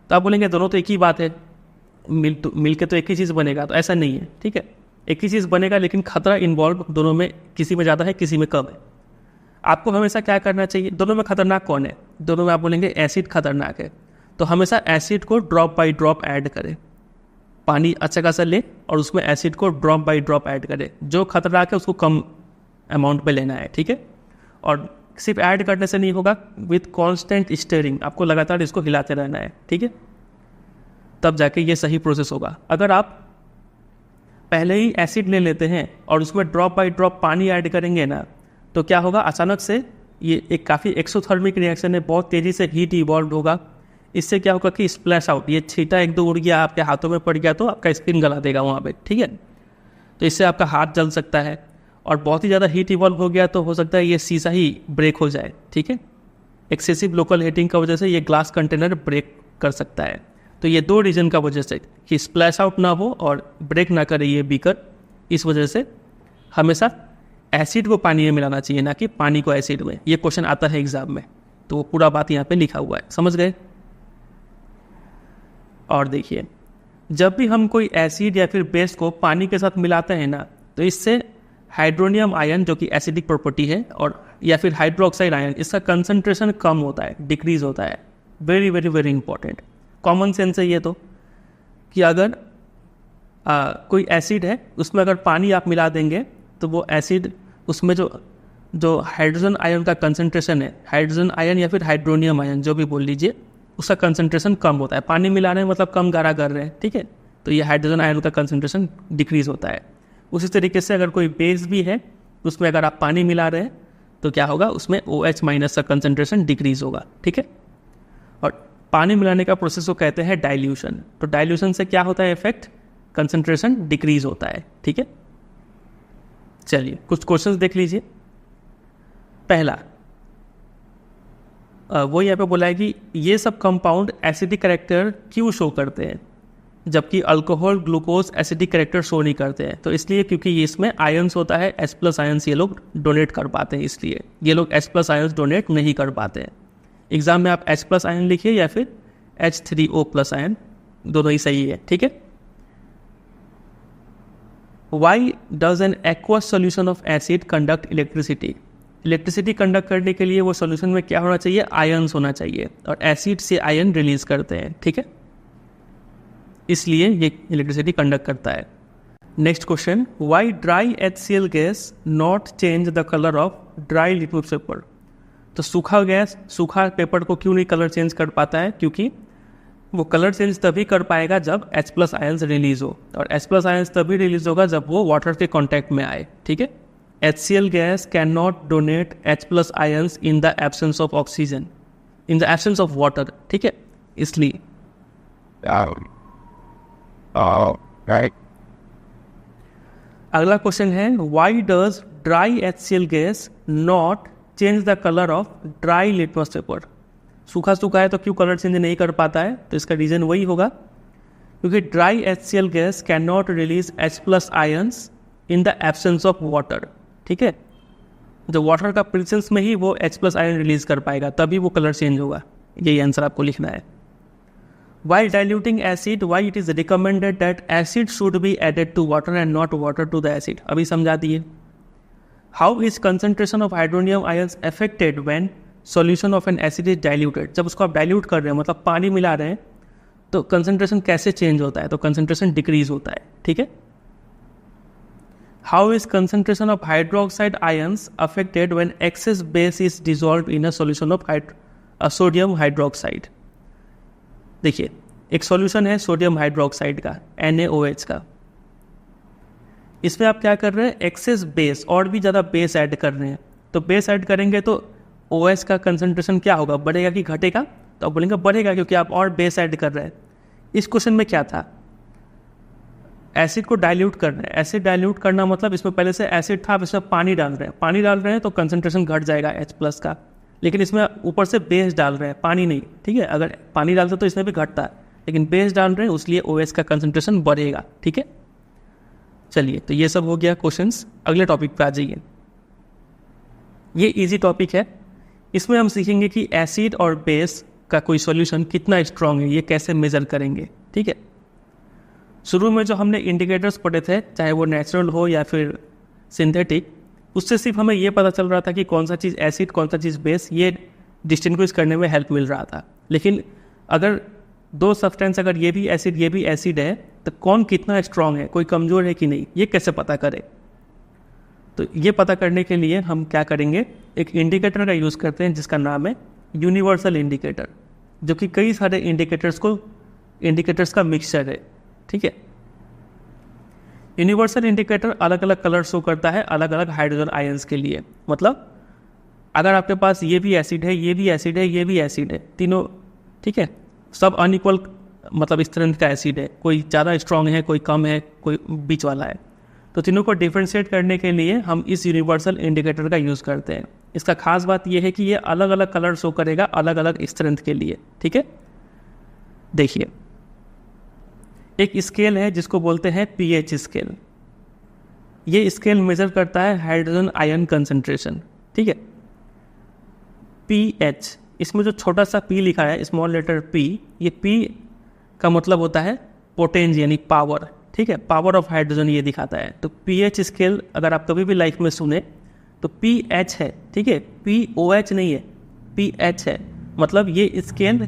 तो आप बोलेंगे दोनों तो एक ही बात है, मिल के तो एक ही चीज़ बनेगा, तो ऐसा नहीं है, ठीक है। एक ही चीज़ बनेगा लेकिन खतरा इन्वॉल्व दोनों में किसी में ज़्यादा है किसी में कम है। आपको हमेशा क्या करना चाहिए, दोनों में खतरनाक कौन है? दोनों में आप बोलेंगे एसिड खतरनाक है, तो हमेशा एसिड को ड्रॉप बाई ड्रॉप ऐड करें, पानी अच्छा खासा ले और उसमें एसिड को ड्रॉप बाई ड्रॉप ऐड करें, जो खतरनाक है उसको कम अमाउंट में लेना है, ठीक है। और सिर्फ ऐड करने से नहीं होगा, विथ कॉन्स्टेंट स्टीयरिंग, आपको लगातार इसको हिलाते रहना है, ठीक है, तब जाके ये सही प्रोसेस होगा। अगर आप पहले ही एसिड ले लेते हैं और उसमें ड्रॉप बाई ड्रॉप पानी ऐड करेंगे ना, तो क्या होगा, अचानक से ये एक काफ़ी एक्सोथर्मिक रिएक्शन है, बहुत तेज़ी से हीट इवॉल्व होगा। इससे क्या होगा कि स्प्लैश आउट, ये छींटा 1-2 उड़ गया, आपके हाथों में पड़ गया तो आपका स्किन गला देगा वहाँ पे, ठीक है। तो इससे आपका हाथ जल सकता है, और बहुत ही ज़्यादा हीट इवॉल्व हो गया तो हो सकता है ये शीशा ही ब्रेक हो जाए, ठीक है। एक्सेसिव लोकल हीटिंग की वजह से ये ग्लास कंटेनर ब्रेक कर सकता है। तो ये 2 रीज़न का वजह से कि स्प्लैश आउट ना हो और ब्रेक ना करे ये बीकर, इस वजह से हमेशा एसिड को पानी में मिलाना चाहिए, ना कि पानी को एसिड में। ये क्वेश्चन आता है एग्जाम में, तो वो पूरा बात यहाँ पे लिखा हुआ है, समझ गए। और देखिए, जब भी हम कोई एसिड या फिर बेस को पानी के साथ मिलाते हैं ना, तो इससे हाइड्रोनियम आयन जो कि एसिडिक प्रॉपर्टी है, और या फिर हाइड्रोक्साइड आयन, इसका कंसंट्रेशन कम होता है, डिक्रीज होता है। Very very very important, common sense है ये तो, कि अगर कोई एसिड है उसमें अगर पानी आप मिला देंगे तो वो एसिड, उसमें जो हाइड्रोजन आयन का कंसंट्रेशन है, हाइड्रोजन आयन या फिर हाइड्रोनियम आयन जो भी बोल लीजिए, उसका कंसंट्रेशन कम होता है। पानी मिला रहे हैं मतलब कम गाढ़ा कर रहे हैं, ठीक है, तो ये हाइड्रोजन आयन का कंसंट्रेशन डिक्रीज होता है। उसी तरीके से अगर कोई बेस भी है उसमें अगर आप पानी मिला रहे हैं तो क्या होगा, उसमें OH- का कंसंट्रेशन डिक्रीज होगा, ठीक है। और पानी मिलाने का प्रोसेस को कहते हैं डाइल्यूशन। तो डाइल्यूशन से क्या होता है इफेक्ट, कंसंट्रेशन डिक्रीज होता है, ठीक है। चलिए कुछ क्वेश्चंस देख लीजिए। पहला वो यहाँ पे बोला है कि ये सब कंपाउंड एसिडिक कैरेक्टर क्यों शो करते हैं, जबकि alcohol, glucose acidic character show नहीं करते हैं। तो इसलिए क्योंकि इसमें आयंस होता है, H+ आयंस ये लोग डोनेट कर पाते हैं, इसलिए ये लोग H+ आयंस डोनेट नहीं कर पाते हैं। एग्जाम में आप H+ आयन लिखिए या फिर H3O+ आयन, दोनों ही सही है, ठीक है। Why does an aqueous solution of acid conduct electricity? Electricity conduct करने के लिए वो सोल्यूशन में क्या होना चाहिए, आयन्स होना चाहिए, और एसिड से आयन रिलीज करते हैं, ठीक है, इसलिए ये इलेक्ट्रिसिटी कंडक्ट करता है। Next question, why dry HCl gas not change the colour of dry liquid paper? तो सूखा गैस सूखा पेपर को क्यों नहीं कलर चेंज कर पाता है, क्योंकि वो कलर चेंज तभी कर पाएगा जब H+ आयंस रिलीज हो, और H+ आयंस तभी रिलीज होगा जब वो वाटर के कांटेक्ट में आए, ठीक है। HCl gas can not donate H+ ions in the absence of oxygen, in the absence of water, ठीक है, इसलिए। अगला क्वेश्चन है, why does dry HCl gas not change the colour of dry litmus paper? सूखा सूखा है तो क्यों कलर चेंज नहीं कर पाता है? तो इसका रीज़न वही होगा क्योंकि dry HCl gas can not release H+ ions in the absence of water, ठीक है। जो वाटर का प्रेजेंस में ही वो H+ आयन रिलीज कर पाएगा, तभी वो कलर चेंज होगा। यही आंसर आपको लिखना है। While diluting acid, why it is recommended that acid should be added to water and not water to the acid? अभी समझा दिए। How is concentration of hydronium ions affected when solution of an acid is diluted? जब उसको आप dilute कर रहे हैं, मतलब पानी मिला रहे हैं, तो कंसंट्रेशन कैसे चेंज होता है? तो कंसंट्रेशन डिक्रीज होता है, ठीक है। How is concentration of hydroxide ions affected when excess base is dissolved in a solution of sodium hydroxide? देखिए, एक सॉल्यूशन है सोडियम हाइड्रोक्साइड का, NaOH का। इसमें आप क्या कर रहे हैं? एक्सेस बेस, और भी ज़्यादा बेस ऐड कर रहे हैं। तो बेस ऐड करेंगे तो OH का कंसंट्रेशन क्या होगा, बढ़ेगा कि घटेगा? तो आप बोलेंगे बढ़ेगा, क्योंकि आप और बेस ऐड कर रहे हैं। इस क्वेश्चन में क्या था? एसिड को डाइल्यूट करना है। एसिड डाइल्यूट करना मतलब इसमें पहले से एसिड था, अब इसमें पानी डाल रहे हैं। पानी डाल रहे हैं तो कंसंट्रेशन घट जाएगा H+ का, लेकिन इसमें ऊपर से बेस डाल रहे हैं, पानी नहीं, ठीक है। अगर पानी डालते तो इसमें भी घटता है, लेकिन बेस डाल रहे हैं उसलिए OH का कंसंट्रेशन बढ़ेगा, ठीक है। चलिए, तो ये सब हो गया क्वेश्चंस। अगले टॉपिक पे आ जाइए। ये इजी टॉपिक है। इसमें हम सीखेंगे कि एसिड और बेस का कोई सॉल्यूशन कितना स्ट्रांग है, ये कैसे मेजर करेंगे, ठीक है। शुरू में जो हमने इंडिकेटर्स पढ़े थे, चाहे वो नेचुरल हो या फिर सिंथेटिक, उससे सिर्फ हमें ये पता चल रहा था कि कौन सा चीज़ एसिड, कौन सा चीज़ बेस, ये डिस्टिंग्विश करने में हेल्प मिल रहा था। लेकिन अगर दो सब्सटेंस, अगर ये भी एसिड है, तो कौन कितना स्ट्रांग है, कोई कमज़ोर है कि नहीं, ये कैसे पता करें? तो ये पता करने के लिए हम क्या करेंगे, एक इंडिकेटर का यूज़ करते हैं जिसका नाम है यूनिवर्सल इंडिकेटर, जो कि कई सारे इंडिकेटर्स का मिक्सचर है, ठीक है। यूनिवर्सल इंडिकेटर अलग अलग कलर शो करता है अलग अलग हाइड्रोजन आयंस के लिए। मतलब अगर आपके पास ये भी एसिड है, ये भी एसिड है, ये भी एसिड है, तीनों, ठीक है, सब अनइक्वल मतलब स्ट्रेंथ का एसिड है, कोई ज़्यादा स्ट्रांग है, कोई कम है, कोई बीच वाला है, तो तीनों को डिफ्रेंशिएट करने के लिए हम इस यूनिवर्सल इंडिकेटर का यूज़ करते हैं। इसका खास बात यह है कि ये अलग अलग कलर शो करेगा अलग अलग स्ट्रेंथ के लिए, ठीक है। देखिए, एक स्केल है जिसको बोलते हैं pH स्केल। ये स्केल मेजर करता है हाइड्रोजन आयन कंसंट्रेशन, ठीक है। pH, इसमें जो छोटा सा p लिखा है, स्मॉल लेटर p, ये p का मतलब होता है पोटेंस यानी पावर, ठीक है, पावर ऑफ हाइड्रोजन ये दिखाता है। तो pH स्केल अगर आप कभी भी लाइफ में सुने तो pH है, ठीक है, POH नहीं है, pH है। मतलब ये स्केल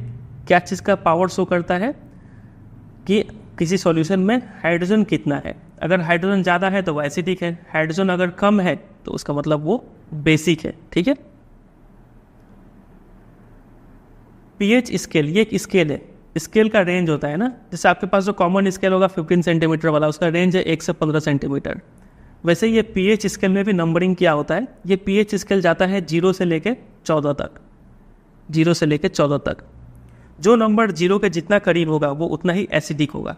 क्या चीज़ का पावर शो करता है कि किसी सॉल्यूशन में हाइड्रोजन कितना है। अगर हाइड्रोजन ज़्यादा है तो वो एसिडिक है, हाइड्रोजन अगर कम है तो उसका मतलब वो बेसिक है, ठीक है। pH स्केल, ये एक स्केल है। स्केल का रेंज होता है ना, जैसे आपके पास जो कॉमन स्केल होगा 15 सेंटीमीटर वाला, उसका रेंज है 1 से 15 सेंटीमीटर। वैसे ये pH स्केल में भी नंबरिंग क्या होता है, ये pH स्केल जाता है 0 से लेके 14 तक, 0 से लेके 14 तक। जो नंबर 0 के जितना करीब होगा वो उतना ही एसिडिक होगा,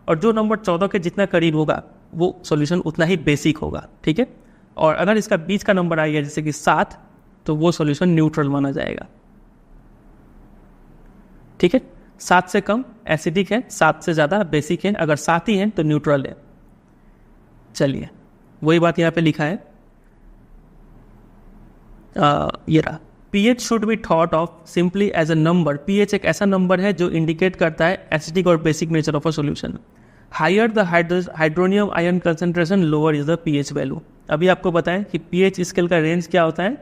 और जो नंबर 14 के जितना करीब होगा वो सॉल्यूशन उतना ही बेसिक होगा, ठीक है। और अगर इसका बीच का नंबर आ गया जैसे कि 7, तो वो सॉल्यूशन न्यूट्रल माना जाएगा, ठीक है। 7 से कम एसिडिक है, 7 से ज़्यादा बेसिक है, अगर 7 ही है तो न्यूट्रल है। चलिए, वही बात यहाँ पे लिखा है, ये रहा। pH should be thought of simply as a number. pH एक ऐसा नंबर है जो इंडिकेट करता है एसिडिक और basic nature of a solution. Higher the hydronium ion concentration, lower is the pH value. अभी आपको बताएं कि pH स्केल का रेंज क्या होता है,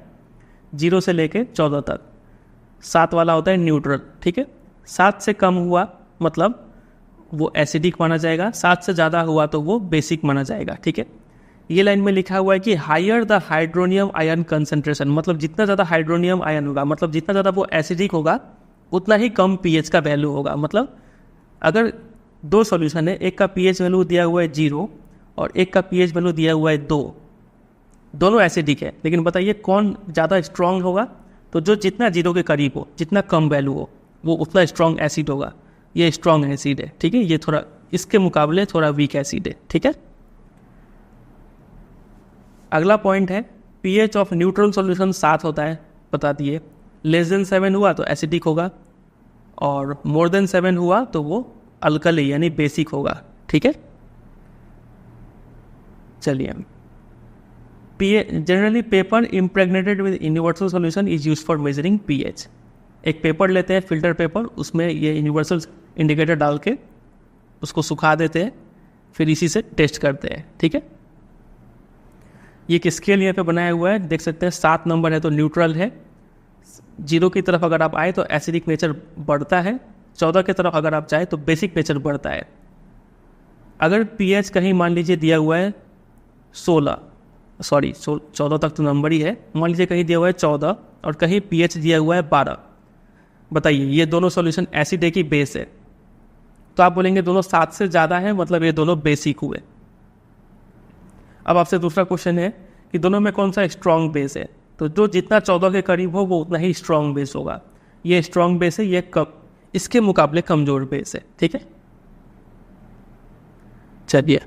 0 से लेके 14 तक। 7 वाला होता है न्यूट्रल, ठीक है। 7 से कम हुआ मतलब वो एसिडिक माना जाएगा, 7 से ज़्यादा हुआ तो वो बेसिक माना जाएगा, ठीक है। ये लाइन में लिखा हुआ है कि higher the hydronium ion concentration, मतलब जितना ज़्यादा हाइड्रोनियम आयन होगा, मतलब जितना ज़्यादा वो एसिडिक होगा उतना ही कम pH का वैल्यू होगा। मतलब अगर दो सॉल्यूशन है, एक का pH वैल्यू दिया हुआ है 0 और एक का pH वैल्यू दिया हुआ है 2, दोनों एसिडिक है, लेकिन बताइए कौन ज़्यादा स्ट्रांग होगा? तो जो जितना 0 के करीब हो, जितना कम वैल्यू हो, वो उतना स्ट्रांग एसिड होगा। ये स्ट्रांग एसिड है, ठीक है। ये थोड़ा इसके मुकाबले थोड़ा वीक एसिड है, ठीक है। अगला पॉइंट है pH ऑफ न्यूट्रल सॉल्यूशन 7 होता है, बता दिए। लेस देन 7 हुआ तो एसिडिक होगा, और मोर देन 7 हुआ तो वो अल्कली यानी बेसिक होगा, ठीक है। चलिए, generally paper impregnated with universal solution is use for measuring pH. एक पेपर लेते हैं, फिल्टर पेपर, उसमें ये यूनिवर्सल इंडिकेटर डाल के उसको सुखा देते हैं, फिर इसी से टेस्ट करते हैं। ठीक है, ये एक स्केल यहाँ पे बनाया हुआ है, देख सकते हैं 7 नंबर है तो न्यूट्रल है, 0 की तरफ अगर आप आए तो एसिडिक नेचर बढ़ता है, 14 की तरफ अगर आप जाए तो बेसिक नेचर बढ़ता है। अगर पीएच कहीं मान लीजिए दिया हुआ है 14 तक तो नंबर ही है, मान लीजिए कहीं दिया हुआ है 14 और कहीं पीएच दिया हुआ है 12, बताइए ये दोनों सॉल्यूशन एसिड है कि बेस है? तो आप बोलेंगे दोनों 7 से ज़्यादा है, मतलब ये दोनों बेसिक हुए। अब आपसे दूसरा क्वेश्चन है कि दोनों में कौन सा स्ट्रॉन्ग बेस है? तो जो जितना 14 के करीब हो वो उतना ही स्ट्रॉन्ग बेस होगा। ये स्ट्रॉन्ग बेस है, ये इसके मुकाबले कमज़ोर बेस है। ठीक है, चलिए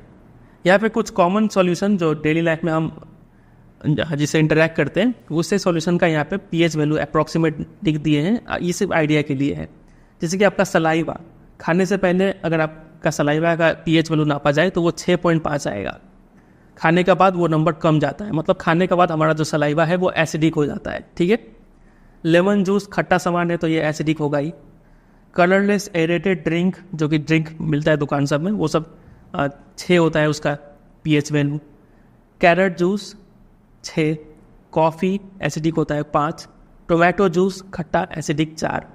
यहाँ पे कुछ कॉमन सॉल्यूशन जो डेली लाइफ में हम जिससे इंटरेक्ट करते हैं उससे सॉल्यूशन का यहाँ पे पीएच वैल्यू अप्रॉक्सीमेट लिख दिए हैं, ये सिर्फ आइडिया के लिए है। जैसे कि आपका सलाइवा, खाने से पहले अगर आपका सलाइवा का पीएच वैल्यू नापा जाए तो वो 6.5 आएगा, खाने के बाद वो नंबर कम जाता है, मतलब खाने के बाद हमारा जो सलाइवा है वो एसिडिक हो जाता है। ठीक है, लेमन जूस खट्टा सामान है तो ये एसिडिक होगा ही। कलरलेस एरेटेड ड्रिंक, जो कि ड्रिंक मिलता है दुकान सब में, वो सब 6 होता है उसका pH value. Carrot juice 6, coffee acidic होता है 5, टोमेटो जूस खट्टा एसिडिक 4,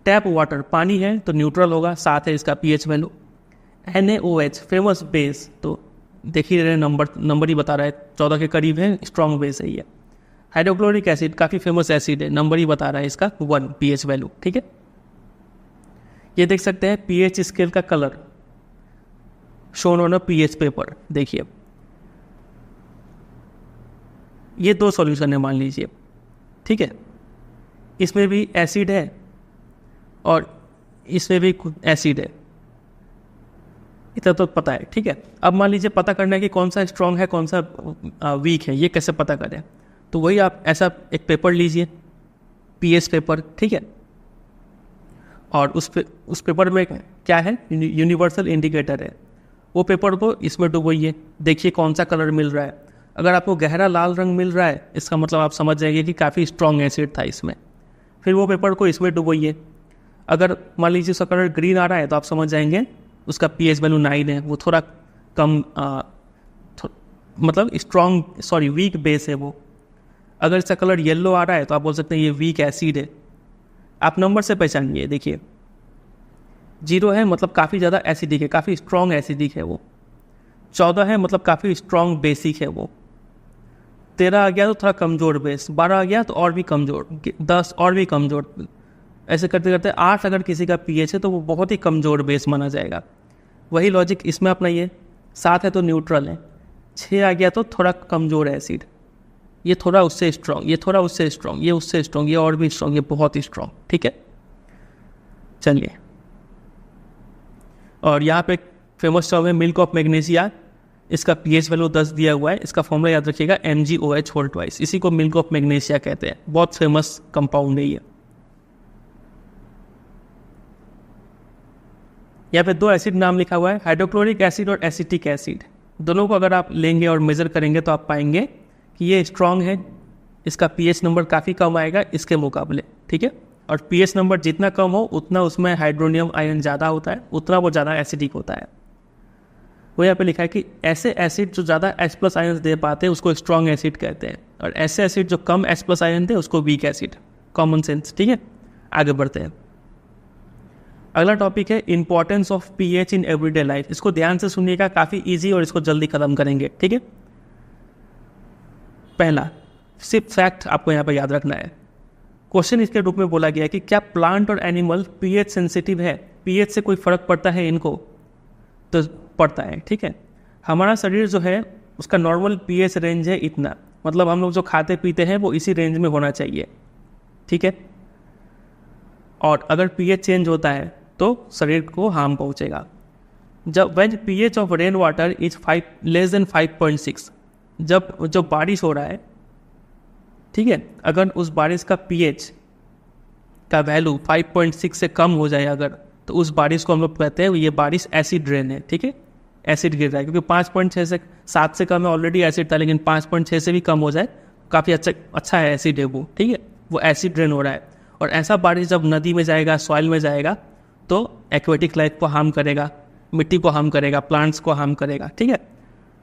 टैप वाटर पानी है तो न्यूट्रल होगा, 7 है इसका pH value. NaOH famous base, तो देख ही रहे नंबर ही बता रहा है 14 के करीब है, स्ट्रॉन्ग बेस है ये। हाइड्रोक्लोरिक एसिड काफ़ी फेमस एसिड है, नंबर ही बता रहा है इसका 1 पीएच वैल्यू। ठीक है, ये देख सकते हैं पीएच स्केल का colour shown on a pH paper. देखिए ये 2 सॉल्यूशन है मान लीजिए, ठीक है, इसमें भी एसिड है और इसमें भी एसिड है, इतना तो पता है। ठीक है, अब मान लीजिए पता करना है कि कौन सा स्ट्रॉन्ग है कौन सा वीक है, ये कैसे पता करें? तो वही आप ऐसा एक पेपर लीजिए, पीएच पेपर, ठीक है, और उस पेपर में क्या है, यूनिवर्सल इंडिकेटर है, वो पेपर को इसमें डुबोइए, देखिए कौन सा कलर मिल रहा है। अगर आपको गहरा लाल रंग मिल रहा है इसका मतलब आप समझ जाएंगे कि काफ़ी स्ट्रॉन्ग एसिड था इसमें, फिर वो पेपर को इसमें डुबोइए। अगर मान लीजिए उसका कलर ग्रीन आ रहा है तो आप समझ जाएंगे उसका पीएच वैल्यू 9 है, वो थोड़ा कम मतलब वीक बेस है वो। अगर इसका कलर येलो आ रहा है तो आप बोल सकते हैं ये वीक एसिड है। आप नंबर से पहचानिए, देखिए 0 है मतलब काफ़ी ज़्यादा एसिडिक है, काफ़ी स्ट्रॉन्ग एसिडिक है वो। 14 है मतलब काफ़ी स्ट्रॉन्ग बेसिक है वो। 13 आ गया तो थोड़ा कमज़ोर बेस, 12 आ गया तो और भी कमज़ोर, 10 और भी कमज़ोर, ऐसे करते करते 8 अगर किसी का पीएच है तो वो बहुत ही कमज़ोर बेस माना जाएगा। वही लॉजिक इसमें अपनाइए, 7 है तो न्यूट्रल है, 6 आ गया तो थोड़ा कमज़ोर एसिड, ये थोड़ा उससे स्ट्रॉन्ग, ये थोड़ा उससे स्ट्रॉन्ग, ये उससे स्ट्रॉन्ग, ये और भी स्ट्रॉन्ग, ये बहुत ही स्ट्रॉन्ग। ठीक है, चलिए, और यहाँ पे फेमस टर्म है मिल्क ऑफ मैग्नीशिया, इसका पीएच वैल्यू 10 दिया हुआ है, इसका फॉर्मूला याद रखिएगा MgOH होल ट्वाइस, इसी को मिल्क ऑफ मैग्नीशिया कहते हैं, बहुत फेमस कंपाउंड है ये। यहाँ पे 2 एसिड नाम लिखा हुआ है, हाइड्रोक्लोरिक एसिड और एसिटिक एसिड। दोनों को अगर आप लेंगे और मेज़र करेंगे तो आप पाएंगे कि ये स्ट्रॉन्ग है, इसका पीएच नंबर काफ़ी कम आएगा इसके मुकाबले। ठीक है, और पीएच नंबर जितना कम हो उतना उसमें हाइड्रोनियम आयन ज़्यादा होता है, उतना वो ज़्यादा एसिडिक होता है। वो यहाँ पे लिखा है कि ऐसे एसिड जो ज़्यादा H+ आयन दे पाते हैं उसको स्ट्रॉन्ग एसिड कहते हैं, और ऐसे एसिड जो कम H+ आयन दे उसको वीक एसिड। Common sense. ठीक है, आगे बढ़ते हैं। अगला टॉपिक है importance of pH in everyday life. इसको ध्यान से सुनिएगा, काफ़ी इजी और इसको जल्दी खत्म करेंगे। ठीक है, पहला सिर्फ फैक्ट आपको यहाँ पर याद रखना है। क्वेश्चन इसके रूप में बोला गया है कि क्या प्लांट और एनिमल पीएच सेंसिटिव है, पीएच से कोई फर्क पड़ता है इनको? तो पड़ता है। ठीक है, हमारा शरीर जो है उसका नॉर्मल पीएच रेंज है इतना, मतलब हम लोग जो खाते पीते हैं वो इसी रेंज में होना चाहिए। ठीक है, और अगर पीएच चेंज होता है तो शरीर को हार्म पहुंचेगा। जब when pH of rain water is less than 5.6, जब बारिश हो रहा है, ठीक है, अगर उस बारिश का पीएच का वैल्यू 5.6 से कम हो जाए अगर, तो उस बारिश को हम लोग कहते हैं ये बारिश एसिड रेन है। ठीक है, एसिड गिर रहा है, क्योंकि 5.6 से 7 से कम है, ऑलरेडी एसिड था, लेकिन 5.6 से भी कम हो जाए काफ़ी अच्छा है एसिड है वो, ठीक है, वो एसिड ड्रेन हो रहा है। और ऐसा बारिश जब नदी में जाएगा, सॉइल में जाएगा, तो एक्वेटिक लाइफ को हार्म करेगा, मिट्टी को हार्म करेगा, प्लांट्स को हार्म करेगा, ठीक है।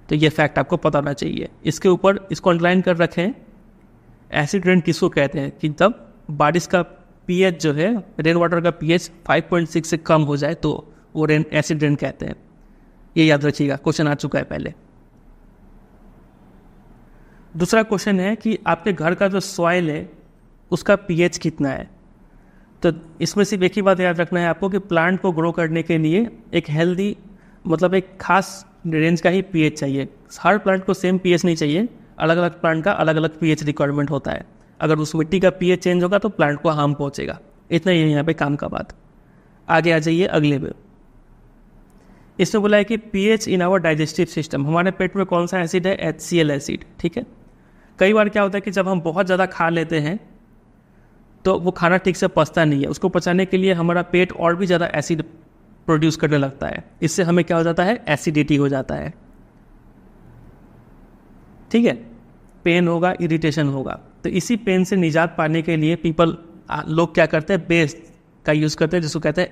तो ये फैक्ट आपको पता होना चाहिए। इसके ऊपर इसको अंडरलाइन कर रखें, एसिड रेन किसको कहते हैं, कि जब बारिश का पीएच जो है, रेन वाटर का पीएच 5.6 से कम हो जाए तो वो रेन एसिड रेन कहते हैं। ये याद रखिएगा, क्वेश्चन आ चुका है पहले। दूसरा क्वेश्चन है कि आपके घर का जो सॉइल है उसका पीएच कितना है। तो इसमें सिर्फ एक ही बात याद रखना है आपको कि प्लांट को ग्रो करने के लिए एक हेल्दी, मतलब एक खास रेंज का ही पीएच चाहिए। हर प्लांट को सेम पीएच नहीं चाहिए, अलग अलग प्लांट का अलग अलग पीएच रिक्वायरमेंट होता है। अगर उस मिट्टी का पीएच चेंज होगा तो प्लांट को हार्म पहुंचेगा। इतना ही है यहाँ पे काम का बात। आगे आ जाइए अगले में। इसमें बोला है कि pH in our digestive system, हमारे पेट में कौन सा एसिड है, HCl एसिड, ठीक है। कई बार क्या होता है कि जब हम बहुत ज़्यादा खा लेते हैं तो वो खाना ठीक से पचता नहीं है, उसको पचाने के लिए हमारा पेट और भी ज़्यादा एसिड प्रोड्यूस करने लगता है। इससे हमें क्या हो जाता है, एसिडिटी हो जाता है, ठीक है, पेन होगा, इरिटेशन होगा। तो इसी पेन से निजात पाने के लिए लोग क्या करते हैं, बेस का यूज़ करते हैं, जिसको कहते हैं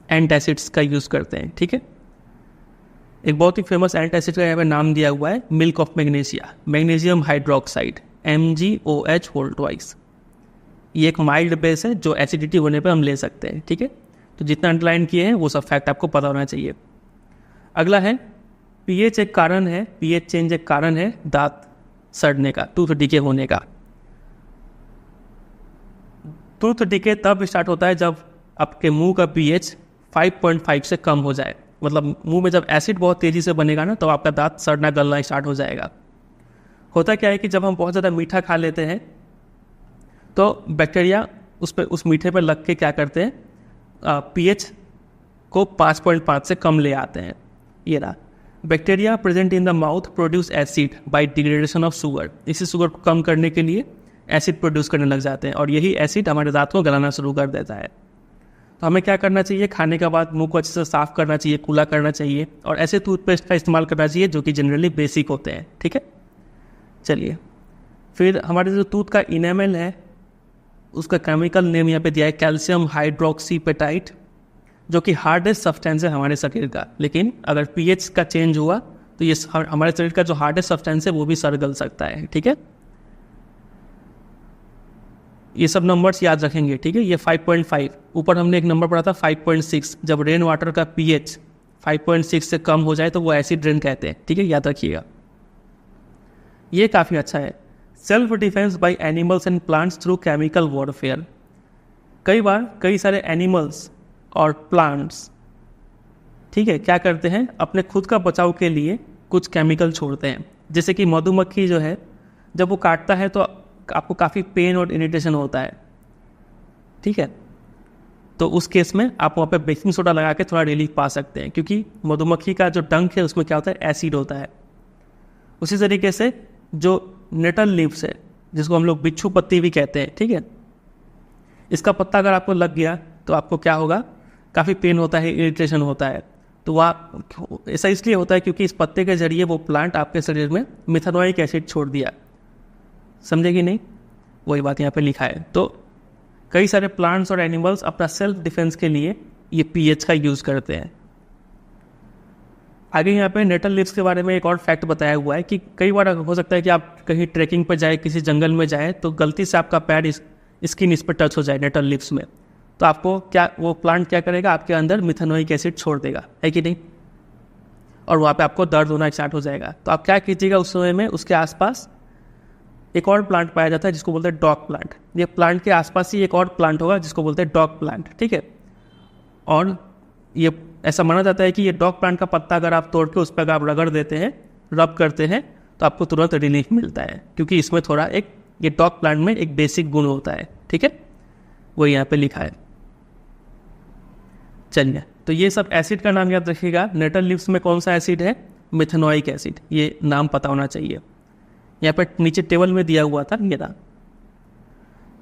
एंटासिड्स का यूज़ करते हैं, ठीक है। एक बहुत ही फेमस एंटासिड का यहाँ पे नाम दिया हुआ है milk of magnesia, magnesium hydroxide, MgOH2। ये एक माइल्ड बेस है जो एसिडिटी होने पे हम ले सकते हैं, ठीक है। तो जितना अंडरलाइन किए हैं वो सब फैक्ट आपको पता होना चाहिए। अगला है पीएच एक कारण है, पीएच चेंज एक कारण है दांत सड़ने का, टूथ डिके होने का। टूथ डिके तब स्टार्ट होता है जब आपके मुंह का पीएच 5.5 से कम हो जाए, मतलब मुंह में जब एसिड बहुत तेज़ी से बनेगा ना तो आपका दांत सड़ना गलना स्टार्ट हो जाएगा। होता क्या है कि जब हम बहुत ज़्यादा मीठा खा लेते हैं तो बैक्टीरिया उस मीठे पर लग के क्या करते हैं, पीएच को 5.5 से कम ले आते हैं। ये रहा, bacteria present in the mouth produce acid by degradation of sugar. इसी शुगर को कम करने के लिए एसिड प्रोड्यूस करने लग जाते हैं और यही एसिड हमारे दांत को गलाना शुरू कर देता है। तो हमें क्या करना चाहिए, खाने के बाद मुंह को अच्छे से साफ करना चाहिए, कूला करना चाहिए और ऐसे टूथपेस्ट का इस्तेमाल करना चाहिए जो कि जनरली बेसिक होते हैं, ठीक है। चलिए, फिर हमारे जो टूथ का इनेमल है उसका केमिकल नेम यहाँ पे दिया है कैल्शियम हाइड्रोक्सीपेटाइट, जो कि हार्डेस्ट सब्सटेंस है हमारे शरीर का। लेकिन अगर पीएच का चेंज हुआ तो ये हमारे शरीर का जो हार्डेस्ट सब्सटेंस है वो भी सड़ गल सकता है, ठीक है। ये सब नंबर्स याद रखेंगे, ठीक है। ये 5.5, ऊपर हमने एक नंबर पढ़ा था 5.6, जब रेन वाटर का पीएच 5.6 से कम हो जाए तो वो एसिड रेन कहते हैं, ठीक है, याद रखिएगा। ये काफ़ी अच्छा है। Self defence by animals and plants through chemical warfare. कई बार कई सारे एनिमल्स और प्लांट्स, ठीक है, क्या करते हैं, अपने खुद का बचाव के लिए कुछ केमिकल छोड़ते हैं। जैसे कि मधुमक्खी जो है, जब वो काटता है तो आपको काफ़ी पेन और इरिटेशन होता है, ठीक है। तो उस केस में आप वहाँ पे बेकिंग सोडा लगा के थोड़ा रिलीफ पा सकते हैं, क्योंकि मधुमक्खी का जो डंक है उसमें क्या होता है, एसिड होता है। उसी तरीके से जो नेटल लीव्स है, जिसको हम लोग बिच्छू पत्ती भी कहते हैं, ठीक है, इसका पत्ता अगर आपको लग गया तो आपको क्या होगा, काफ़ी पेन होता है, इरिटेशन होता है। तो वह ऐसा इसलिए होता है क्योंकि इस पत्ते के जरिए वो प्लांट आपके शरीर में मिथेनोइक एसिड छोड़ दिया। समझे कि नहीं, वही बात यहाँ पे लिखा है। तो कई सारे प्लांट्स और एनिमल्स अपना सेल्फ डिफेंस के लिए ये पीएच का यूज़ करते हैं। आगे यहाँ पे नेटल लीव्स के बारे में एक और फैक्ट बताया हुआ है कि कई बार हो सकता है कि आप कहीं ट्रैकिंग पर जाए, किसी जंगल में जाए, तो गलती से आपका पैर स्किन इस पर टच हो जाए नेटल लीव्स में, तो आपको क्या, वो प्लांट क्या करेगा, आपके अंदर मिथेनोइक एसिड छोड़ देगा, है कि नहीं, और वहाँ पे आपको दर्द होना स्टार्ट हो जाएगा। तो आप क्या कीजिएगा, उस समय में उसके आसपास एक और प्लांट पाया जाता है जिसको बोलते हैं डॉग प्लांट। ये प्लांट के आसपास ही एक और प्लांट होगा जिसको बोलते हैं डॉग प्लांट, ठीक है। और ये ऐसा माना जाता है कि ये डॉग प्लांट का पत्ता अगर आप तोड़ के उस पर आप रगड़ देते हैं, रब करते हैं, तो आपको तुरंत रिलीफ मिलता है, क्योंकि इसमें थोड़ा ये डॉग प्लांट में एक बेसिक गुण होता है, ठीक है, वो यहाँ पे लिखा है। चलिए, तो ये सब एसिड का नाम याद रखिएगा। नेटल लीव्स में कौन सा एसिड है, मिथेनोइक एसिड, ये नाम पता होना चाहिए। यहाँ पर नीचे टेबल में दिया हुआ था, ये था।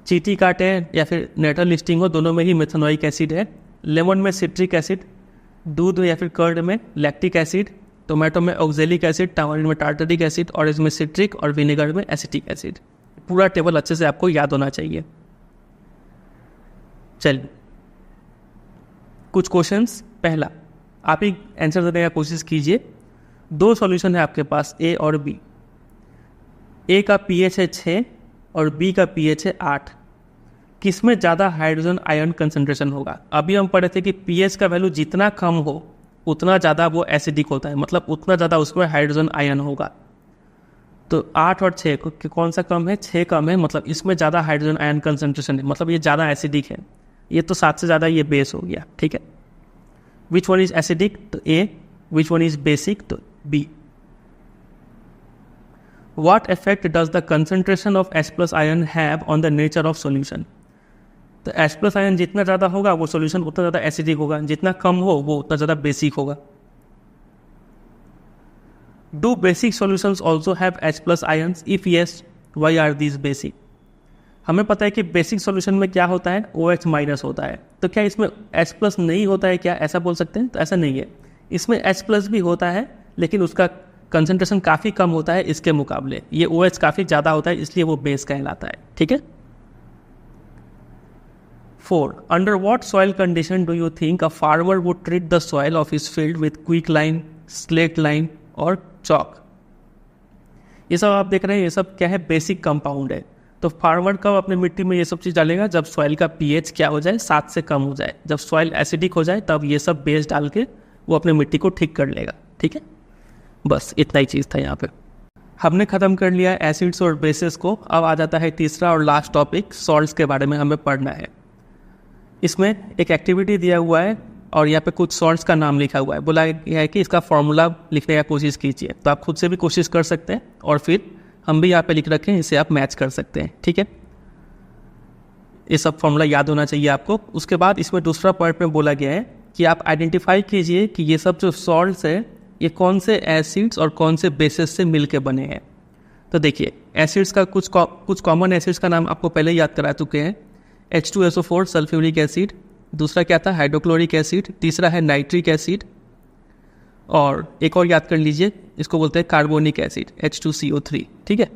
चींटी काटे या फिर नेटल लिस्टिंग हो, दोनों में ही मिथेनोइक एसिड है। लेमन में सिट्रिक एसिड, दूध या फिर कर्ड में लैक्टिक एसिड, टोमेटो में ऑक्जेलिक एसिड, टामरिन में टार्टरिक एसिड, ऑरेंज में सिट्रिक और विनेगर में एसिटिक एसिड। पूरा टेबल अच्छे से आपको याद होना चाहिए। चलिए कुछ क्वेश्चंस। पहला, आप ही आंसर देने का कोशिश कीजिए। 2 सॉल्यूशन है आपके पास, ए और बी। ए का पीएच है 6 और बी का पीएच है 8। किसमें ज़्यादा हाइड्रोजन आयन कंसंट्रेशन होगा? अभी हम पढ़े थे कि पीएच का वैल्यू जितना कम हो उतना ज़्यादा वो एसिडिक होता है, मतलब उतना ज़्यादा उसमें हाइड्रोजन आयन होगा। तो 8 और 6 कौन सा कम है? 6 कम है, मतलब इसमें ज़्यादा हाइड्रोजन आयन कंसंट्रेशन है, मतलब ये ज़्यादा एसिडिक है। ये तो 7 से ज़्यादा ये बेस हो गया, ठीक है। Which one is acidic? तो A. Which one is basic? तो B. What effect does the concentration of H plus ion have on the nature of solution? तो H plus ion जितना ज़्यादा होगा वो सॉल्यूशन उतना ज़्यादा एसिडिक होगा, जितना कम हो वो उतना ज़्यादा बेसिक होगा। Do basic solutions also have H plus ions? If yes, why are these basic? हमें पता है कि बेसिक सॉल्यूशन में क्या होता है? OH माइनस होता है। तो क्या इसमें H प्लस नहीं होता है क्या? ऐसा बोल सकते हैं? तो ऐसा नहीं है, इसमें H प्लस भी होता है, लेकिन उसका कंसंट्रेशन काफ़ी कम होता है इसके मुकाबले। ये OH काफ़ी ज़्यादा होता है, इसलिए वो बेस कहलाता है, ठीक है। 4. Under what soil condition do you think a farmer would treat the soil of his field with quick line, slaked lime और चॉक? ये सब आप देख रहे हैं, ये सब क्या है? बेसिक कंपाउंड है। तो फार्मर कब अपने मिट्टी में ये सब चीज़ डालेगा? जब सॉइल का पीएच क्या हो जाए? 7 से कम हो जाए। जब सॉइल एसिडिक हो जाए तब ये सब बेस डाल के वो अपने मिट्टी को ठीक कर लेगा, ठीक है। बस इतना ही चीज़ था यहाँ पे। हमने ख़त्म कर लिया एसिड्स और बेसिस को। अब आ जाता है तीसरा और लास्ट टॉपिक, सॉल्ट्स के बारे में हमें पढ़ना है। इसमें एक एक्टिविटी दिया हुआ है और यहाँ पे कुछ सॉल्ट्स का नाम लिखा हुआ है। बोला गया है कि इसका फॉर्मूला लिखने का कोशिश कीजिए। तो आप खुद से भी कोशिश कर सकते हैं और फिर हम भी यहाँ पे लिख रखे हैं, इसे आप मैच कर सकते हैं, ठीक है। ये सब फॉर्मूला याद होना चाहिए आपको। उसके बाद इसमें दूसरा पार्ट में बोला गया है कि आप आइडेंटिफाई कीजिए कि ये सब जो सॉल्ट्स है ये कौन से एसिड्स और कौन से बेसिस से मिलके बने हैं। तो देखिए, एसिड्स का कुछ कॉमन एसिड्स का नाम आपको पहले याद करा चुके हैं। H2SO4 सल्फ्यूरिक एसिड, दूसरा क्या था? हाइड्रोक्लोरिक एसिड, तीसरा है नाइट्रिक एसिड, और एक और याद कर लीजिए, इसको बोलते हैं कार्बोनिक एसिड, H2CO3, ठीक है।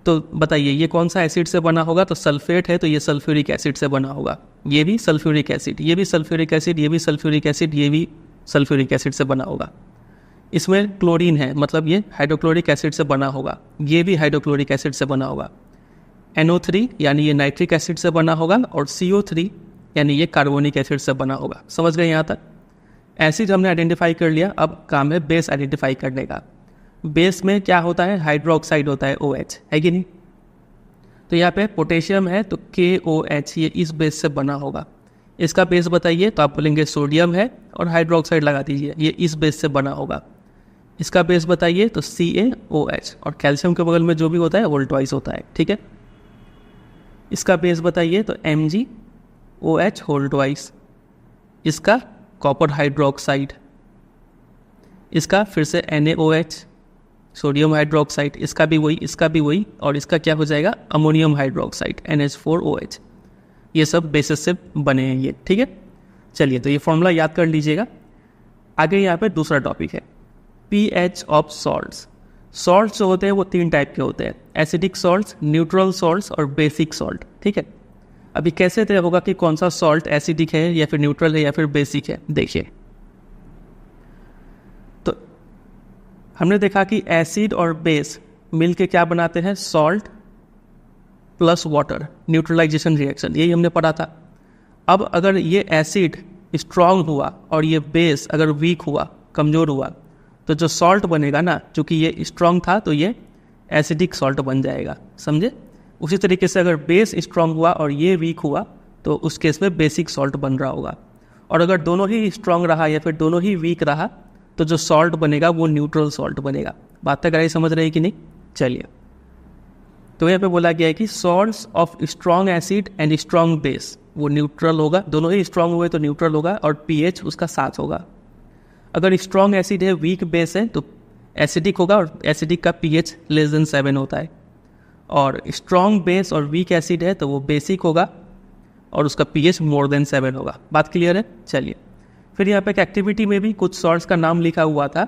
तो बताइए ये कौन सा एसिड से बना होगा? तो सल्फेट है तो ये सल्फ्यूरिक एसिड से बना होगा। ये भी सल्फ्यूरिक एसिड, ये भी सल्फ्यूरिक एसिड, ये भी सल्फ्यूरिक एसिड, ये भी सल्फ्यूरिक एसिड से बना होगा। इसमें क्लोरीन है, मतलब ये हाइड्रोक्लोरिक एसिड से बना होगा। ये भी हाइड्रोक्लोरिक एसिड से बना होगा। NO3 यानी ये नाइट्रिक एसिड से बना होगा, और CO3 यानी ये कार्बोनिक एसिड से बना होगा। समझ गए यहाँ तक? एसिड हमने आइडेंटिफाई कर लिया, अब काम है बेस आइडेंटिफाई करने का। बेस में क्या होता है? हाइड्रोक्साइड होता है, OH, है कि नहीं। तो यहाँ पे पोटेशियम है तो KOH, ये इस बेस से बना होगा। इसका बेस बताइए, तो आप बोलेंगे सोडियम है और हाइड्रोक्साइड लगा दीजिए, ये इस बेस से बना होगा। इसका बेस बताइए, तो CaOH, और कैल्शियम के बगल में जो भी होता है वोल्टवाइज होता है, ठीक है। इसका बेस बताइए, तो MgOH वोल्टवाइज। इसका कॉपर हाइड्रोक्साइड, इसका फिर से NaOH सोडियम हाइड्रोक्साइड, इसका भी वही, इसका भी वही, और इसका क्या हो जाएगा? Ammonium hydroxide NH4OH। ये सब बेसिस से बने हैं ये, ठीक है। चलिए, तो ये फॉर्मूला याद कर लीजिएगा। आगे यहाँ पे दूसरा टॉपिक है pH ऑफ सॉल्ट्स। सॉल्ट्स जो होते हैं वो 3 टाइप के होते हैं, एसिडिक सॉल्ट्स, न्यूट्रल सॉल्ट्स और बेसिक सॉल्ट, ठीक है। अभी कैसे तय होगा कि कौन सा सॉल्ट एसिडिक है या फिर न्यूट्रल है या फिर बेसिक है? देखिए, तो हमने देखा कि एसिड और बेस मिलके क्या बनाते हैं? Salt plus water, neutralisation reaction, यही हमने पढ़ा था। अब अगर ये एसिड स्ट्रांग हुआ और ये बेस अगर वीक हुआ, कमज़ोर हुआ, तो जो सॉल्ट बनेगा ना, चूँकि ये स्ट्रांग था तो ये एसिडिक सॉल्ट बन जाएगा, समझे। उसी तरीके से अगर बेस स्ट्रांग हुआ और ये वीक हुआ तो उस केस में बेसिक सॉल्ट बन रहा होगा। और अगर दोनों ही स्ट्रांग रहा या फिर दोनों ही वीक रहा तो जो सॉल्ट बनेगा वो न्यूट्रल सॉल्ट बनेगा। बात तक आई, समझ रहे हैं कि नहीं? चलिए, तो यहाँ पे बोला गया है कि salts of strong acid and strong base, वो न्यूट्रल होगा। दोनों ही स्ट्रॉन्ग हुए तो न्यूट्रल होगा, और पीएच उसका 7 होगा। अगर स्ट्रॉन्ग एसिड है, वीक बेस है, तो एसिडिक होगा, और एसिडिक का पीएच <7 होता है। और स्ट्रॉन्ग बेस और वीक एसिड है तो वो बेसिक होगा और उसका पीएच <7 होगा। बात क्लियर है? चलिए, फिर यहाँ पे एक एक्टिविटी में भी कुछ सॉल्ट्स का नाम लिखा हुआ था,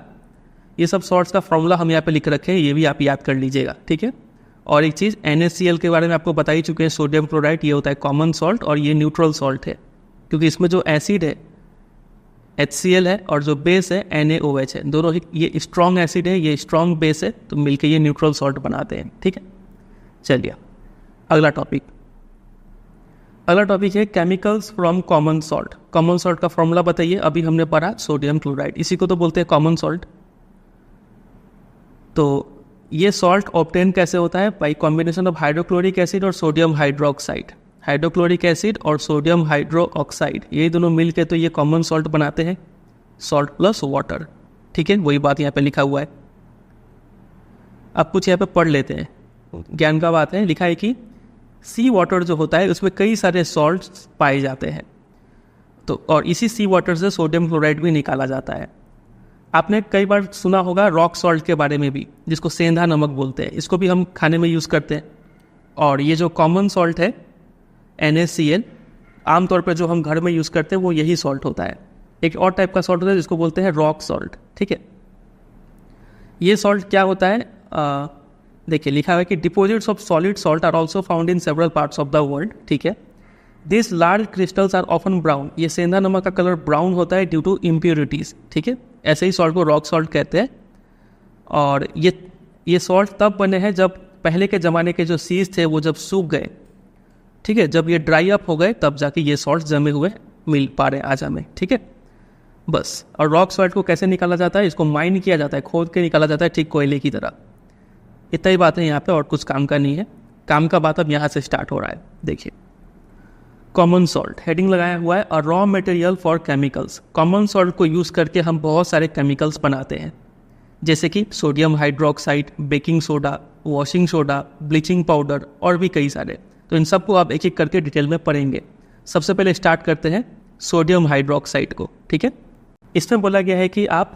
ये सब सॉल्ट्स का फॉर्मूला हम यहाँ पे लिख रखे हैं, ये भी आप याद कर लीजिएगा, ठीक है। और एक चीज़ NaCl के बारे में आपको बता ही चुके हैं, सोडियम क्लोराइड ये होता है कॉमन सॉल्ट और ये न्यूट्रल सॉल्ट है, क्योंकि इसमें जो एसिड है HCl है और जो बेस है NaOH है, दोनों ही ये स्ट्रॉन्ग एसिड है, ये स्ट्रॉन्ग बेस है, तो मिलके ये न्यूट्रल सॉल्ट बनाते हैं, ठीक है। चलिए अगला टॉपिक है chemicals from common salt. Common salt का फॉर्मूला बताइए, अभी हमने पढ़ा सोडियम क्लोराइड, इसी को तो बोलते हैं कॉमन सॉल्ट। तो ये सॉल्ट ऑब्टेन कैसे होता है? By combination of hydrochloric acid और सोडियम हाइड्रोक्साइड। हाइड्रोक्लोरिक एसिड और सोडियम हाइड्रोक्साइड ये दोनों मिल के तो ये कॉमन सॉल्ट बनाते हैं, सॉल्ट प्लस वाटर, ठीक है। वही बात यहाँ पे लिखा हुआ है। अब कुछ यहाँ पे पढ़ लेते हैं, ज्ञान का बात है। लिखा है कि सी वाटर जो होता है उसमें कई सारे सॉल्ट्स पाए जाते हैं, तो और इसी सी वाटर से सोडियम क्लोराइड भी निकाला जाता है। आपने कई बार सुना होगा रॉक सॉल्ट के बारे में भी, जिसको सेंधा नमक बोलते हैं, इसको भी हम खाने में यूज़ करते हैं। और ये जो कॉमन सॉल्ट है NaCl, आमतौर पर जो हम घर में यूज़ करते हैं वो यही सॉल्ट होता है। एक और टाइप का सॉल्ट होता है जिसको बोलते हैं रॉक सॉल्ट, ठीक है। ये सॉल्ट क्या होता है, देखिए लिखा हुआ है कि deposits of solid salt are also found in several parts of the world, ठीक है। This large crystals are often brown, ये सेंधा नमक का कलर ब्राउन होता है ड्यू टू इम्प्योरिटीज़, ठीक है। ऐसे ही सॉल्ट को रॉक सॉल्ट कहते हैं। और ये सॉल्ट तब बने हैं जब पहले के ज़माने के जो सीज थे वो जब सूख गए, ठीक है, जब ये ड्राई अप हो गए तब जाके ये सॉल्ट जमे हुए मिल पा रहे हैं आज हमें, ठीक है, बस। और रॉक सॉल्ट को कैसे निकाला जाता है? इसको माइन किया जाता है, खोद के निकाला जाता है, ठीक कोयले की तरह। इतना ही बात है यहाँ पे, और कुछ काम का नहीं है। काम का बात अब यहाँ से स्टार्ट हो रहा है। देखिए कॉमन सॉल्ट हेडिंग लगाया हुआ है, a raw material for chemicals. Common salt को यूज़ करके हम बहुत सारे केमिकल्स बनाते हैं, जैसे कि sodium hydroxide, baking soda, washing soda, bleaching powder और भी कई सारे। तो इन सबको आप एक एक करके डिटेल में पढ़ेंगे। सबसे पहले स्टार्ट करते हैं सोडियम हाइड्रोक्साइड को, ठीक है। इसमें बोला गया है कि आप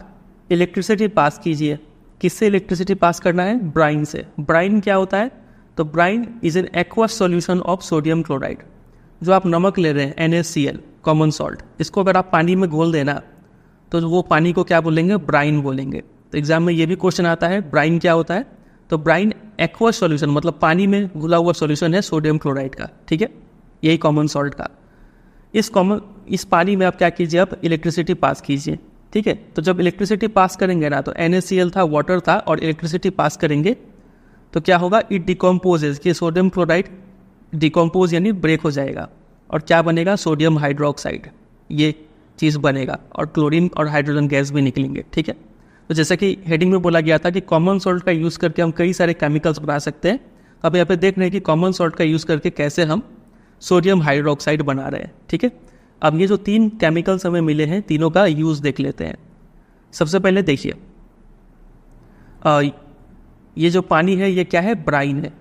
इलेक्ट्रिसिटी पास कीजिए। किससे इलेक्ट्रिसिटी पास करना है? ब्राइन से। ब्राइन क्या होता है? तो brine is an aqueous solution of sodium chloride. जो आप नमक ले रहे हैं NaCl कॉमन सॉल्ट, इसको अगर आप पानी में घोल देना तो वो पानी को क्या बोलेंगे? ब्राइन बोलेंगे। तो एग्जाम में ये भी क्वेश्चन आता है ब्राइन क्या होता है? तो ब्राइन एक्वस सॉल्यूशन मतलब पानी में घुला हुआ सॉल्यूशन है सोडियम क्लोराइड का, ठीक है, यही कॉमन सॉल्ट का। इस पानी में आप क्या कीजिए? आप इलेक्ट्रिसिटी पास कीजिए, ठीक है। तो जब इलेक्ट्रिसिटी पास करेंगे ना, तो NaCl था, वाटर था, और इलेक्ट्रिसिटी पास करेंगे तो क्या होगा? इट डिकम्पोजेज, कि सोडियम क्लोराइड डिकम्पोज यानी ब्रेक हो जाएगा, और क्या बनेगा? सोडियम हाइड्रोक्साइड, ये चीज़ बनेगा, और क्लोरीन और हाइड्रोजन गैस भी निकलेंगे, ठीक है। तो जैसा कि हेडिंग में बोला गया था कि कॉमन सॉल्ट का यूज़ करके हम कई सारे केमिकल्स बना सकते हैं। अब यहाँ पे देख रहे हैं कि कॉमन सॉल्ट का यूज़ करके कैसे हम सोडियम हाइड्रोक्साइड बना रहे हैं, ठीक है। अब ये जो 3 केमिकल्स हमें मिले हैं, तीनों का यूज़ देख लेते हैं। सबसे पहले देखिए, ये जो पानी है ये क्या है? ब्राइन है,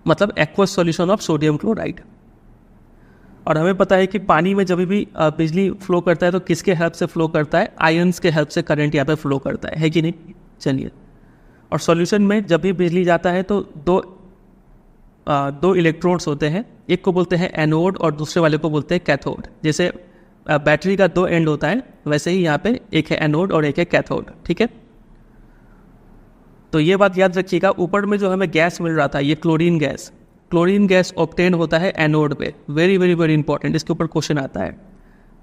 मतलब aqueous solution of sodium chloride. और हमें पता है कि पानी में जब भी बिजली फ्लो करता है तो किसके हेल्प से फ्लो करता है? आयंस के हेल्प से करंट यहाँ पे फ्लो करता है कि नहीं? चलिए, और सॉल्यूशन में जब भी बिजली जाता है तो दो इलेक्ट्रोड्स होते हैं, एक को बोलते हैं एनोड और दूसरे वाले को बोलते हैं कैथोड। जैसे बैटरी का 2 एंड होता है, वैसे ही यहाँ पे एक है एनोड और एक है कैथोड, ठीक है। तो ये बात याद रखिएगा, ऊपर में जो हमें गैस मिल रहा था ये क्लोरीन गैस ऑब्टेन होता है एनोड पे। वेरी वेरी वेरी इंपॉर्टेंट, इसके ऊपर क्वेश्चन आता है।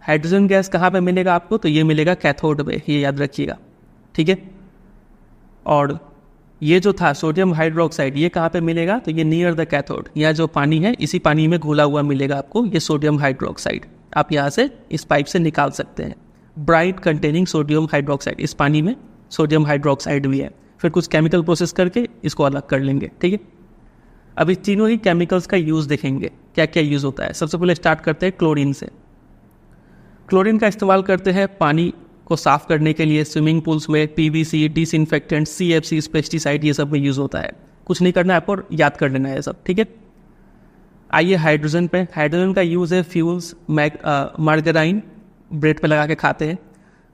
हाइड्रोजन गैस कहाँ पे मिलेगा आपको? तो ये मिलेगा कैथोड पे, ये याद रखिएगा, ठीक है। और ये जो था सोडियम हाइड्रोक्साइड, ये कहाँ पे मिलेगा? तो ये नियर द कैथोड, यहाँ जो पानी है इसी पानी में घुला हुआ मिलेगा आपको ये सोडियम हाइड्रोक्साइड। आप यहाँ से इस पाइप से निकाल सकते हैं, ब्राइट कंटेनिंग सोडियम हाइड्रोक्साइड। इस पानी में सोडियम हाइड्रोक्साइड भी है, फिर कुछ केमिकल प्रोसेस करके इसको अलग कर लेंगे, ठीक है। अब इस तीनों ही केमिकल्स का यूज़ देखेंगे, क्या क्या यूज़ होता है। सबसे पहले स्टार्ट करते हैं क्लोरीन से। क्लोरीन का इस्तेमाल करते हैं पानी को साफ़ करने के लिए, स्विमिंग पूल्स में PVC, डिसइंफेक्टेंट, CFCs, पेस्टिसाइड, ये सब में यूज़ होता है। कुछ नहीं करना है आपको, याद कर लेना है सब, ठीक है। आइए हाइड्रोजन पे। हाइड्रोजन का यूज़ है फ्यूल्स, मार्गराइन ब्रेड पे लगा के खाते हैं,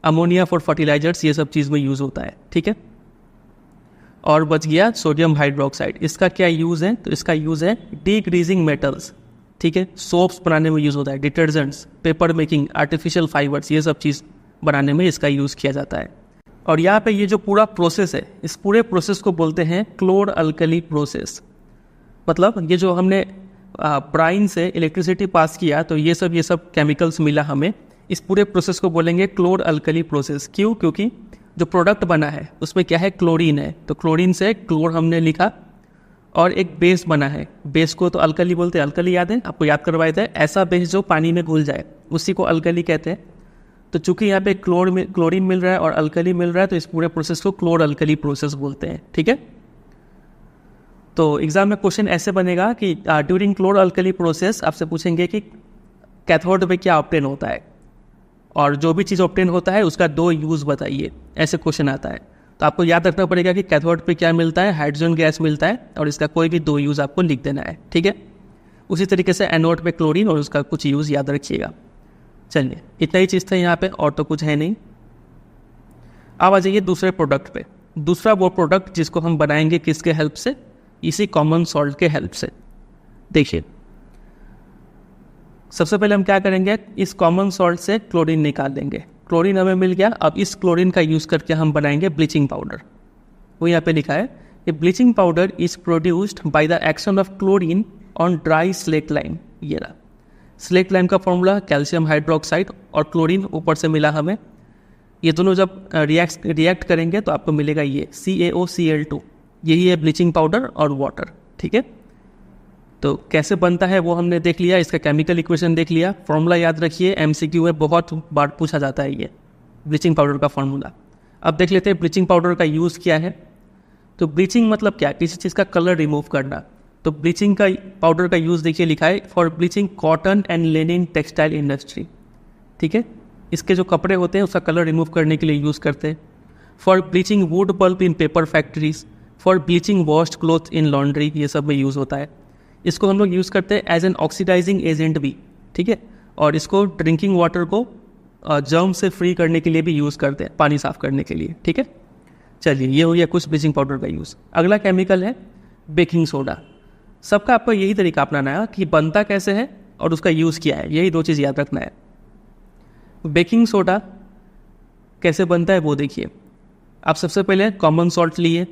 अमोनिया फॉर फर्टिलाइजर्स, ये सब चीज़ में यूज़ होता है, ठीक है। और बच गया सोडियम हाइड्रोक्साइड। इसका क्या यूज़ है? तो इसका यूज़ है डिग्रीजिंग मेटल्स। ठीक है। सोप्स बनाने में यूज़ होता है, detergents, paper making, artificial fibres, ये सब चीज़ बनाने में इसका यूज़ किया जाता है। और यहाँ पे ये जो पूरा प्रोसेस है, इस पूरे प्रोसेस को बोलते हैं क्लोर अल्कली प्रोसेस। मतलब ये जो हमने ब्राइन से इलेक्ट्रिसिटी पास किया तो ये सब केमिकल्स मिला हमें, इस पूरे प्रोसेस को बोलेंगे क्लोर अल्कली प्रोसेस। क्यों? क्योंकि जो प्रोडक्ट बना है उसमें क्या है, क्लोरीन है, तो क्लोरीन से क्लोर हमने लिखा और एक बेस बना है। बेस को तो अल्कली बोलते हैं, अल्कली याद है आपको, याद करवाए थे, ऐसा बेस जो पानी में घुल जाए उसी को अल्कली कहते हैं। तो चूंकि यहाँ पे क्लोरीन मिल रहा है और अल्कली मिल रहा है तो इस पूरे प्रोसेस को क्लोर अल्कली प्रोसेस बोलते हैं, ठीक है। तो एग्जाम में क्वेश्चन ऐसे बनेगा कि ड्यूरिंग क्लोर अल्कली प्रोसेस आपसे पूछेंगे कि कैथोड में क्या ऑब्टेन होता है, और जो भी चीज़ ऑब्टेन होता है उसका 2 यूज़ बताइए, ऐसे क्वेश्चन आता है। तो आपको याद रखना पड़ेगा कि कैथोड पे क्या मिलता है, हाइड्रोजन गैस मिलता है, और इसका कोई भी 2 यूज़ आपको लिख देना है, ठीक है। उसी तरीके से एनोड पे क्लोरीन और उसका कुछ यूज़ याद रखिएगा। चलिए, इतना ही चीज़ था यहाँ पे, और तो कुछ है नहीं। अब आ जाइए दूसरे प्रोडक्ट पे। दूसरा वो प्रोडक्ट जिसको हम बनाएंगे किसके हेल्प से, इसी कॉमन सॉल्ट के हेल्प से। देखिए, सबसे पहले हम क्या करेंगे, इस कॉमन सॉल्ट से क्लोरीन निकाल देंगे। क्लोरीन हमें मिल गया, अब इस क्लोरीन का यूज़ करके हम बनाएंगे ब्लीचिंग पाउडर। वो यहाँ पे लिखा है कि bleaching powder is produced by the action of chlorine on dry slate lime. ये रहा स्लेट लाइम का फॉर्मूला, कैल्शियम हाइड्रोक्साइड और क्लोरीन ऊपर से मिला हमें। ये दोनों जब रिएक्ट करेंगे तो आपको मिलेगा ये CaOCl2। यही है ब्लीचिंग पाउडर और वाटर, ठीक है। तो कैसे बनता है वो हमने देख लिया, इसका केमिकल इक्वेशन देख लिया, फॉर्मूला याद रखिए, MCQ में बहुत बार पूछा जाता है ये ब्लीचिंग पाउडर का फॉर्मूला। अब देख लेते हैं ब्लीचिंग पाउडर का यूज़ क्या है। तो ब्लीचिंग मतलब क्या, किसी चीज़ का कलर रिमूव करना। तो ब्लीचिंग का पाउडर का यूज़ देखिए, लिखा है for bleaching cotton and linen textile industry, ठीक है। इसके जो कपड़े होते हैं उसका कलर रिमूव करने के लिए यूज़ करते हैं। For bleaching wood pulp in paper factories, for bleaching washed cloth in laundry, ये सब में यूज़ होता है। इसको हम लोग यूज़ करते हैं एज एन ऑक्सीडाइजिंग एजेंट भी, ठीक है। और इसको ड्रिंकिंग वाटर को जर्म से फ्री करने के लिए भी यूज़ करते हैं, पानी साफ़ करने के लिए, ठीक है। चलिए, ये हो गया कुछ ब्लीचिंग पाउडर का यूज़। अगला केमिकल है बेकिंग सोडा। सबका आपको यही तरीका अपनाना है कि बनता कैसे है और उसका यूज़ क्या है, यही 2 चीज़ याद रखना है। बेकिंग सोडा कैसे बनता है वो देखिए। आप सबसे पहले कॉमन सॉल्ट लिए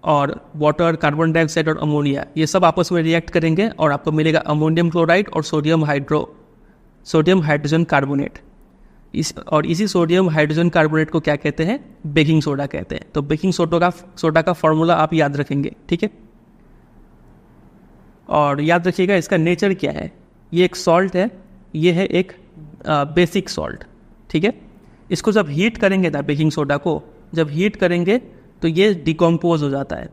और वाटर, कार्बन डाइऑक्साइड और अमोनिया, ये सब आपस में रिएक्ट करेंगे और आपको मिलेगा अमोनियम क्लोराइड और सोडियम हाइड्रोजन कार्बोनेट। इसी सोडियम हाइड्रोजन कार्बोनेट को क्या कहते हैं, बेकिंग सोडा कहते हैं। तो बेकिंग सोडा का फॉर्मूला आप याद रखेंगे, ठीक है। और याद रखिएगा इसका नेचर क्या है, ये एक सॉल्ट है, ये है एक बेसिक सॉल्ट, ठीक है। इसको जब हीट करेंगे ना, बेकिंग सोडा को जब हीट करेंगे तो ये डिकम्पोज हो जाता है।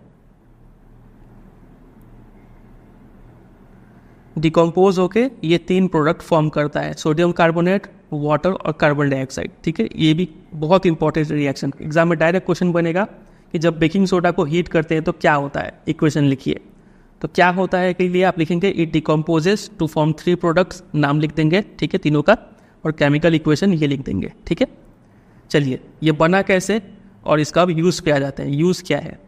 डिकम्पोज होके ये 3 प्रोडक्ट फॉर्म करता है, सोडियम कार्बोनेट, वाटर और कार्बन डाइऑक्साइड, ठीक है। ये भी बहुत इंपॉर्टेंट रिएक्शन, एग्जाम में डायरेक्ट क्वेश्चन बनेगा कि जब बेकिंग सोडा को हीट करते हैं तो क्या होता है, इक्वेशन लिखिए। तो क्या होता है के लिए आप लिखेंगे it decomposes to form 3 products, नाम लिख देंगे, ठीक है, तीनों का, और केमिकल इक्वेशन ये लिख देंगे, ठीक है। चलिए, ये बना कैसे और इसका अब यूज़ पे आ जाते हैं। यूज़ क्या है,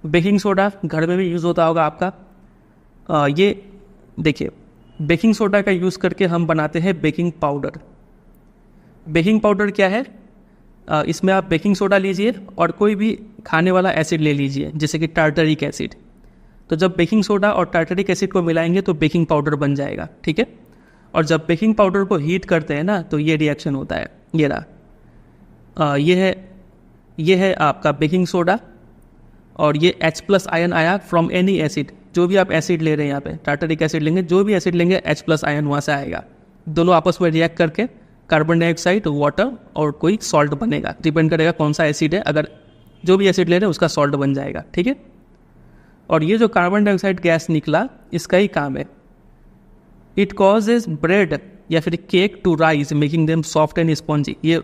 बेकिंग सोडा घर में भी यूज़ होता होगा आपका। ये देखिए, बेकिंग सोडा का यूज़ करके हम बनाते हैं बेकिंग पाउडर। बेकिंग पाउडर क्या है, इसमें आप बेकिंग सोडा लीजिए और कोई भी खाने वाला एसिड ले लीजिए, जैसे कि टार्टरिक एसिड। तो जब बेकिंग सोडा और टार्टरिक एसिड को मिलाएंगे तो बेकिंग पाउडर बन जाएगा, ठीक है। और जब बेकिंग पाउडर को हीट करते हैं ना तो ये रिएक्शन होता है, ये रहा, ये है आपका बेकिंग सोडा, और ये H+ आयन आया फ्रॉम एनी एसिड। जो भी आप एसिड ले रहे हैं, यहाँ पे टार्टरिक एसिड लेंगे, जो भी एसिड लेंगे H+ आयन वहाँ से आएगा। दोनों आपस में रिएक्ट करके कार्बन डाइऑक्साइड, वाटर और कोई सॉल्ट बनेगा, डिपेंड करेगा कौन सा एसिड है। अगर जो भी एसिड ले रहे हैं उसका सॉल्ट बन जाएगा, ठीक है। और ये जो कार्बन डाइऑक्साइड गैस निकला, इसका ही काम है, इट कॉजेज ब्रेड या फिर cake to rise making them soft and spongy. ये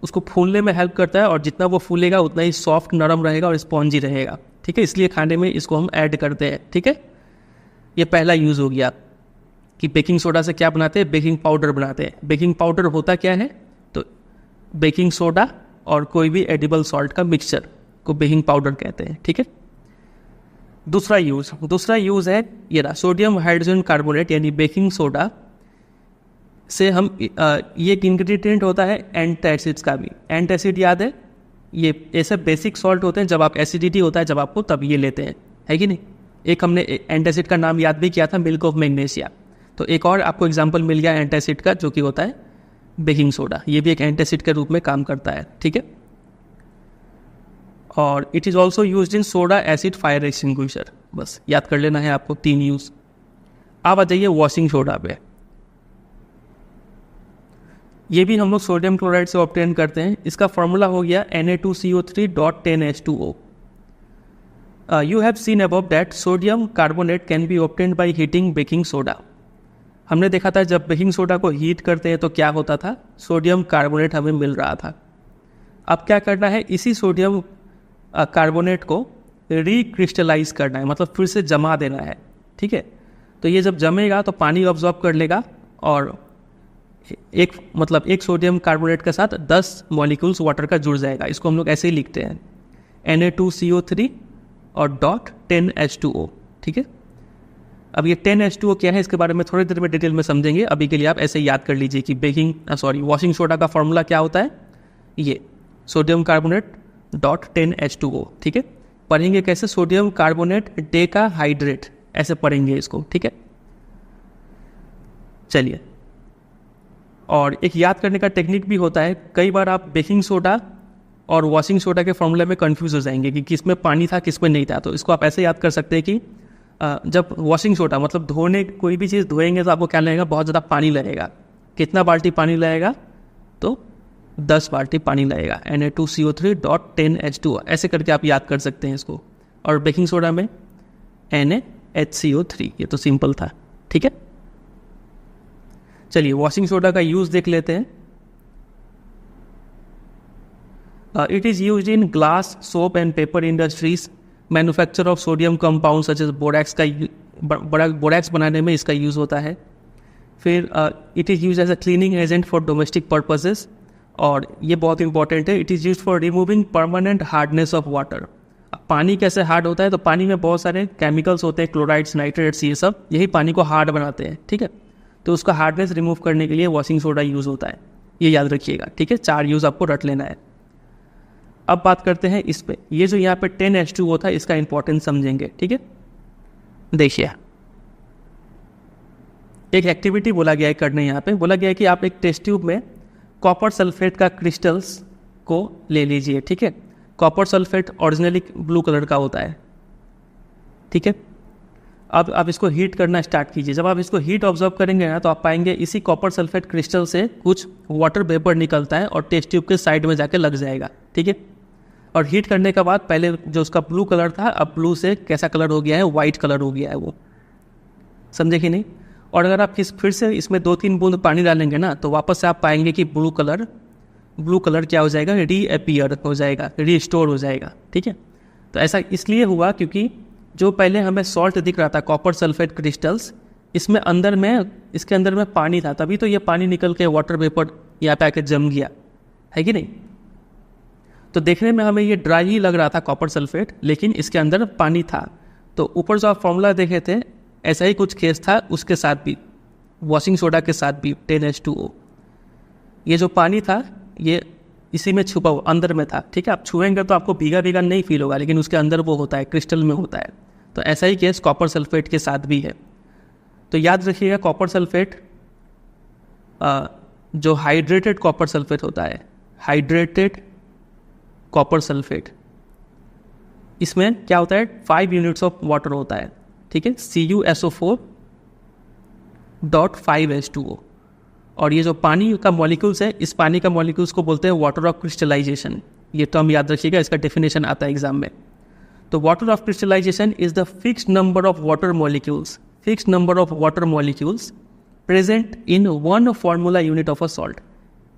उसको फूलने में हेल्प करता है, और जितना वो फूलेगा उतना ही सॉफ्ट, नरम रहेगा और स्पॉन्जी रहेगा, ठीक है। इसलिए खाने में इसको हम ऐड करते हैं, ठीक है। ये पहला यूज़ हो गया कि बेकिंग सोडा से क्या बनाते हैं, बेकिंग पाउडर बनाते हैं। बेकिंग पाउडर होता क्या है, तो बेकिंग सोडा और कोई भी एडिबल सॉल्ट का मिक्सचर को बेकिंग पाउडर कहते हैं, ठीक है। दूसरा यूज़ है ये रहा, सोडियम हाइड्रोजन कार्बोनेट यानी बेकिंग सोडा से हम ये एक इंग्रेडिएंट होता है एंटासिड्स का भी। एंटासिड याद है, ये ऐसे बेसिक सॉल्ट होते हैं, जब आप एसिडिटी होता है जब आपको, तब ये लेते हैं, है कि नहीं। एक हमने एंटासिड का नाम याद भी किया था, मिल्क ऑफ मैग्नीशिया। तो एक और आपको एग्जांपल मिल गया एंटासिड का, जो कि होता है बेकिंग सोडा। ये भी एक एंटासिड के रूप में काम करता है, ठीक है। और it is also use in soda acid fire extinguisher. बस याद कर लेना है आपको 3 यूज़। अब आ जाइए वॉशिंग सोडा पे। ये भी हम लोग सोडियम क्लोराइड से ऑब्टेन करते हैं। इसका फॉर्मूला हो गया Na2CO3.10H2O। You have seen above that sodium carbonate can be obtained by heating baking soda। हमने देखा था जब बेकिंग सोडा को हीट करते हैं तो क्या होता था, सोडियम कार्बोनेट हमें मिल रहा था। अब क्या करना है, इसी सोडियम कार्बोनेट को रिक्रिस्टलाइज करना है, मतलब फिर से जमा देना है, ठीक है। तो ये जब जमेगा तो पानी ऑब्जॉर्ब कर लेगा और एक सोडियम कार्बोनेट के साथ 10 मॉलिक्यूल्स वाटर का जुड़ जाएगा। इसको हम लोग ऐसे ही लिखते हैं Na2CO3 और .10H2O, ठीक है। अब ये 10H2O क्या है, इसके बारे में थोड़ी देर में डिटेल में समझेंगे। अभी के लिए आप ऐसे याद कर लीजिए कि वॉशिंग सोडा का फॉर्मूला क्या होता है, ये सोडियम कार्बोनेट .10H2O, ठीक है। पढ़ेंगे कैसे, सोडियम कार्बोनेट डेकाहाइड्रेट, ऐसे पढ़ेंगे इसको, ठीक है। चलिए, और एक याद करने का टेक्निक भी होता है। कई बार आप बेकिंग सोडा और वॉशिंग सोडा के फॉर्मूले में कंफ्यूज हो जाएंगे कि किस में पानी था किस में नहीं था। तो इसको आप ऐसे याद कर सकते हैं कि जब वॉशिंग सोडा मतलब धोने, कोई भी चीज़ धोएंगे तो आपको क्या लगेगा, बहुत ज़्यादा पानी लगेगा। कितना बाल्टी पानी लगेगा, तो 10 बाल्टी पानी लगेगा। Na2CO3.10H2O, ऐसे करके आप याद कर सकते हैं इसको। और बेकिंग सोडा में NaHCO3, ये तो सिंपल था, ठीक है। चलिए वॉशिंग सोडा का यूज़ देख लेते हैं। It is use in glass, soap and paper industries, manufacture of sodium compound such as borax का बोरैक्स बनाने में इसका यूज़ होता है। फिर it is use as a cleaning agent for domestic purposes, और ये बहुत इंपॉर्टेंट है, it is use for removing permanent hardness of water. पानी कैसे हार्ड होता है, तो पानी में बहुत सारे केमिकल्स होते हैं, क्लोराइड्स, नाइट्रेट्स, ये सब यही पानी को हार्ड बनाते हैं, ठीक है। तो उसका हार्डनेस रिमूव करने के लिए वॉशिंग सोडा यूज़ होता है, ये याद रखिएगा, ठीक है। 4 यूज़ आपको रट लेना है। अब बात करते हैं इस पे, ये जो यहाँ पे 10H2O था, इसका इंपॉर्टेंस समझेंगे, ठीक है। देखिए, एक एक्टिविटी बोला गया है करने, यहाँ पे बोला गया है कि आप एक टेस्ट ट्यूब में कॉपर सल्फेट का क्रिस्टल्स को ले लीजिए, ठीक है। Copper sulphate originally blue colour का होता है, ठीक है। अब आप इसको हीट करना स्टार्ट कीजिए। जब आप इसको हीट ऑब्जर्व करेंगे ना, तो आप पाएंगे इसी कॉपर सल्फेट क्रिस्टल से कुछ वाटर वेपर निकलता है और टेस्ट ट्यूब के साइड में जाके लग जाएगा, ठीक है। और हीट करने के बाद पहले जो उसका ब्लू कलर था, अब ब्लू से कैसा कलर हो गया है, वाइट कलर हो गया है, वो समझे कि नहीं। और अगर आप फिर से इसमें 2-3 बूंद पानी डालेंगे ना, तो वापस से आप पाएंगे कि ब्लू कलर क्या हो जाएगा, रीअपीयर हो जाएगा, रीस्टोर हो जाएगा, ठीक है। तो ऐसा इसलिए हुआ क्योंकि जो पहले हमें सॉल्ट दिख रहा था, कॉपर सल्फेट क्रिस्टल्स, इसके अंदर में पानी था, तभी तो ये पानी निकल के वाटर वेपर यहाँ पे आके जम गया, है कि नहीं। तो देखने में हमें ये ड्राई ही लग रहा था कॉपर सल्फेट, लेकिन इसके अंदर पानी था। तो ऊपर जो आप फॉर्मूला देखे थे, ऐसा ही कुछ केस था उसके साथ भी, वॉशिंग सोडा के साथ भी 10H2O। ये जो पानी था ये इसी में छुपा हुआ अंदर में था, ठीक है। आप छुएंगे तो आपको भीगा भीगा नहीं फील होगा, लेकिन उसके अंदर वो होता है, क्रिस्टल में होता है। तो ऐसा ही केस कॉपर सल्फेट के साथ भी है। तो याद रखिएगा, कॉपर सल्फेट जो हाइड्रेटेड कॉपर सल्फेट होता है, हाइड्रेटेड कॉपर सल्फेट, इसमें क्या होता है, 5 यूनिट्स ऑफ वाटर होता है, ठीक है, CuSO4.5H2O। और ये जो पानी का मॉलिक्यूल्स है, इस पानी का मॉलिक्यूल्स को बोलते हैं वाटर ऑफ क्रिस्टलाइजेशन। ये तो हम याद रखिएगा, इसका डेफिनेशन आता है एग्जाम में। तो water of crystallisation is the fixed number of water molecules present in 1 formula unit of a salt.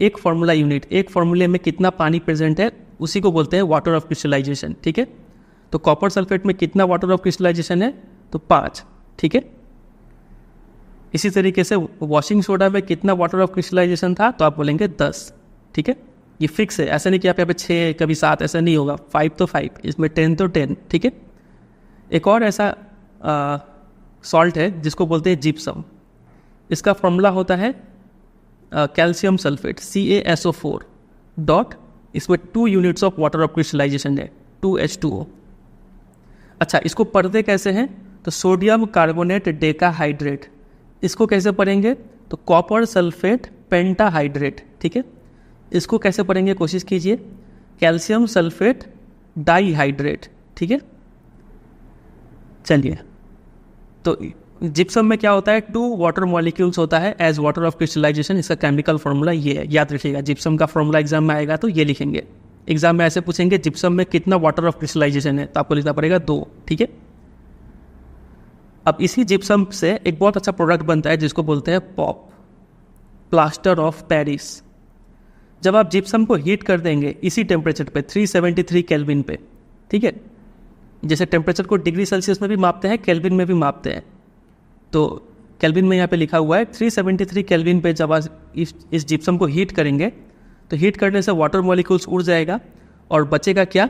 एक फॉर्मूले में कितना पानी प्रेजेंट है, उसी को बोलते हैं वाटर ऑफ क्रिस्टलाइजेशन, ठीक है। तो कॉपर सल्फेट में कितना वाटर ऑफ क्रिस्टलाइजेशन है, तो 5, ठीक है। इसी तरीके से वॉशिंग सोडा में कितना वाटर ऑफ क्रिस्टलाइजेशन था, तो आप बोलेंगे 10, ठीक है। ये फिक्स है, ऐसा नहीं कि आप यहाँ पे 6 कभी 7, ऐसा नहीं होगा। 5 तो 5, इसमें 10 तो 10, ठीक है। एक और ऐसा सॉल्ट है जिसको बोलते हैं जिप्सम। इसका फॉर्मूला होता है कैल्शियम सल्फेट CaSO4 डॉट, इसमें 2 units of water of crystallisation है 2H2O। अच्छा, इसको पढ़ते कैसे हैं? तो सोडियम कार्बोनेट डेकाहाइड्रेट, इसको कैसे पढ़ेंगे? तो कॉपर सल्फेट पेंटाहाइड्रेट। ठीक है, इसको कैसे पढ़ेंगे कोशिश कीजिए? Calcium sulphate dihydrate. ठीक है, चलिए, तो जिप्सम में क्या होता है? 2 वाटर मॉलिक्यूल्स होता है एज वाटर ऑफ क्रिस्टलाइजेशन। इसका केमिकल फॉर्मूला ये है, याद रखिएगा। जिप्सम का फॉर्मूला एग्जाम में आएगा तो ये लिखेंगे। एग्जाम में ऐसे पूछेंगे जिप्सम में कितना वाटर ऑफ क्रिस्टलाइजेशन है, तो आपको लिखना पड़ेगा 2। ठीक है, अब इसी जिप्सम से एक बहुत अच्छा प्रोडक्ट बनता है जिसको बोलते हैं पॉप, प्लास्टर ऑफ पेरिस। जब आप जिप्सम को हीट कर देंगे इसी टेम्परेचर पे 373 केल्विन पे, ठीक है, जैसे टेम्परेचर को डिग्री सेल्सियस में भी मापते हैं, केल्विन में भी मापते हैं, तो केल्विन में यहाँ पे लिखा हुआ है 373 केल्विन पे जब आप इस जिप्सम को हीट करेंगे तो हीट करने से वाटर मॉलिक्यूल्स उड़ जाएगा और बचेगा क्या?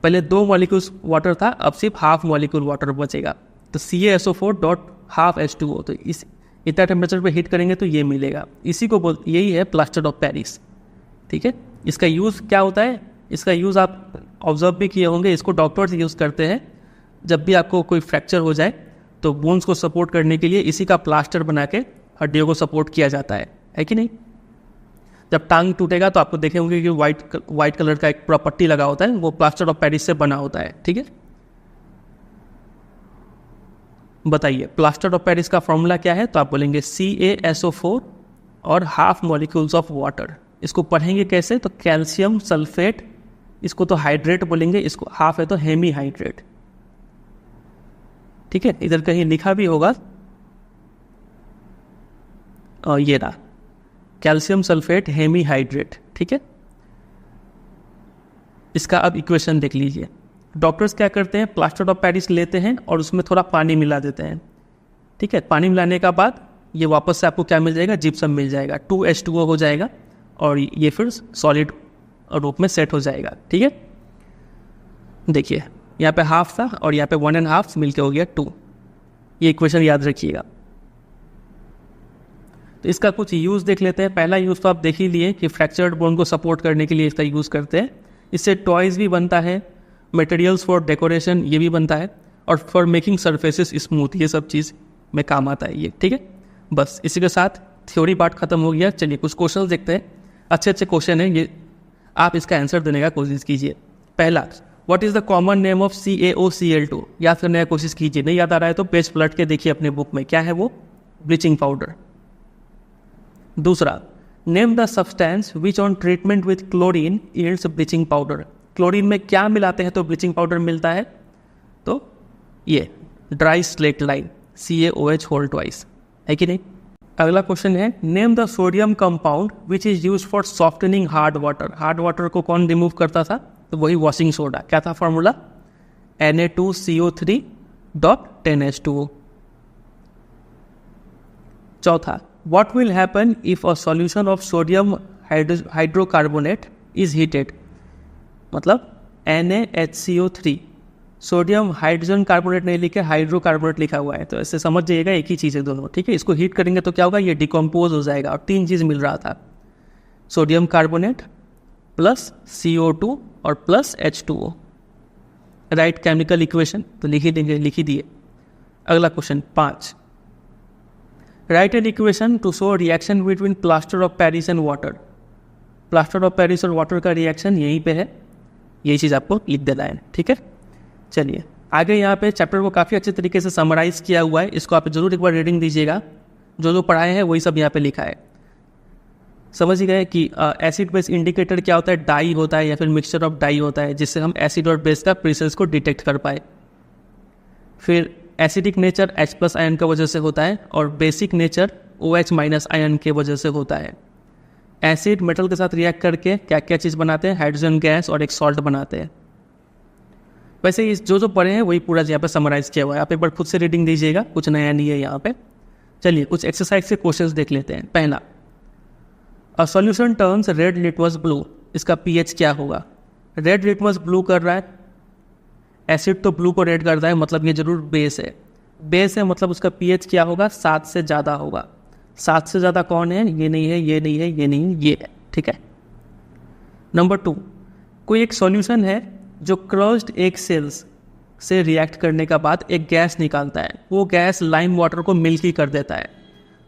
पहले 2 मॉलिक्यूल्स वाटर था, अब सिर्फ हाफ मॉलिक्यूल वाटर बचेगा, तो CaSO4 डॉट हाफ H2O। तो इस इतना टेम्परेचर पे हीट करेंगे तो ये मिलेगा। इसी को यही है प्लास्टर ऑफ पेरिस। ठीक है, इसका यूज़ क्या होता है? इसका यूज़ आप ऑब्जर्व भी किए होंगे, इसको डॉक्टर्स यूज़ करते हैं जब भी आपको कोई फ्रैक्चर हो जाए तो बोन्स को सपोर्ट करने के लिए इसी का प्लास्टर बना के हड्डियों को सपोर्ट किया जाता है कि नहीं? जब टांग टूटेगा तो आपको देखे होंगे कि वाइट कलर का एक पूरा पट्टी लगा होता है, वो प्लास्टर ऑफ पेरिस से बना होता है। ठीक है, बताइए प्लास्टर ऑफ पेरिस का फॉर्मूला क्या है? तो आप बोलेंगे CaSO4 और हाफ मॉलिक्यूल्स ऑफ वाटर। इसको पढ़ेंगे कैसे? तो कैल्शियम सल्फेट, इसको तो हाइड्रेट बोलेंगे, इसको हाफ है तो हेमी हाइड्रेट। ठीक है, इधर कहीं लिखा भी होगा, और ये रहा कैल्शियम सल्फेट हेमी हाइड्रेट। ठीक है, इसका अब इक्वेशन देख लीजिए। डॉक्टर्स क्या करते हैं? प्लास्टर ऑफ पेरिस लेते हैं और उसमें थोड़ा पानी मिला देते हैं। ठीक है, पानी मिलाने का बाद ये वापस से आपको क्या मिल जाएगा? जिप्सम मिल जाएगा, 2H2O हो जाएगा और ये फिर सॉलिड रूप में सेट हो जाएगा। ठीक है, देखिए यहाँ पे हाफ था और यहाँ पे 1.5 मिलके हो गया 2। ये इक्वेशन याद रखिएगा। तो इसका कुछ यूज़ देख लेते हैं। पहला यूज़ तो आप देख ही लिए कि फ्रैक्चर्ड बोन को सपोर्ट करने के लिए इसका यूज़ करते हैं। इससे टॉयज़ भी बनता है, मटेरियल्स फॉर डेकोरेशन ये भी बनता है, और फॉर मेकिंग सरफेसेस स्मूथ, ये सब चीज़ में काम आता है ये। ठीक है, बस इसी के साथ थ्योरी पार्ट खत्म हो गया। चलिए कुछ क्वेश्चन देखते हैं, अच्छे अच्छे क्वेश्चन हैं ये, आप इसका आंसर देने का कोशिश कीजिए। पहला, what is the common name of CaOCl2? याद करने की कोशिश कीजिए, नहीं याद आ रहा है तो पेज पलट के देखिए अपने बुक में, क्या है वो? Bleaching powder. दूसरा, name the substance which on treatment with chlorine yields bleaching powder. Chlorine में क्या मिलाते हैं तो ब्लीचिंग पाउडर मिलता है? तो ये dry slaked lime CaOH whole twice, है कि नहीं? अगला क्वेश्चन है, name the sodium compound which is use for softening hard water. Hard water को कौन रिमूव करता था? तो वही वॉशिंग सोडा। क्या था फॉर्मूला? Na2CO3 dot 10H2O। चौथा, what will happen if a solution of sodium hydrocarbonate is heated? मतलब NaHCO3, सोडियम हाइड्रोजन कार्बोनेट नहीं लिखे, हाइड्रोकार्बोनेट लिखा हुआ है, तो ऐसे समझ जाइएगा एक ही चीज़ है दोनों। ठीक है, इसको हीट करेंगे तो क्या होगा? ये डिकम्पोज हो जाएगा और 3 चीज़ मिल रहा था, सोडियम कार्बोनेट प्लस CO2 और plus H2O। Right chemical equation तो लिख ही दिए। अगला question 5, right an equation two show reaction between plaster of Paris and water. Plaster of Paris और वाटर का रिएक्शन यहीं पे है, यही चीज़ आपको लिख देना है। ठीक है, चलिए आगे। यहाँ पे चैप्टर को काफ़ी अच्छे तरीके से समराइज़ किया हुआ है, इसको आप जरूर एक बार रीडिंग दीजिएगा। जो पढ़ाए हैं वही सब यहाँ पे लिखा है। समझ गए कि एसिड बेस इंडिकेटर क्या होता है? डाई होता है या फिर मिक्सचर ऑफ डाई होता है, जिससे हम एसिड और बेस का प्रेशर्स को डिटेक्ट कर पाए। फिर एसिडिक नेचर H+ आयन की वजह से होता है और बेसिक नेचर OH- आयन की वजह से होता है। एसिड मेटल के साथ रिएक्ट करके क्या क्या चीज़ बनाते हैं? हाइड्रोजन गैस और एक सॉल्ट बनाते हैं। वैसे इस जो पढ़े हैं वही पूरा यहाँ पे समराइज़ किया हुआ है, आप एक बार खुद से रीडिंग दीजिएगा, कुछ नया नहीं है यहाँ पे। चलिए कुछ एक्सरसाइज से क्वेश्चंस देख लेते हैं। पहला, a solution turns red litmus blue, इसका pH क्या होगा? रेड लिटमस ब्लू कर रहा है, एसिड तो ब्लू को रेड करता है, मतलब ये जरूर बेस है। बेस है मतलब उसका पीएच क्या होगा, 7 से ज़्यादा होगा। 7 से ज़्यादा कौन है, ये नहीं है, ये नहीं है, ये नहीं है, ये है, ठीक है। नंबर 2, कोई एक सॉल्यूशन है जो क्रस्ड एग सेल्स से रिएक्ट करने का बाद एक गैस निकालता है, वो गैस लाइम वाटर को मिल्की कर देता है।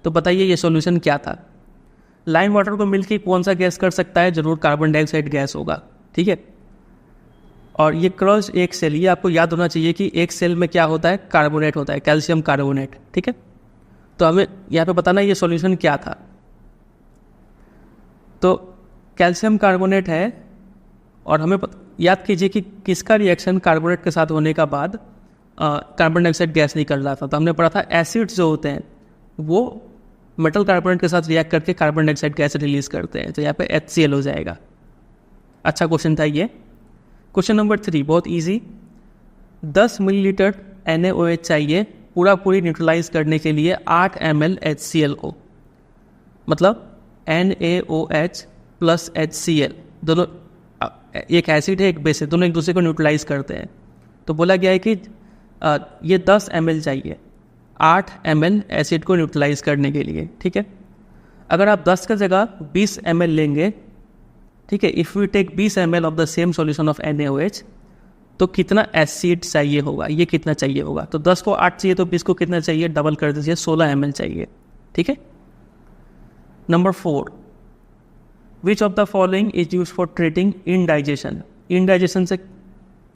तो बताइए ये सॉल्यूशन क्या था। लाइम वाटर को मिल्की कौन सा गैस कर सकता है, जरूर कार्बन डाइऑक्साइड गैस होगा, ठीक है। और ये क्रस्ड एग सेल, ये आपको याद होना चाहिए कि एक सेल में क्या होता है, कार्बोनेट होता है, कैल्शियम कार्बोनेट, ठीक है। तो हमें यहाँ पे बताना ये सॉल्यूशन क्या था। तो कैल्शियम कार्बोनेट है और हमें याद कीजिए कि किसका रिएक्शन कार्बोनेट के साथ होने का बाद कार्बन डाइऑक्साइड गैस निकल रहा था। तो हमने पढ़ा था एसिड्स जो होते हैं वो मेटल कार्बोनेट के साथ रिएक्ट करके कार्बन डाइऑक्साइड गैस रिलीज करते हैं। तो यहाँ पे HCl हो जाएगा। अच्छा क्वेश्चन था ये। क्वेश्चन नंबर 3 बहुत इजी। 10 मिलीलीटर NaOH चाहिए पूरी न्यूट्रलाइज करने के लिए 8 ml HCl को, मतलब NaOH प्लस HCl दोनों, एक एसिड है एक बेस है, दोनों एक दूसरे को न्यूट्रलाइज करते हैं। तो बोला गया है कि ये 10 ml चाहिए 8 ml एसिड को न्यूट्रलाइज करने के लिए, ठीक है। अगर आप 10 का जगह 20 ml लेंगे, ठीक है, if we take 20 ml of the same solution of NaOH, तो कितना एसिड चाहिए होगा, ये कितना चाहिए होगा। तो 10 को 8 चाहिए तो 20 को कितना चाहिए, डबल कर दीजिए, 16 ml चाहिए, ठीक है। Number 4, which of the following is use for treating indigestion. Indigestion से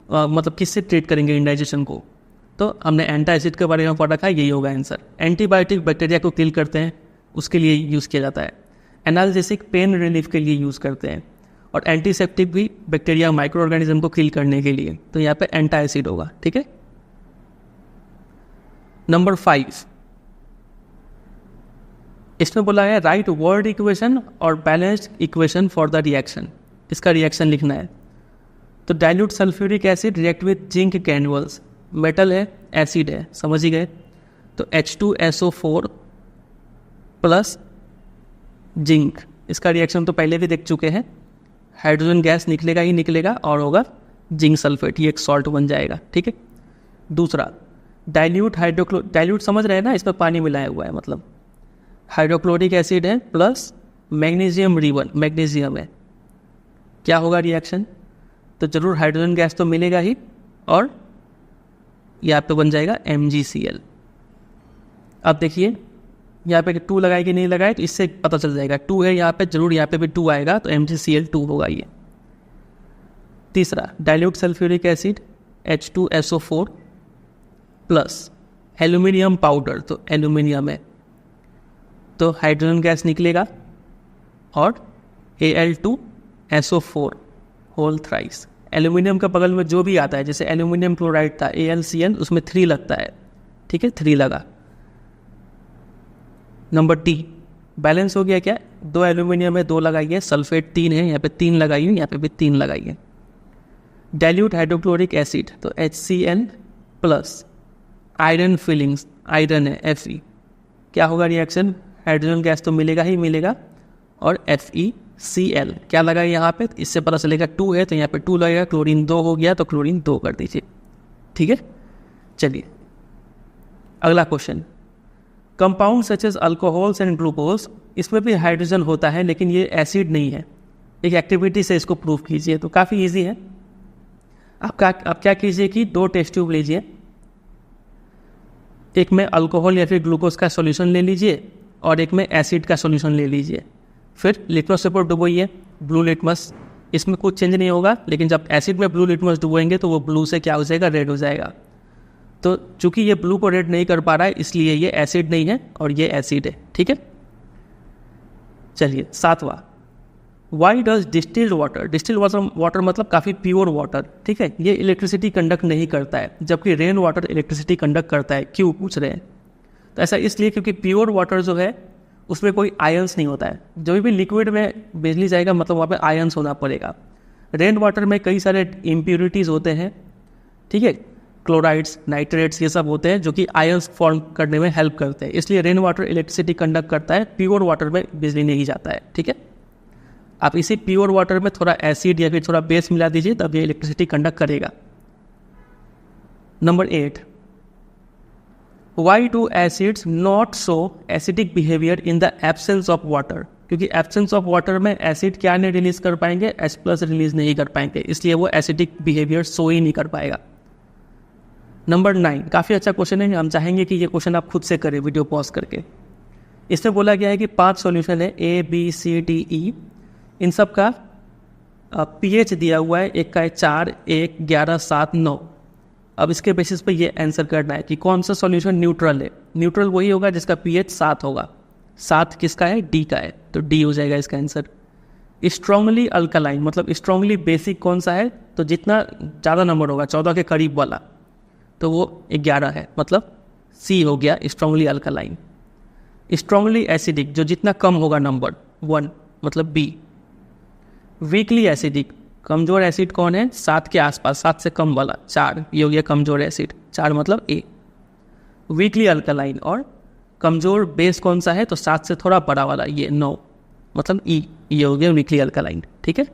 मतलब किससे ट्रीट करेंगे इंडाइजेशन को। तो हमने एंटासिड के बारे में पढ़ा था, यही होगा आंसर। एंटीबायोटिक बैक्टीरिया को किल करते हैं, उसके लिए यूज़ किया जाता है। एनाल्जेसिक पेन रिलीफ के लिए यूज़ करते हैं, और एंटीसेप्टिक भी बैक्टीरिया माइक्रो ऑर्गेनिज्म को किल करने के लिए। तो यहाँ पे एंटासिड होगा, ठीक है। नंबर 5, इसमें बोला है राइट वर्ड इक्वेशन और balanced equation for the reaction. इसका रिएक्शन लिखना है। तो dilute sulphuric acid react with zinc ग्रैन्युल्स, metal है एसिड है, समझ ही गए। तो H2SO4 प्लस जिंक, इसका रिएक्शन तो पहले भी देख चुके हैं। हाइड्रोजन गैस निकलेगा ही निकलेगा और होगा जिंक सल्फेट, ये एक सॉल्ट बन जाएगा, ठीक है। दूसरा डाइल्यूट डाइल्यूट समझ रहे हैं ना, इसमें पानी मिलाया हुआ है, मतलब हाइड्रोक्लोरिक एसिड है प्लस मैग्नीशियम रिबन, मैग्नीशियम है, क्या होगा रिएक्शन। तो जरूर हाइड्रोजन गैस तो मिलेगा ही, और यहाँ पे बन जाएगा MgCl। अब देखिए यहाँ पे 2 लगाए कि नहीं लगाए, तो इससे पता चल जाएगा 2 है यहाँ पे, जरूर यहाँ पे भी 2 आएगा, तो MgCl2 होगा ये। तीसरा dilute sulphuric acid H2SO4 plus aluminium powder, तो एल्यूमिनियम है, तो हाइड्रोजन गैस निकलेगा और Al2SO4 होल थ्राइस। एल्यूमिनियम का बगल में जो भी आता है, जैसे एल्यूमिनियम क्लोराइड था AlCl, उसमें 3 लगता है, ठीक है, 3 लगा। नंबर D बैलेंस हो गया क्या, 2 एल्यूमिनियम है 2 लगाइए, सल्फेट 3 है, यहाँ पे 3 लगाइए, यहाँ पे भी 3 लगाइए। डाइल्यूट हाइड्रोक्लोरिक एसिड तो HCl plus iron filings, iron है Fe, क्या होगा रिएक्शन, हाइड्रोजन गैस तो मिलेगा ही मिलेगा, और FeCl क्या लगा यहाँ पे, इससे पता चलेगा 2 है, तो यहाँ पे 2 लगेगा, क्लोरीन 2 हो गया, तो क्लोरीन 2 कर दीजिए, ठीक है। चलिए अगला question, compound such as alcohols and glucose, इसमें भी हाइड्रोजन होता है लेकिन ये एसिड नहीं है, एक एक्टिविटी से इसको प्रूव कीजिए। तो काफ़ी इजी है। आप क्या कीजिए कि 2 टेस्ट ट्यूब लीजिए, एक में अल्कोहल या फिर ग्लूकोज का सॉल्यूशन ले लीजिए और एक में एसिड का सॉल्यूशन ले लीजिए, फिर लिटमस पेपर डुबोइए, ब्लू लिटमस, इसमें कुछ चेंज नहीं होगा, लेकिन जब एसिड में ब्लू लिटमस डुबोएंगे तो वो ब्लू से क्या हो जाएगा, रेड हो जाएगा। तो चूंकि ये ब्लू को रेड नहीं कर पा रहा है, इसलिए ये एसिड नहीं है और ये एसिड है, ठीक है। चलिए 7वां, वाई डज डिस्टिल्ड वाटर मतलब काफ़ी प्योर वाटर, ठीक है, ये इलेक्ट्रिसिटी कंडक्ट नहीं करता है, जबकि रेन वाटर इलेक्ट्रिसिटी कंडक्ट करता है। क्यों पूछ रहे हैं, तो ऐसा इसलिए क्योंकि प्योर वाटर जो है उसमें कोई आयंस नहीं होता है। जब भी लिक्विड में बिजली जाएगा मतलब वहाँ पे आयंस होना पड़ेगा। रेन वाटर में कई सारे इम्प्योरिटीज़ होते हैं, ठीक है, क्लोराइड्स, नाइट्रेट्स, ये सब होते हैं जो कि आयंस फॉर्म करने में हेल्प करते हैं, इसलिए रेन वाटर इलेक्ट्रिसिटी कंडक्ट करता है, प्योर वाटर में बिजली नहीं जाता है, ठीक है। आप इसी प्योर वाटर में थोड़ा एसिड या फिर थोड़ा बेस मिला दीजिए, तब ये इलेक्ट्रिसिटी कंडक्ट करेगा। Number 8, why do acids not show acidic behaviour in the absence of water? क्योंकि एब्सेंस ऑफ वाटर में एसिड क्या नहीं रिलीज कर पाएंगे, H+ रिलीज नहीं कर पाएंगे, इसलिए वो एसिडिक बिहेवियर शो ही नहीं कर पाएगा। नंबर 9, काफ़ी अच्छा क्वेश्चन है, हम चाहेंगे कि ये क्वेश्चन आप खुद से करें वीडियो पॉज करके। इसमें बोला गया है कि 5 सॉल्यूशन है A, B, C, D, E, इन सब का pH दिया हुआ है, एक का है 4, 1, 11, 7, 9। अब इसके बेसिस पे ये आंसर करना है कि कौन सा सॉल्यूशन न्यूट्रल है। न्यूट्रल वही होगा जिसका pH 7 होगा। 7 किसका है? D का है, तो D हो जाएगा इसका आंसर। स्ट्रांगली अल्कालाइन मतलब स्ट्रांगली बेसिक कौन सा है? तो जितना ज़्यादा नंबर होगा 14 के करीब वाला, तो वो 11 है, मतलब C हो गया स्ट्रांगली अल्कालाइन। स्ट्रांगली एसिडिक जो जितना कम होगा नंबर 1, मतलब B। वीकली एसिडिक कमज़ोर एसिड कौन है? 7 के आसपास, 7 से कम वाला 4, ये हो गया कमज़ोर एसिड, 4 मतलब A। वीकली अल्कालाइन और कमज़ोर बेस कौन सा है? तो 7 से थोड़ा बड़ा वाला, ये 9 मतलब E, ये हो गया वीकली अल्कालाइन। ठीक है,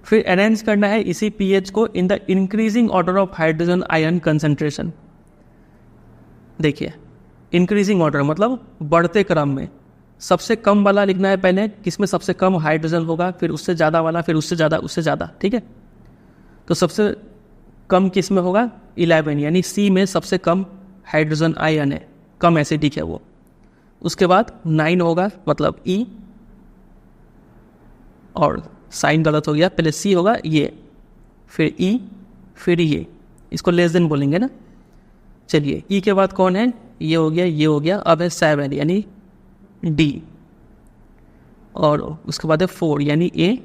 फिर अरेंज करना है इसी pH को in the increasing order of hydrogen ion concentration. देखिए इंक्रीजिंग ऑर्डर मतलब बढ़ते क्रम में, सबसे कम वाला लिखना है पहले, किसमें सबसे कम हाइड्रोजन होगा, फिर उससे ज़्यादा वाला, फिर उससे ज़्यादा, उससे ज़्यादा। ठीक है, तो सबसे कम किस में होगा? 11, यानी C में सबसे कम हाइड्रोजन आयन है, कम एसिडिक है वो। उसके बाद 9 होगा, मतलब E, और साइन गलत हो गया, पहले C होगा ये, फिर E, फिर ये, इसको लेस देन बोलेंगे ना। चलिए E के बाद कौन है? ये हो गया, ये हो गया, अब है 7 यानी D, और उसके बाद है 4 यानी A,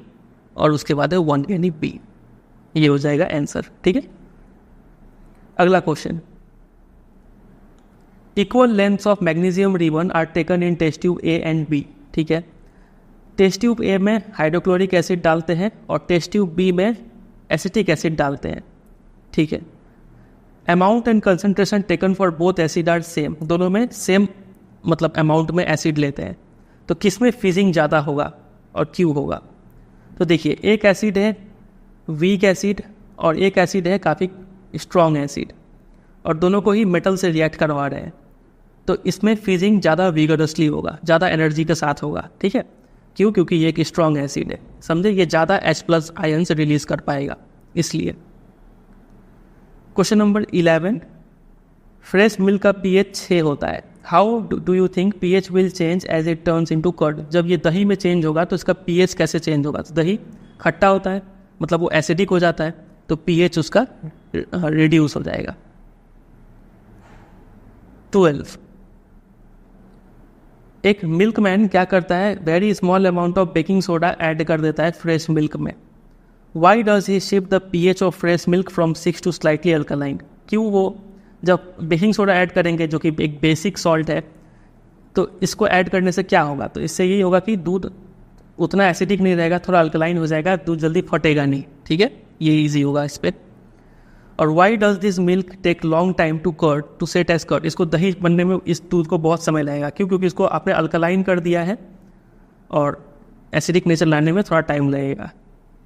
और उसके बाद है 1 यानी B। ये हो जाएगा आंसर। ठीक है, अगला question, equal lengths of magnesium ribbon are taken in test tube A and B। ठीक है, टेस्ट ट्यूब A में हाइड्रोक्लोरिक एसिड डालते हैं और टेस्ट ट्यूब B में एसिटिक एसिड डालते हैं। ठीक है, amount and concentration taken for both acid are same, दोनों में सेम मतलब अमाउंट में एसिड लेते हैं, तो किस में फिजिंग ज़्यादा होगा और क्यों होगा? तो देखिए एक एसिड है वीक एसिड और एक एसिड है काफ़ी स्ट्रॉन्ग एसिड, और दोनों को ही मेटल से रिएक्ट करवा रहे हैं, तो इसमें फिजिंग ज़्यादा विगरसली होगा, ज़्यादा एनर्जी के साथ होगा। ठीक है, क्यों? क्योंकि ये एक स्ट्रॉन्ग एसिड है, समझे, ये ज़्यादा H+ आयन से रिलीज कर पाएगा, इसलिए। क्वेश्चन नंबर 11, फ्रेश मिल्क का pH 6 होता है, how do you think pH will change as it turns into curd? जब ये दही में चेंज होगा तो इसका pH कैसे चेंज होगा? तो दही खट्टा होता है, मतलब वो एसिडिक हो जाता है, तो pH उसका रिड्यूस हो जाएगा। 12, एक मिल्कमैन क्या करता है? Very small amount of baking soda add कर देता है फ्रेश मिल्क में। Why does he shift the pH of fresh milk from 6 to slightly alkaline? क्यों वो जब बेकिंग सोडा ऐड करेंगे जो कि एक बेसिक सॉल्ट है, तो इसको ऐड करने से क्या होगा? तो इससे यही होगा कि दूध उतना एसिडिक नहीं रहेगा, थोड़ा अल्कलाइन हो जाएगा, दूध जल्दी फटेगा नहीं। ठीक है, ये ईजी होगा इस पर। और why does this milk take long time to curd to set as curd? इसको दही बनने में इस दूध को बहुत समय लगेगा, क्यों? क्योंकि इसको आपने अल्कलाइन कर दिया है और एसिडिक नेचर लाने में थोड़ा टाइम लगेगा।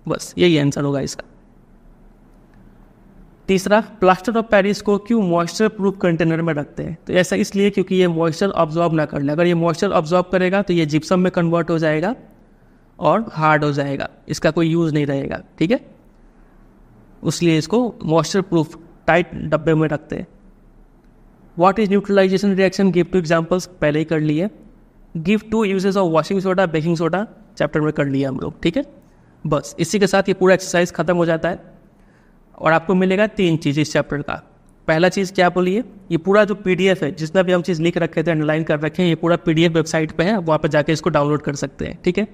बस यही आंसर होगा इसका। तीसरा, प्लास्टर ऑफ पेरिस को क्यों मॉइस्चर प्रूफ कंटेनर में रखते हैं? तो ऐसा इसलिए क्योंकि ये मॉइस्चर ऑब्जॉर्ब ना कर ले, अगर ये मॉइस्चर ऑब्जॉर्ब करेगा तो ये जिप्सम में कन्वर्ट हो जाएगा और हार्ड हो जाएगा, इसका कोई यूज़ नहीं रहेगा। ठीक है, इसलिए इसको मॉइस्चर प्रूफ टाइट डब्बे में रखते हैं। What is neutralisation reaction? Give 2 examples, पहले ही कर लिए। Give 2 uses of washing soda, baking soda, chapter में कर लिया हम लोग। ठीक है, बस इसी के साथ ये पूरा एक्सरसाइज खत्म हो जाता है और आपको मिलेगा 3 चीज़ इस चैप्टर का। पहला चीज़ क्या बोलिए? ये पूरा जो PDF है, जितना भी हम चीज़ लिख रखे थे, अंडरलाइन कर रखे हैं, ये पूरा PDF वेबसाइट पे है, वहाँ पर जाके इसको डाउनलोड कर सकते हैं। ठीक है,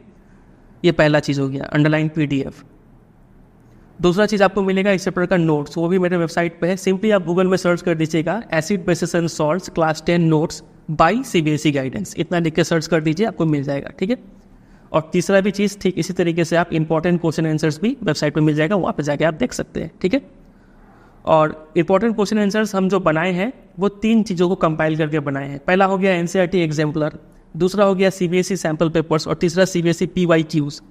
ये पहला चीज़ हो गया, अंडरलाइन PDF। दूसरा चीज़ आपको मिलेगा इस चैप्टर का नोट्स, वो भी मेरे वेबसाइट पे है। सिंपली आप गूगल में सर्च कर दीजिएगा acid bases and salts class 10 notes by CBSE guidance, इतना लिख के सर्च कर दीजिए, आपको मिल जाएगा। ठीक है, और तीसरा भी चीज़ ठीक इसी तरीके से आप इंपॉर्टेंट क्वेश्चन आंसर्स भी वेबसाइट पे मिल जाएगा, वहाँ पे जाके आप देख सकते हैं। ठीक है, और इंपॉर्टेंट क्वेश्चन आंसर्स हम जो बनाए हैं वो 3 चीज़ों को कंपाइल करके बनाए हैं। पहला हो गया NCERT एग्जाम्पलर, दूसरा हो गया CBSE सैम्पल पेपर्स, और तीसरा CBSE PYQs।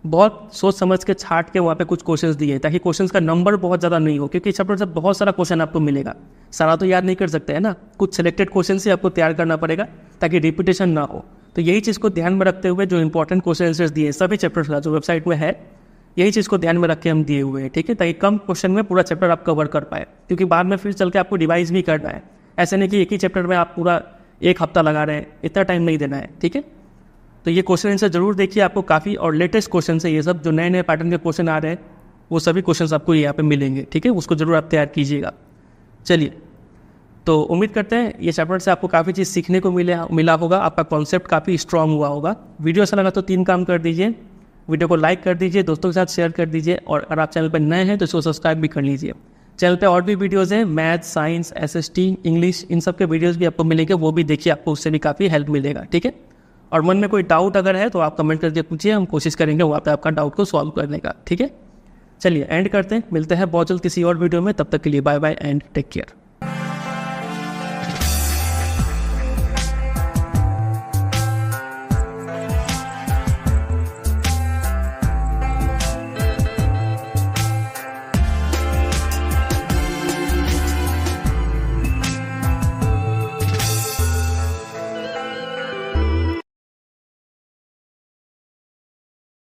बहुत सोच समझ के छाट के वहाँ पे कुछ क्वेश्चंस दिए हैं, ताकि क्वेश्चंस का नंबर बहुत ज़्यादा नहीं हो, क्योंकि चैप्टर से बहुत सारा क्वेश्चन आपको मिलेगा, सारा तो याद नहीं कर सकते हैं ना, कुछ सिलेक्टेड क्वेश्चन से आपको तैयार करना पड़ेगा ताकि रिपीटेशन ना हो। तो यही चीज़ को ध्यान में रखते हुए जो इंपॉर्टेंट क्वेश्चन आंसर्स दिए सभी चैप्टर्स का जो वेबसाइट में है, यही चीज़ को ध्यान में रख के हम दिए हुए हैं, ठीक है, ताकि कम क्वेश्चन में पूरा चैप्टर आप कवर कर पाए, क्योंकि बाद में फिर चल के आपको रिवाइज भी करना है। ऐसे नहीं कि एक ही चैप्टर में आप पूरा 1 हफ्ता लगा रहे हैं, इतना टाइम नहीं देना है, ठीक है। तो ये क्वेश्चन आंसर जरूर देखिए, आपको काफ़ी और लेटेस्ट क्वेश्चन है ये सब, जो नए नए पैटर्न के क्वेश्चन आ रहे हैं वो सभी क्वेश्चन आपको यहाँ पे मिलेंगे, ठीक है, उसको जरूर आप तैयार कीजिएगा। चलिए, तो उम्मीद करते हैं ये चैप्टर से आपको काफ़ी चीज़ सीखने को मिला होगा, आपका कॉन्सेप्ट काफ़ी स्ट्रांग हुआ होगा। वीडियो अच्छा लगा तो 3 काम कर दीजिए, वीडियो को लाइक कर दीजिए, दोस्तों के साथ शेयर कर दीजिए, और अगर आप चैनल पर नए हैं तो इसको सब्सक्राइब भी कर लीजिए। चैनल पे और भी वीडियोज़ हैं, मैथ, साइंस, SST, इंग्लिश, इन सब के वीडियोज़ भी आपको मिलेंगे, वो भी देखिए, आपको उससे भी काफ़ी हेल्प मिलेगा, ठीक है। और मन में कोई डाउट अगर है तो आप कमेंट करके पूछिए, हम कोशिश करेंगे वहाँ पे आपका डाउट को सॉल्व करने का, ठीक है। चलिए एंड करते हैं, मिलते हैं बहुत जल्द किसी और वीडियो में, तब तक के लिए bye bye and take care.